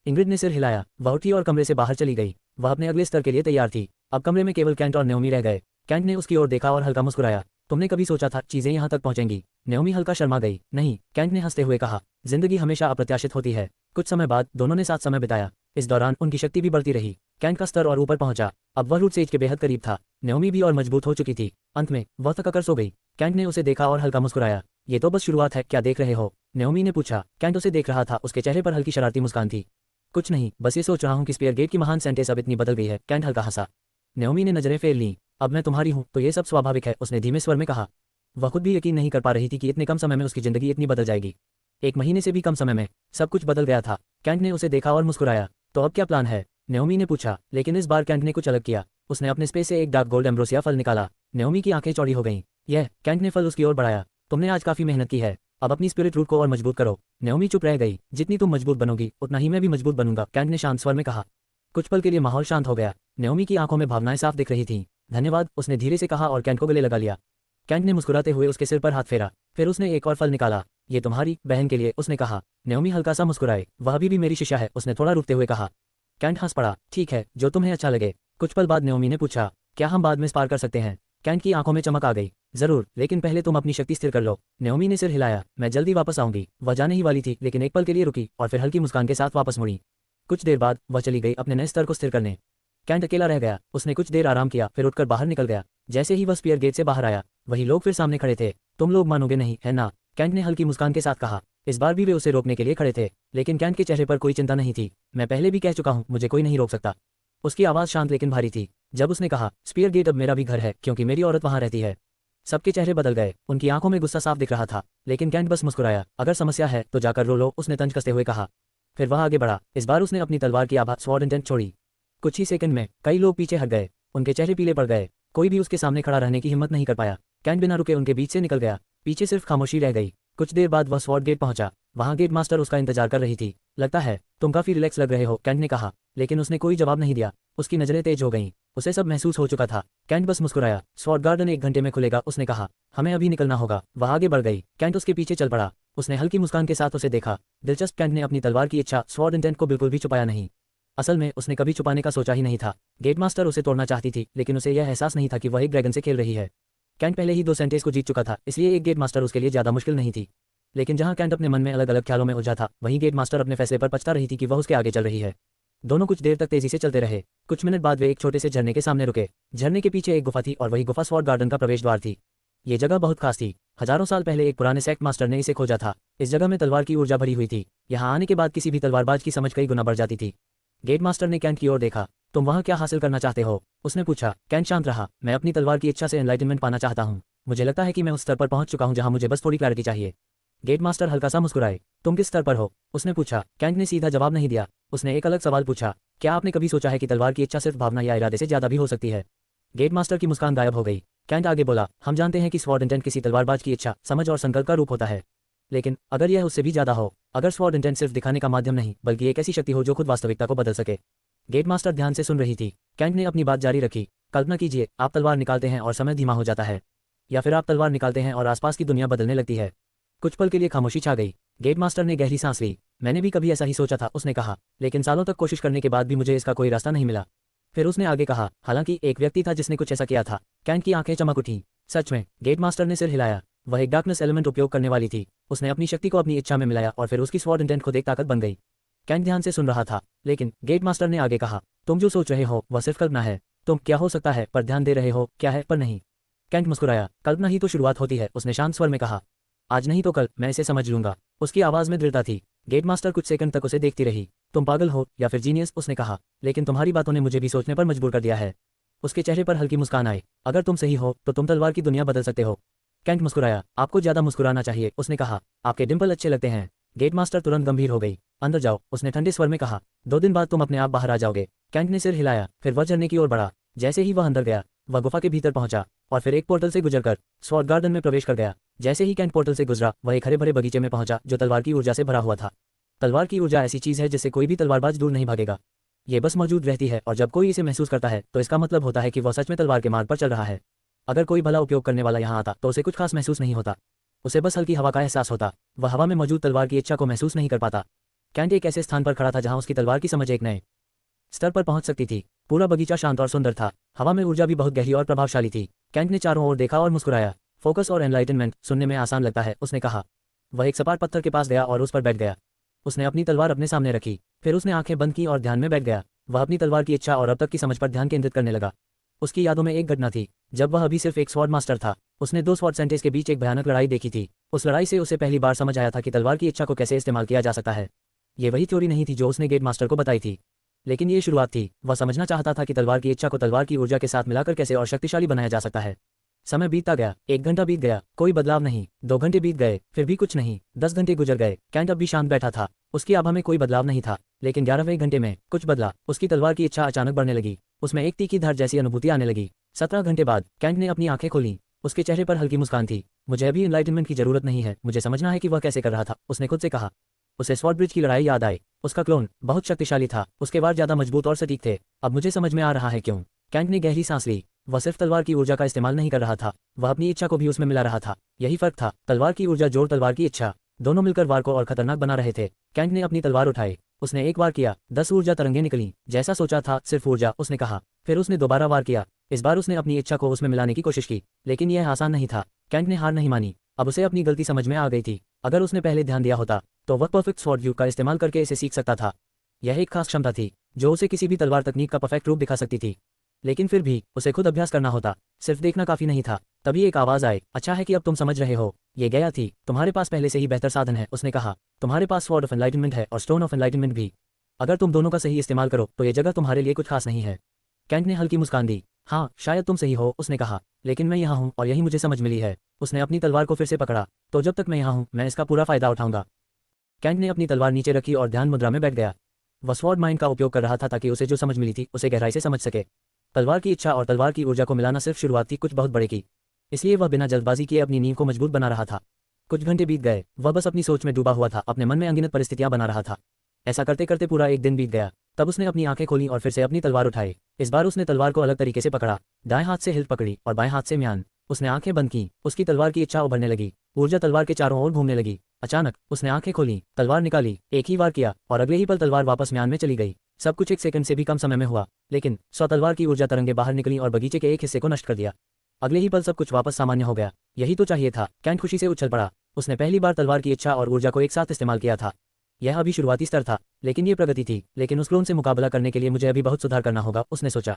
इंग्रिड ने सिर हिलाया। वह उठी और कमरे से बाहर चली गई। वह अपने अगले स्तर के लिए तैयार थी। अब कमरे में केवल कैंट और नयोमी रह गए। कैंट ने उसकी ओर देखा और हल्का मुस्कुराया। तुमने कभी सोचा था चीजें यहाँ तक पहुंचेंगी? नयोमी हल्का शर्मा गई। नहीं, कैंट ने हंसते हुए कहा। जिंदगी हमेशा अप्रत्याशित होती है। कुछ समय बाद दोनों ने साथ समय बिताया। इस दौरान उनकी शक्ति भी बढ़ती रही। कैंट का स्तर और ऊपर पहुंचा। अब वह रूट स्टेज के बेहद करीब था। नयोमी भी और मजबूत हो चुकी थी। अंत में वह थक कर सो गई। कैंट ने उसे देखा और हल्का मुस्कुराया। ये तो बस शुरुआत है, क्या देख रहे हो? नेओमी ने पूछा। कैंट उसे देख रहा था, उसके चेहरे पर हल्की शरारती मुस्कान थी। कुछ नहीं, बस ये सोच रहा हूँ कि स्पीयर गेट की महान सेंटेंस अब इतनी बदल गई है। कैंट हल्का हंसा। नेओमी ने नजरें फेर लीं। अब मैं तुम्हारी हूँ तो ये सब स्वाभाविक है, उसने धीमे स्वर में कहा। वह खुद भी यकीन नहीं कर पा रही थी कि इतने कम समय में उसकी जिंदगी इतनी बदल जाएगी। 1 महीने से भी कम समय में सब कुछ बदल गया था। कैंट ने उसे देखा और मुस्कुराया। तो अब क्या प्लान है? नेओमी ने पूछा, लेकिन इस बार कैंट ने कुछ अलग किया। उसने अपने स्पेस से एक डार्क गोल्ड एम्ब्रोसिया फल निकाला। नेओमी की आंखें चौड़ी हो गईं। यह, कैंट ने फल उसकी ओर बढ़ाया। तुमने आज काफी मेहनत की है, अब अपनी स्पिरिट रूट को और मजबूत करो। नेओमी चुप रह गई। जितनी तुम मजबूत बनोगी उतना ही मैं भी मजबूत बनूंगा, कैंट ने शांत स्वर में कहा। कुछ पल के लिए माहौल शांत हो गया। नेओमी की आंखों में भावनाएं साफ दिख रही थीं। धन्यवाद, उसने धीरे से कहा और कैंट को गले लगा लिया। कैंट ने मुस्कुराते हुए उसके सिर पर हाथ फेरा। फिर उसने एक और फल निकाला। ये तुम्हारी बहन के लिए, उसने कहा। नेओमी हल्का सा मुस्कुराए। वह अभी भी मेरी शिष्या है, उसने थोड़ा रुकते हुए कहा। कैंट हंस पड़ा। ठीक है, जो तुम्हें अच्छा लगे। कुछ पल बाद नेओमी ने पूछा, क्या हम बाद में स्पार कर सकते हैं? कैंट की आंखों में चमक आ गई। जरूर, लेकिन पहले तुम अपनी शक्ति स्थिर कर लो। नेओमी ने सिर हिलाया। मैं जल्दी वापस आऊंगी। वह जाने ही वाली थी, लेकिन एक पल के लिए रुकी और फिर हल्की मुस्कान के साथ वापस मुड़ी। कुछ देर बाद वह चली गई अपने नए स्तर को स्थिर करने। कैंट अकेला रह गया। उसने कुछ देर आराम किया, फिर उठकर बाहर निकल गया। जैसे ही वह स्पीयर गेट से बाहर आया, वही लोग फिर सामने खड़े थे। तुम लोग मानोगे नहीं, है ना? कैंट ने हल्की मुस्कान के साथ कहा। इस बार भी वे उसे रोकने के लिए खड़े थे, लेकिन कैंट के चेहरे पर कोई चिंता नहीं थी। मैं पहले भी कह चुका हूँ, मुझे कोई नहीं रोक सकता। उसकी आवाज़ शांत लेकिन भारी थी। जब उसने कहा, स्पीयर गेट अब मेरा भी घर है, क्योंकि मेरी औरत वहाँ रहती है। सबके चेहरे बदल गए। उनकी आंखों में गुस्सा साफ दिख रहा था, लेकिन कैंट बस मुस्कुराया। अगर समस्या है तो जाकर रो लो, उसने तंज कसते हुए कहा। फिर वह आगे बढ़ा। इस बार उसने अपनी तलवार की आभा स्वॉर्ड इंटेंट छोड़ी। कुछ ही सेकंड में कई लोग पीछे हट गए। उनके चेहरे पीले पड़ गए। कोई भी उसके सामने खड़ा रहने की हिम्मत नहीं कर पाया। कैंट बिना रुके उनके बीच से निकल गया। पीछे सिर्फ खामोशी रह गई। कुछ देर बाद वह स्वॉर्ड गेट पहुंचा। वहां गेट मास्टर उसका इंतजार कर रही थी। लगता है तुम काफी रिलैक्स लग रहे हो, कैंट ने कहा, लेकिन उसने कोई जवाब नहीं दिया। उसकी नजरें तेज हो गईं। उसे सब महसूस हो चुका था। कैंट बस मुस्कुराया। स्वॉर्ड गार्डन 1 घंटे में खुलेगा, उसने कहा। हमें अभी निकलना होगा। वह आगे बढ़ गई। कैंट उसके पीछे चल पड़ा। उसने हल्की मुस्कान के साथ उसे देखा। दिलचस्प, कैंट ने अपनी तलवार की इच्छा स्वॉर्ड इंटेंट को बिल्कुल भी छुपाया नहीं। असल में उसने कभी छुपाने का सोचा ही नहीं था। गेट मास्टर उसे तोड़ना चाहती थी, लेकिन उसे यह एहसास नहीं था कि वह एक ड्रैगन से खेल रही है। कैंट पहले ही 2 सेंटेंस को जीत चुका था, इसलिए एक गेट मास्टर उसके लिए ज्यादा मुश्किल नहीं थी। लेकिन जहां कैंट अपने मन में अलग अलग ख्यालों में उलझा था, वहीं गेट मास्टर अपने फैसले पर पछता रही थी कि वह उसके आगे चल रही है। दोनों कुछ देर तक तेजी से चलते रहे। कुछ मिनट बाद वे एक छोटे से झरने के सामने रुके। झरने के पीछे एक गुफा थी और वही गुफा स्वॉर्ड गार्डन का प्रवेश द्वार थी। ये जगह बहुत खास थी। हजारों साल पहले एक पुराने सेक्ट मास्टर ने इसे खोजा था। इस जगह में तलवार की ऊर्जा भरी हुई थी। यहाँ आने के बाद किसी भी तलवारबाज की समझ कई गुना बढ़ जाती थी। गेट मास्टर ने कैंट की ओर देखा। तुम वहाँ क्या हासिल करना चाहते हो? उसने पूछा। कैंट शांत रहा। मैं अपनी तलवार की इच्छा से एनलाइटनमेंट पाना चाहता हूँ। मुझे लगता है कि मैं उस स्तर पर पहुंच चुका हूँ जहाँ मुझे बस थोड़ी क्लैरिटी चाहिए। गेट मास्टर हल्का सा मुस्कुराए। तुम किस स्तर पर हो? उसने पूछा। कैंट ने सीधा जवाब नहीं दिया। उसने एक अलग सवाल पूछा। क्या आपने कभी सोचा है कि तलवार की इच्छा सिर्फ भावना या इरादे से ज्यादा भी हो सकती है? गेट मास्टर की मुस्कान गायब हो गई। कैंट आगे बोला। हम जानते हैं कि स्वॉर्ड इंटेंट किसी तलवारबाज की इच्छा, समझ और संकल्प का रूप होता है, लेकिन अगर यह उससे भी ज्यादा हो, अगर स्वॉर्ड इंटेंट सिर्फ दिखाने का माध्यम नहीं बल्कि एक ऐसी शक्ति हो जो खुद वास्तविकता को बदल सके। गेट मास्टर ध्यान से सुन रही थी। कैंट ने अपनी बात जारी रखी। कल्पना कीजिए, आप तलवार निकालते हैं और समय धीमा हो जाता है, या फिर आप तलवार निकालते हैं और आसपास की दुनिया बदलने लगती है। कुछ पल के लिए खामोशी छा गई। गेट मास्टर ने गहरी सांस ली। मैंने भी कभी ऐसा ही सोचा था, उसने कहा, लेकिन सालों तक कोशिश करने के बाद भी मुझे इसका कोई रास्ता नहीं मिला। फिर उसने आगे कहा, हालांकि एक व्यक्ति था जिसने कुछ ऐसा किया था। कैंट की आंखें चमक उठी। सच में? गेट मास्टर ने सिर हिलाया। वह एक डार्कनेस एलिमेंट उपयोग करने वाली थी। उसने अपनी शक्ति को अपनी इच्छा में मिलाया और फिर उसकी स्वॉर्ड इंटेंट खुद एक ताकत बन गई। कैंट ध्यान से सुन रहा था। लेकिन गेट मास्टर ने आगे कहा, तुम जो सोच रहे हो वह सिर्फ कल्पना है। तुम क्या हो सकता है पर ध्यान दे रहे हो, क्या है पर नहीं। कैंट मुस्कुराया। कल्पना ही तो शुरुआत होती है, उसने शांत स्वर में कहा। आज नहीं तो कल मैं इसे समझ लूंगा। उसकी आवाज में दृढ़ता थी। गेट मास्टर कुछ सेकंड तक उसे देखती रही। तुम पागल हो या फिर जीनियस, उसने कहा, लेकिन तुम्हारी बातों ने मुझे भी सोचने पर मजबूर कर दिया है। उसके चेहरे पर हल्की मुस्कान आई। अगर तुम सही हो तो तुम तलवार की दुनिया बदल सकते हो। कैंट मुस्कुराया। आपको ज्यादा मुस्कुराना चाहिए, उसने कहा। आपके डिंपल अच्छे लगते हैं। गेट मास्टर तुरंत गंभीर हो गई। अंदर जाओ, उसने ठंडे स्वर में कहा। 2 दिन बाद तुम अपने आप बाहर आ जाओगे। कैंट ने सिर हिलाया। फिर वह झरने की ओर बढ़ा। जैसे ही वह अंदर गया, वह गुफा के भीतर पहुंचा और फिर एक पोर्टल से गुजरकर स्वॉर्ड गार्डन में प्रवेश कर गया। जैसे ही कैंट पोर्टल से गुजरा, वह एक हरे भरे बगीचे में पहुंचा जो तलवार की ऊर्जा से भरा हुआ था। तलवार की ऊर्जा ऐसी चीज है जिससे कोई भी तलवारबाज दूर नहीं भागेगा। ये बस मौजूद रहती है और जब कोई इसे महसूस करता है तो इसका मतलब होता है कि वह सच में तलवार के मार्ग पर चल रहा है। अगर कोई भला उपयोग करने वाला यहाँ आता तो उसे कुछ खास महसूस नहीं होता। उसे बस हल्की हवा का एहसास होता। वह हवा में मौजूद तलवार की इच्छा को महसूस नहीं कर पाता। कैंट एक ऐसे स्थान पर खड़ा था जहां उसकी तलवार की समझ एक नए स्तर पर पहुंच सकती थी। पूरा बगीचा शांत और सुंदर था। हवा में ऊर्जा भी बहुत गहरी और प्रभावशाली थी। कैंट ने चारों ओर देखा और मुस्कुराया। फोकस और एनलाइटनमेंट सुनने में आसान लगता है, उसने कहा। वह एक सपाट पत्थर के पास गया और उस पर बैठ गया। उसने अपनी तलवार अपने सामने रखी। फिर उसने आंखें बंद की और ध्यान में बैठ गया। वह अपनी तलवार की इच्छा और अब तक की समझ पर ध्यान केंद्रित करने लगा। उसकी यादों में एक घटना थी जब वह अभी सिर्फ एक स्वॉर्ड मास्टर था। उसने दो स्वॉर्ड सेंटेस के बीच एक भयानक लड़ाई देखी थी। उस लड़ाई से उसे पहली बार समझ आया था कि तलवार की इच्छा को कैसे इस्तेमाल किया जा सकता है। ये वही थ्योरी नहीं थी जो उसने गेट मास्टर को बताई थी, लेकिन ये शुरुआत थी। वह समझना चाहता था कि तलवार की इच्छा को तलवार की ऊर्जा के साथ मिलाकर कैसे और शक्तिशाली बनाया जा सकता है। समय बीतता गया, 1 घंटा बीत गया, कोई बदलाव नहीं। 2 घंटे बीत गए, फिर भी कुछ नहीं। 10 घंटे गुजर गए, कैंट अब भी शांत बैठा था। उसकी आभा में कोई बदलाव नहीं था, लेकिन 11वें घंटे में कुछ बदला। उसकी तलवार की इच्छा अचानक बढ़ने लगी। उसमें एक तीखी धार जैसी अनुभूति आने लगी। 17 घंटे बाद कैंट ने अपनी आंखें खोली। उसके चेहरे पर हल्की मुस्कान थी। मुझे अभी इनलाइटनमेंट की जरूरत नहीं है, मुझे समझना है कि वह कैसे कर रहा था, उसने खुद से कहा। उसे स्वॉर्ड ब्रिज की लड़ाई याद आई। उसका क्लोन बहुत शक्तिशाली था, उसके वार ज्यादा मजबूत और सटीक थे। अब मुझे समझ में आ रहा है क्यों। कैंट ने गहरी सांस ली। वह सिर्फ तलवार की ऊर्जा का इस्तेमाल नहीं कर रहा था, वह अपनी इच्छा को भी उसमें मिला रहा था। यही फर्क था, तलवार की ऊर्जा जोड़ तलवार की इच्छा, दोनों मिलकर वार को और खतरनाक बना रहे थे। कैंट ने अपनी तलवार उठाई। उसने एक वार किया, 10 ऊर्जा तरंगें निकली। जैसा सोचा था, सिर्फ ऊर्जा, उसने कहा। फिर उसने दोबारा वार किया। इस बार उसने अपनी इच्छा को उसमें मिलाने की कोशिश की, लेकिन यह आसान नहीं था। कैंट ने हार नहीं मानी। अब उसे अपनी गलती समझ में आ गई थी। अगर उसने पहले ध्यान दिया होता तो वह परफेक्ट स्वॉर्ड व्यू का इस्तेमाल करके इसे सीख सकता था। यह एक खास क्षमता थी जो उसे किसी भी तलवार तकनीक का परफेक्ट रूप दिखा सकती थी, लेकिन फिर भी उसे खुद अभ्यास करना होता। सिर्फ देखना काफी नहीं था। तभी एक आवाज आई, अच्छा है कि अब तुम समझ रहे हो। ये गया थी, तुम्हारे पास पहले से ही बेहतर साधन है, उसने कहा। तुम्हारे पास स्वॉर्ड ऑफ एनलाइटनमेंट है और स्टोन ऑफ एनलाइटनमेंट भी। अगर तुम दोनों का सही इस्तेमाल करो तो ये जगह तुम्हारे लिए कुछ खास नहीं है। कैंट ने हल्की मुस्कान दी। हाँ, शायद तुम सही हो, उसने कहा, लेकिन मैं यहाँ हूँ और यही मुझे समझ मिली है। उसने अपनी तलवार को फिर से पकड़ा। तो जब तक मैं यहाँ हूँ, मैं इसका पूरा फायदा उठाऊंगा। कैंट ने अपनी तलवार नीचे रखी और ध्यान मुद्रा में बैठ गया। वह स्वॉर्ड माइंड का उपयोग कर रहा था ताकि उसे जो समझ मिली थी उसे गहराई से समझ सके। तलवार की इच्छा और तलवार की ऊर्जा को मिलाना सिर्फ शुरुआत थी कुछ बहुत बड़े की, इसलिए वह बिना जल्दबाजी किए अपनी नींव को मजबूत बना रहा था। कुछ घंटे बीत गए, वह बस अपनी सोच में डूबा हुआ था, अपने मन में अनगिनत परिस्थितियां बना रहा था। ऐसा करते करते पूरा एक दिन बीत गया। तब उसने अपनी आंखें खोली और फिर से अपनी तलवार उठाई। इस बार उसने तलवार को अलग तरीके से पकड़ा। दाएं हाथ से हिल्ट पकड़ी और बाएं हाथ से म्यान। उसने आंखें बंद की। उसकी तलवार की इच्छा उभरने लगी। ऊर्जा तलवार के चारों ओर घूमने लगी। अचानक उसने आंखें खोली, तलवार निकाली, एक ही वार किया और अगले ही पल तलवार वापस म्यान में चली गई। सब कुछ 1 सेकंड से भी कम समय में हुआ, लेकिन तलवार की ऊर्जा तरंगे बाहर निकली और बगीचे के एक हिस्से को नष्ट कर दिया। अगले ही पल सब कुछ वापस सामान्य हो गया। यही तो चाहिए था। कैंट खुशी से उछल पड़ा। उसने पहली बार तलवार की इच्छा और ऊर्जा को एक साथ इस्तेमाल किया था। यह अभी शुरुआती स्तर था, लेकिन ये प्रगति थी। लेकिन उस क्लोन से मुकाबला करने के लिए मुझे अभी बहुत सुधार करना होगा, उसने सोचा।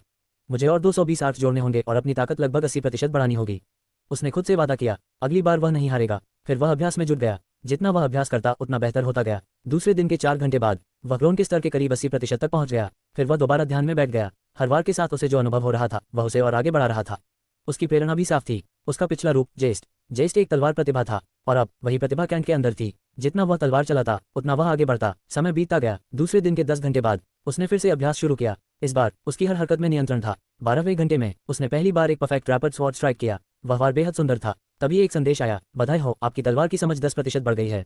मुझे और 220 आर्ट्स जोड़ने होंगे और अपनी ताकत लगभग 80% बढ़ानी होगी। उसने खुद से वादा किया, अगली बार वह नहीं हारेगा। फिर वह अभ्यास में जुट गया। जितना वह अभ्यास करता उतना बेहतर होता गया। दूसरे दिन के 4 घंटे बाद वह क्लोन के स्तर के करीब 80% तक पहुंच गया। फिर वह दोबारा ध्यान में बैठ गया। हर वार के साथ उसे जो अनुभव हो रहा था वह उसे और आगे बढ़ा रहा था। उसकी प्रेरणा भी साफ थी। उसका पिछला रूप जेस्ट एक तलवार प्रतिभा था और अब वही प्रतिभा कैंट के अंदर थी। जितना वह तलवार चलाता उतना वह आगे बढ़ता। समय बीतता गया। दूसरे दिन के 10 घंटे बाद उसने फिर से अभ्यास शुरू किया। इस बार उसकी हर हरकत में नियंत्रण था। 12वें घंटे में उसने पहली बार एक परफेक्ट रैपिड स्वॉर्ड स्ट्राइक किया। वह वार बेहद सुंदर था। तभी एक संदेश आया, बधाई हो, आपकी तलवार की समझ 10% बढ़ गई है।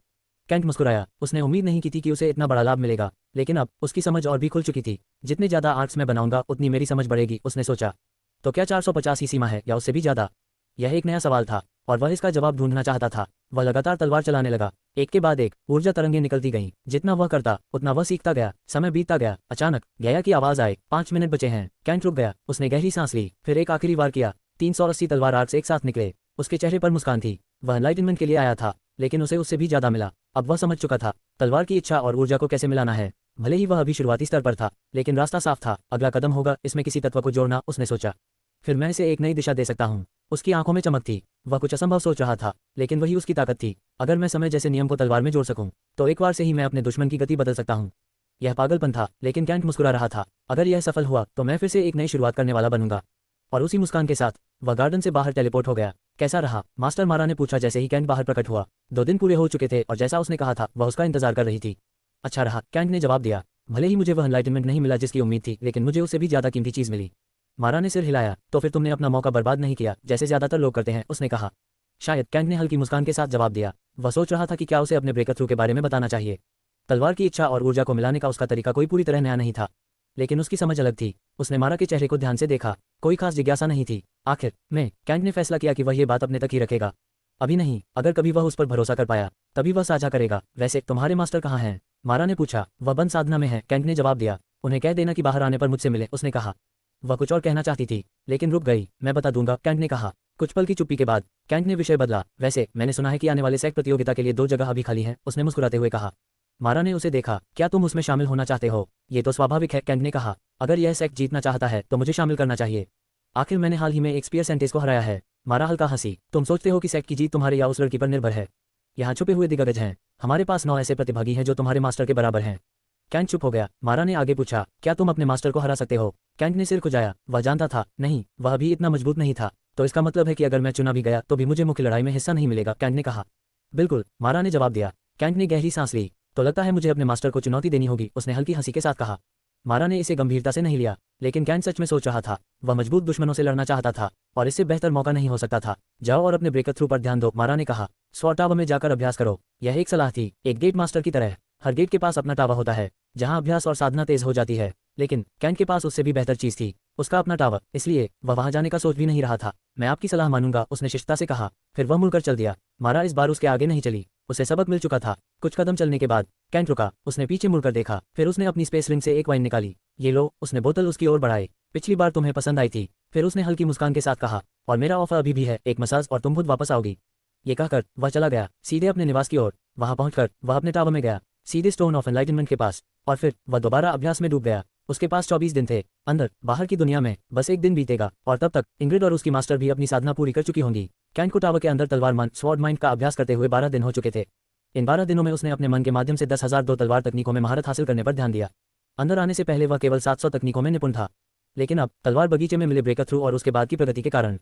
कैंट मुस्कुराया। उसने उम्मीद नहीं की थी कि उसे इतना बड़ा लाभ मिलेगा, लेकिन अब उसकी समझ और भी खुल चुकी थी। जितने ज्यादा आर्ट्स मैं बनाऊंगा उतनी मेरी समझ बढ़ेगी, उसने सोचा। तो क्या 450 ही सीमा है या उससे भी ज्यादा? यह एक नया सवाल था और वह इसका जवाब ढूंढना चाहता था। वह लगातार तलवार चलाने लगा। एक के बाद एक ऊर्जा तरंगें निकलती गईं। जितना वह करता उतना वह सीखता गया। समय बीतता गया। अचानक गया की आवाज आई, 5 मिनट बचे हैं। कैंट रुक गया। उसने गहरी सांस ली, फिर एक आखिरी वार किया। 380 तलवार आर्ट्स एक साथ निकले। उसके चेहरे पर मुस्कान थी। वह एनलाइटनमेंट के लिए आया था, लेकिन उसे उससे भी ज्यादा मिला। अब वह समझ चुका था तलवार की इच्छा और ऊर्जा को कैसे मिलाना है। भले ही वह अभी शुरुआती स्तर पर था, लेकिन रास्ता साफ था। अगला कदम होगा इसमें किसी तत्व को जोड़ना, उसने सोचा। फिर मैं इसे एक नई दिशा दे सकता हूँ। उसकी आंखों में चमक थी। वह कुछ असंभव सोच रहा था, लेकिन वही उसकी ताकत थी। अगर मैं समय जैसे नियम को तलवार में जोड़ सकूं, तो एक बार से ही मैं अपने दुश्मन की गति बदल सकता हूँ। यह पागलपन था, लेकिन कैंट मुस्कुरा रहा था। अगर यह सफल हुआ तो मैं फिर से एक नई शुरुआत करने वाला बनूंगा। और उसी मुस्कान के साथ वह गार्डन से बाहर टेलीपोर्ट हो गया। कैसा रहा? मास्टर मारा ने पूछा जैसे ही कैंट बाहर प्रकट हुआ। 2 दिन पूरे हो चुके थे और जैसा उसने कहा था वह उसका इंतजार कर रही थी। अच्छा रहा, कैंट ने जवाब दिया। भले ही मुझे वह एनलाइटनमेंट नहीं मिला जिसकी उम्मीद थी, लेकिन मुझे उससे भी ज्यादा कीमती चीज मिली। मारा ने सिर हिलाया। तो फिर तुमने अपना मौका बर्बाद नहीं किया जैसे ज्यादातर लोग करते हैं, उसने कहा। शायद, कैंट ने हल्की मुस्कान के साथ जवाब दिया। वह सोच रहा था कि क्या उसे अपने ब्रेकर थ्रू के बारे में बताना चाहिए। तलवार की इच्छा और ऊर्जा को मिलाने का उसका तरीका कोई पूरी तरह नया नहीं था, लेकिन उसकी समझ अलग थी। उसने मारा के चेहरे को ध्यान से देखा। कोई खास जिज्ञासा नहीं थी। आखिर में कैंट ने फैसला किया कि वह ये बात अपने तक ही रखेगा। अभी नहीं, अगर कभी वह उस पर भरोसा कर पाया तभी वह साझा करेगा। वैसे तुम्हारे मास्टर कहाँ हैं? मारा ने पूछा। वह बंद साधना में है, कैंट ने जवाब दिया। उन्हें कह देना कि बाहर आने पर मुझसे मिले, उसने कहा। वह कुछ और कहना चाहती थी, लेकिन रुक गई। मैं बता दूंगा, कैंट ने कहा। कुछ पल की चुप्पी के बाद कैंट ने विषय बदला। वैसे मैंने सुना है कि आने वाले सेक्ट प्रतियोगिता के लिए 2 जगह अभी खाली हैं, उसने मुस्कुराते हुए कहा। मारा ने उसे देखा। क्या तुम उसमें शामिल होना चाहते हो? ये तो स्वाभाविक है, कैंट ने कहा। अगर यह सेक्ट जीतना चाहता है तो मुझे शामिल करना चाहिए। आखिर मैंने हाल ही में एक स्पीयर सेंटेस को हराया है। मारा हल्का हंसी। तुम सोचते हो कि सेक्ट की जीत तुम्हारे या उस लड़की पर निर्भर है? यहाँ छुपे हुए दिग्गज हैं। हमारे पास 9 ऐसे प्रतिभागी हैं जो तुम्हारे मास्टर के बराबर हैं। कैंट चुप हो गया। मारा ने आगे पूछा, क्या तुम अपने मास्टर को हरा सकते हो? कैंट ने सिर खुजाया। वह जानता था, नहीं, वह भी इतना मजबूत नहीं था। तो इसका मतलब है कि अगर मैं चुना भी गया तो भी मुझे मुख्य लड़ाई में हिस्सा नहीं मिलेगा, कैंट ने कहा। बिल्कुल, मारा ने जवाब दिया। कैंट ने गहरी सांस ली। तो लगता है मुझे अपने मास्टर को चुनौती देनी होगी, उसने हल्की हंसी के साथ कहा। मारा ने इसे गंभीरता से नहीं लिया, लेकिन कैंट सच में सोच रहा था। वह मजबूत दुश्मनों से लड़ना चाहता था और इससे बेहतर मौका नहीं हो सकता था। जाओ और अपने ब्रेकर थ्रू पर ध्यान दो, मारा ने कहा। स्वॉर्ड टावर में जाकर अभ्यास करो। यह एक सलाह थी, एक गेट मास्टर की तरह। हर गेट के पास अपना टावर होता है जहां अभ्यास और साधना तेज हो जाती है, लेकिन कैंट के पास उससे भी बेहतर चीज थी, उसका अपना टावर। इसलिए वह वहां जाने का सोच भी नहीं रहा था। मैं आपकी सलाह मानूंगा, उसने शिष्टता से कहा। फिर वह मुड़कर चल दिया। मारा इस बार उसके आगे नहीं चली। उसे सबक मिल चुका था। कुछ कदम चलने के बाद कैंट रुका। उसने पीछे मुड़कर देखा। फिर उसने अपनी स्पेस रिंग से एक वाइन निकाली। ये लो, उसने बोतल उसकी ओर बढ़ाई। पिछली बार तुम्हें पसंद आई थी। फिर उसने हल्की मुस्कान के साथ कहा, और मेरा ऑफर अभी भी है, एक मसाज और तुम खुद वापस आओगी। ये कहकर वह चला गया, सीधे अपने निवास की ओर। वहां पहुंचकर वह अपने टावर में गया, सीधे स्टोन ऑफ एनलाइटनमेंट के पास, और फिर वह दोबारा अभ्यास में डूब गया। उसके पास 24 दिन थे। अंदर बाहर की दुनिया में बस एक दिन बीतेगा, और तब तक इंग्रिड और उसकी मास्टर भी अपनी साधना पूरी कर चुकी होंगी। कैंट को टावर के अंदर तलवार मन स्वॉर्ड माइंड का अभ्यास करते हुए 12 दिन हो चुके थे। इन 12 दिनों में उसने अपने मन के माध्यम से 10,002 तलवार तकनीकों में महारत हासिल करने पर ध्यान दिया। अंदर आने से पहले वह केवल 700 तकनीकों में निपुण था, लेकिन अब तलवार बगीचे में मिले ब्रेकर थ्रू और उसके बाद की प्रगति के कारण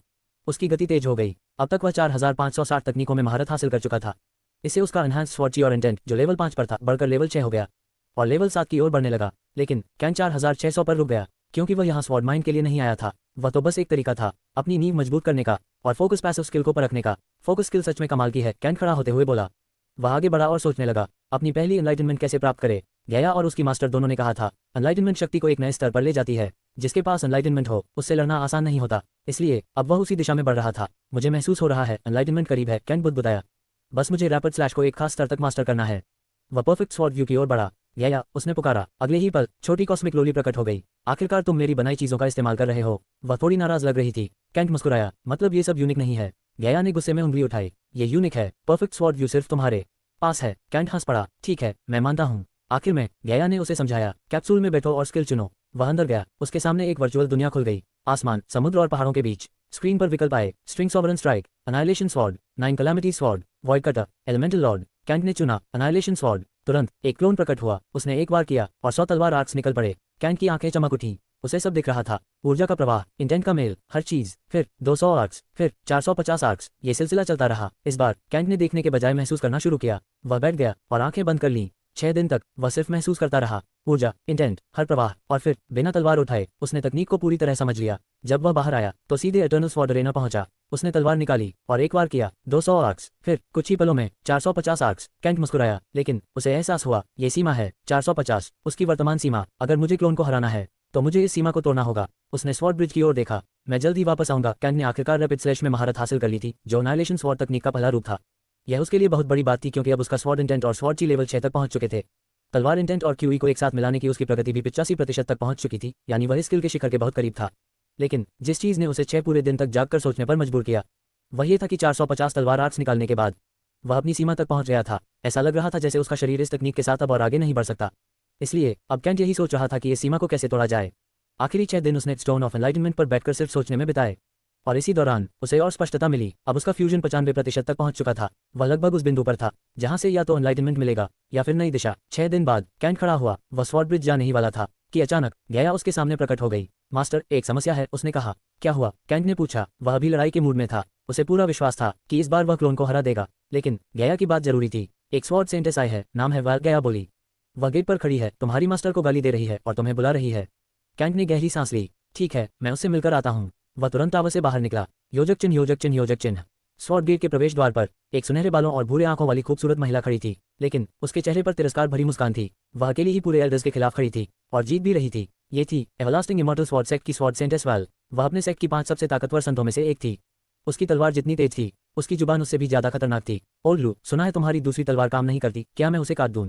उसकी गति तेज हो गई। अब तक वह 4,560 तकनीकों में महारत हासिल कर चुका था। इससे उसका एनहांस स्वॉर्ड और इंटेंट, जो लेवल 5 पर था, बढ़कर लेवल 6 हो गया और लेवल 7 की ओर बढ़ने लगा। लेकिन कैंट 4,600 पर रुक गया, क्योंकि वह यहाँ स्वॉर्ड माइंड के लिए नहीं आया था। वह तो बस एक तरीका था अपनी नींव मजबूत करने का और फोकस पैसिव स्किल को परखने का। फोकस स्किल सच में कमाल की है, कैंट खड़ा होते हुए बोला। वह आगे बढ़ा और सोचने लगा, अपनी पहली एनलाइटनमेंट कैसे प्राप्त करे। गया और उसकी मास्टर दोनों ने कहा था, एनलाइटनमेंट शक्ति को एक नए स्तर पर ले जाती है। जिसके पास एनलाइटनमेंट हो उससे लड़ना आसान नहीं होता। इसलिए अब वह उसी दिशा में बढ़ रहा था। मुझे महसूस हो रहा है एनलाइटनमेंट करीब है, कैंट बुदबुदाया। बस मुझे रैपिड स्लैश को एक खास स्तर तक मास्टर करना है। वह परफेक्ट स्वॉर्ड व्यू की ओर बढ़ा। गया, उसने पुकारा। अगले ही पल छोटी कॉस्मिक लोली प्रकट हो गई। आखिरकार तुम मेरी बनाई चीजों का इस्तेमाल कर रहे हो। वह थोड़ी नाराज लग रही थी। कैंट मुस्कुराया, मतलब ये सब यूनिक नहीं है। गया ने गुस्से में उंगली उठाई। ये यूनिक है, परफेक्ट स्वॉर्ड व्यू सिर्फ तुम्हारे पास है। कैंट हंस पड़ा। ठीक है, मैं मानता हूँ। आखिर में गया ने उसे समझाया, कैप्सूल में बैठो और स्किल चुनो। वह अंदर गया। उसके सामने एक वर्चुअल दुनिया खुल गई। आसमान, समुद्र और पहाड़ों के बीच। स्क्रीन पर विकल्प आए, string sovereign strike, annihilation sword, 9 calamity sword, void cutter, elemental lord. Kant ने चुना अनाइलेशन स्वॉर्ड। तुरंत एक क्लोन प्रकट हुआ। उसने एक बार किया और 100 तलवार आर्क्स निकल पड़े। कैंट की आंखें चमक उठी। उसे सब दिख रहा था, ऊर्जा का प्रवाह, इंटेंट का मेल, हर चीज। फिर 200 आर्क्स, फिर 450 आर्क्स। ये सिलसिला चलता रहा। इस बार कैंट ने देखने के बजाय महसूस करना शुरू किया। वह बैठ गया और आंखें बंद कर ली। 6 दिन तक वह सिर्फ महसूस करता रहा, ऊर्जा, इंटेंट, हर प्रवाह। और फिर बिना तलवार उठाए उसने तकनीक को पूरी तरह समझ लिया। जब वह बाहर आया तो सीधे एटर्नल स्वॉर्ड अरेना पहुंचा। उसने तलवार निकाली और एक बार किया, 200 आर्क्स, फिर कुछ ही पलों में 450 आर्क्स। कैंट मुस्कुराया, लेकिन उसे एहसास हुआ, ये सीमा है 450, उसकी वर्तमान सीमा। अगर मुझे क्लोन को हराना है तो मुझे इस सीमा को तोड़ना होगा। उसने स्वॉर्ड ब्रिज की ओर देखा। मैं जल्द ही वापस आऊंगा। कैंट ने आखिरकार रैपिड स्लैश में महारत हासिल कर ली थी, जो अनाइलेशन स्वॉर्ड तकनीक का पहला रूप था। यह उसके लिए बहुत बड़ी बात थी, क्योंकि अब उसका स्वॉर्ड इंटेंट और स्वॉर्ड ची लेवल 6 तक पहुंच चुके थे। तलवार इंटेंट और क्यूई को एक साथ मिलाने की उसकी प्रगति भी 85% तक पहुंच चुकी थी, यानी वह स्किल के शिखर के बहुत करीब था। लेकिन जिस चीज ने उसे 6 पूरे दिन तक जागकर सोचने पर मजबूर किया, वह ये था कि 450 तलवार आर्क्स निकालने के बाद वह अपनी सीमा तक पहुंच गया था। ऐसा लग रहा था जैसे उसका शरीर इस तकनीक के साथ अब और आगे नहीं बढ़ सकता। इसलिए अब कैंट यही सोच रहा था कि इस सीमा को कैसे तोड़ा जाए। आखिरी 6 दिन उसने स्टोन ऑफ एनलाइटनमेंट पर बैठकर सिर्फ सोचने में बिताए, और इसी दौरान उसे और स्पष्टता मिली। अब उसका फ्यूजन 95% तक पहुंच चुका था। वह लगभग उस बिंदु पर था जहां से या तो एनलाइटनमेंट मिलेगा या फिर नई दिशा। 6 दिन बाद कैंट खड़ा हुआ। वह स्वॉर्ड ब्रिज जाने ही वाला था कि अचानक गया उसके सामने प्रकट हो गई। मास्टर, एक समस्या है, उसने कहा। क्या हुआ? कैंट ने पूछा। वह अभी लड़ाई के मूड में था। उसे पूरा विश्वास था कि इस बार वह क्लोन को हरा देगा, लेकिन गया की बात जरूरी थी। एक स्वॉर्ड सेंटेस आई है, नाम है वाल। गया बोली। वह गेट पर खड़ी है, तुम्हारी मास्टर को गाली दे रही है और तुम्हें बुला रही है। कैंट ने गहरी सांस ली। ठीक है, मैं उससे मिलकर आता हूँ। वह तुरंत टावर से बाहर निकला। योजक चिन्ह, योजक चिन्ह, योजक चिन्ह। स्वॉर्ड गेट के प्रवेश द्वार पर एक सुनहरे बालों और भूरे आंखों वाली खूबसूरत महिला खड़ी थी, लेकिन उसके चेहरे पर तिरस्कार भरी मुस्कान थी। वह अकेली ही पूरे एल्डर्स के खिलाफ खड़ी थी और जीत भी रही थी। ये थी एवरलास्टिंग इमॉर्टल स्वॉर्ड सेक्ट की स्वॉर्ड सेंटेस वाल। वह अपने सेक्ट की 5 सबसे ताकतवर संतों में से एक थी। उसकी तलवार जितनी तेज थी, उसकी जुबान उससे भी ज्यादा खतरनाक थी। ओल्ड लू, सुना है तुम्हारी दूसरी तलवार काम नहीं करती, क्या मैं उसे काट दूं?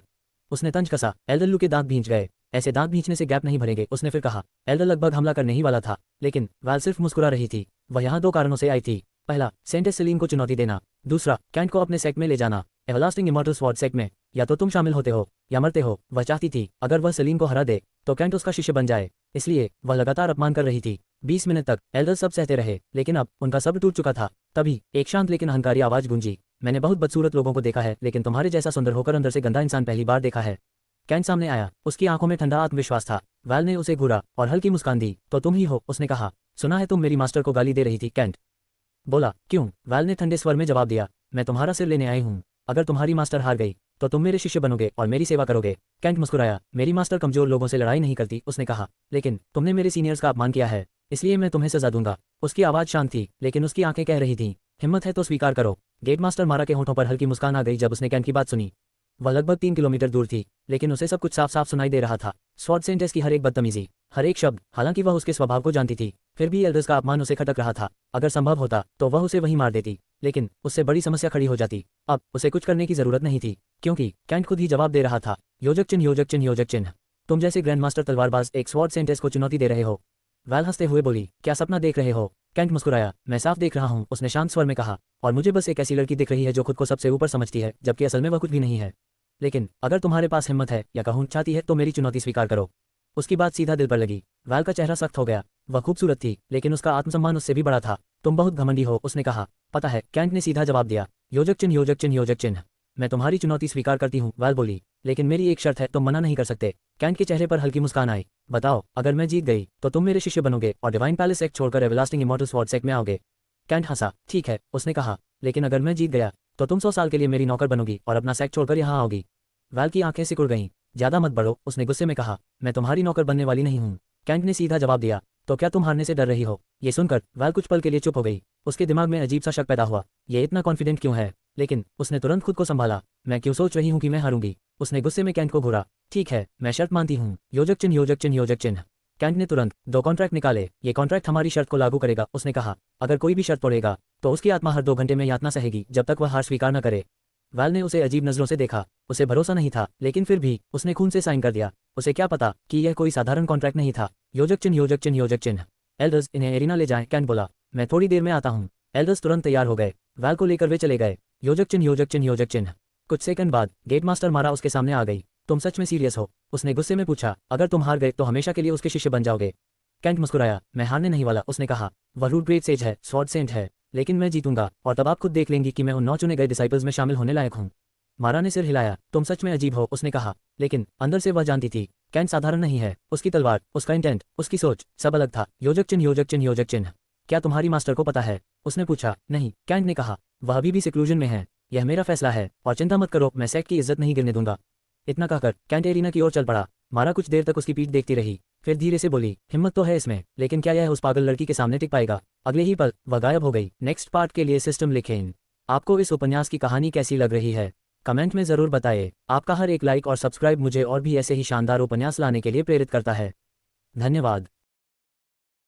उसने तंज कसा। एल्डर लू के दांत भींच गए। ऐसे दांत भींचने से गैप नहीं भरेंगे, उसने फिर कहा। एल्डर लगभग हमला करने ही वाला था, लेकिन वाल सिर्फ मुस्कुरा रही थी। वह यहाँ 2 कारणों से आई थी। पहला, सेंटेस सेलीन को चुनौती देना। दूसरा, कैंट को अपने सेक्ट में ले जाना, एवरलास्टिंग इमॉर्टल स्वॉर्ड सेक्ट में। या तो तुम शामिल होते हो या मरते हो। वह चाहती थी अगर वह सेलीन को हरा दे तो कैंट उसका शिष्य बन जाए, इसलिए वह लगातार अपमान कर रही थी। 20 मिनट तक एल्डर्स सब सहते रहे, लेकिन अब उनका सब्र टूट चुका था। तभी एक शांत लेकिन अहंकारी आवाज गूंजी, मैंने बहुत बदसूरत लोगों को देखा है, लेकिन तुम्हारे जैसा सुंदर होकर अंदर से गंदा इंसान पहली बार देखा है। कैंट सामने आया, उसकी आंखों में ठंडा आत्मविश्वास था। वैल ने उसे घूरा और हल्की मुस्कान दी। तो तुम ही हो, उसने कहा। सुना है तुम मेरी मास्टर को गाली दे रही थी, कैंट बोला। क्यों? वैल ने ठंडे स्वर में जवाब दिया, मैं तुम्हारा सिर लेने आई हूँ। अगर तुम्हारी मास्टर हार गई तो तुम मेरे शिष्य बनोगे और मेरी सेवा करोगे। कैंट मुस्कुराया, मेरी मास्टर कमजोर लोगों से लड़ाई नहीं करती, उसने कहा, लेकिन तुमने मेरे सीनियर्स का अपमान किया है, इसलिए मैं तुम्हें सजा दूंगा। उसकी आवाज शांत थी, लेकिन उसकी आंखें कह रही थीं, हिम्मत है तो स्वीकार करो। गेट मास्टर मारा के होठों पर हल्की मुस्कान आ गई जब उसने कैंट की बात सुनी। वह लगभग 3 किलोमीटर दूर थी, लेकिन उसे सब कुछ साफ साफ सुनाई दे रहा था। स्वॉर्ड सेंटेंस की हर एक बदतमीजी, हर एक शब्द। हालांकि वह उसके स्वभाव को जानती थी, फिर भी एल्डर्स का अपमान उसे खटक रहा था। अगर संभव होता तो वह उसे वहीं मार देती, लेकिन उससे बड़ी समस्या खड़ी हो जाती। अब उसे कुछ करने की जरूरत नहीं थी, क्योंकि कैंट खुद ही जवाब दे रहा था। योजक चिन्ह, योजक चिन्ह, योजक चिन्ह। तुम जैसे ग्रैंड मास्टर तलवारबाज एक स्वॉर्ड सेंटेंस को चुनौती दे रहे हो। वैल हंसते हुए बोली, क्या सपना देख रहे हो? कैंट मुस्कुराया, मैं साफ देख रहा हूँ, उसने शांत स्वर में कहा, और मुझे बस एक ऐसी लड़की दिख रही है जो खुद को सबसे ऊपर समझती है, जबकि असल में वह कुछ भी नहीं है। लेकिन अगर तुम्हारे पास हिम्मत है या कहूँ चाहती है तो मेरी चुनौती स्वीकार करो। उसकी बात सीधा दिल पर लगी। वैल का चेहरा सख्त हो गया। वह खूबसूरत थी, लेकिन उसका आत्मसम्मान उससे भी बड़ा था। तुम बहुत घमंडी हो, उसने कहा। पता है, कैंट ने सीधा जवाब दिया। योजक चिन्ह, योजक चिन्ह, योजक चिन्ह। मैं तुम्हारी चुनौती स्वीकार करती हूँ, वैल बोली, लेकिन मेरी एक शर्त है, तुम मना नहीं कर सकते। कैंट के चेहरे पर हल्की मुस्कान आई। बताओ, अगर मैं जीत गई तो तुम मेरे शिष्य बनोगे और डिवाइन पैलेस सेक्ट छोड़कर एवरलास्टिंग इमॉर्टल स्वॉर्ड सेक्ट में आओगे। कैंट हंसा, ठीक है, उसने कहा, लेकिन अगर मैं जीत गया तो तुम 100 साल के लिए मेरी नौकर बनोगी और अपना सेक्ट छोड़कर यहाँ आओगी। वैल की आंखें सिकुड़ गईं। ज्यादा मत बढ़ो, उसने गुस्से में कहा, मैं तुम्हारी नौकर बनने वाली नहीं हूँ। कैंट ने सीधा जवाब दिया, तो क्या तुम हारने से डर रही हो? ये सुनकर वैल कुछ पल के लिए चुप हो गई। उसके दिमाग में अजीब सा शक पैदा हुआ, ये इतना कॉन्फिडेंट क्यों है? लेकिन उसने तुरंत खुद को संभाला। मैं क्यों सोच रही हूँ कि मैं हारूंगी? उसने गुस्से में कैंट को घूरा। ठीक है, मैं शर्त मानती हूँ, योजक चिन्ह, योजक चिन्ह, योजक चिन्ह। कैंट ने तुरंत 2 कॉन्ट्रैक्ट निकाले। ये कॉन्ट्रैक्ट हमारी शर्त को लागू करेगा, उसने कहा। अगर कोई भी शर्त तोड़ेगा तो उसकी आत्मा हर 2 घंटे में यातना सहेगी जब तक वह हार स्वीकार न करे। वैल ने उसे अजीब नजरों से देखा। उसे भरोसा नहीं था, लेकिन फिर भी उसने खून से साइन कर दिया। उसे क्या पता कि यह कोई साधारण कॉन्ट्रैक्ट नहीं था। योजक चिन्ह, योजक चिन्ह, योजक चिन्ह। एल्डर्स, इन्हें एरिना ले जाएं, कैंट बोला। मैं थोड़ी देर में आता हूँ। एल्डर्स तुरंत तैयार हो गए। वैल को लेकर वे चले गए। योजक चिन्ह, योजक चिन्ह, योजक चिन्ह। कुछ सेकंड बाद गेट मास्टर मारा उसके सामने आ गई। तुम सच में सीरियस हो? उसने गुस्से में पूछा। अगर तुम हार गए तो हमेशा के लिए उसके शिष्य बन जाओगे। कैंट मुस्कुराया, मैं हारने नहीं वाला, उसने कहा। वह रूट ग्रेट सेज है, स्वॉर्ड सेंट है, लेकिन मैं जीतूंगा और तब आप खुद देख लेंगी कि मैं उन 9 चुने गए डिसाइपल्स में शामिल होने लायक हूँ। मारा ने सिर हिलाया। तुम सच में अजीब हो, उसने कहा, लेकिन अंदर से वह जानती थी कैंट साधारण नहीं है। उसकी तलवार, उसका इंटेंट, उसकी सोच, सब अलग था। योजक चिन्ह, योजक चिन्ह, योजक चिन्ह। क्या तुम्हारी मास्टर को पता है? उसने पूछा। नहीं, कैंट ने कहा, वह अभी भी सिक्लूजन में है। यह मेरा फैसला है और चिंता मत करो, मैं सेक्ट की इज्जत नहीं गिरने दूंगा। इतना कहकर कैंट एरिना की ओर चल पड़ा। मारा कुछ देर तक उसकी पीठ देखती रही, फिर धीरे से बोली, हिम्मत तो है इसमें, लेकिन क्या यह उस पागल लड़की के सामने टिक पाएगा? अगले ही पल वह गायब हो गई। नेक्स्ट पार्ट के लिए सिस्टम लिखें। आपको इस उपन्यास की कहानी कैसी लग रही है? कमेंट में जरूर बताइए। आपका हर एक लाइक और सब्सक्राइब मुझे और भी ऐसे ही शानदार उपन्यास लाने के लिए प्रेरित करता है। धन्यवाद।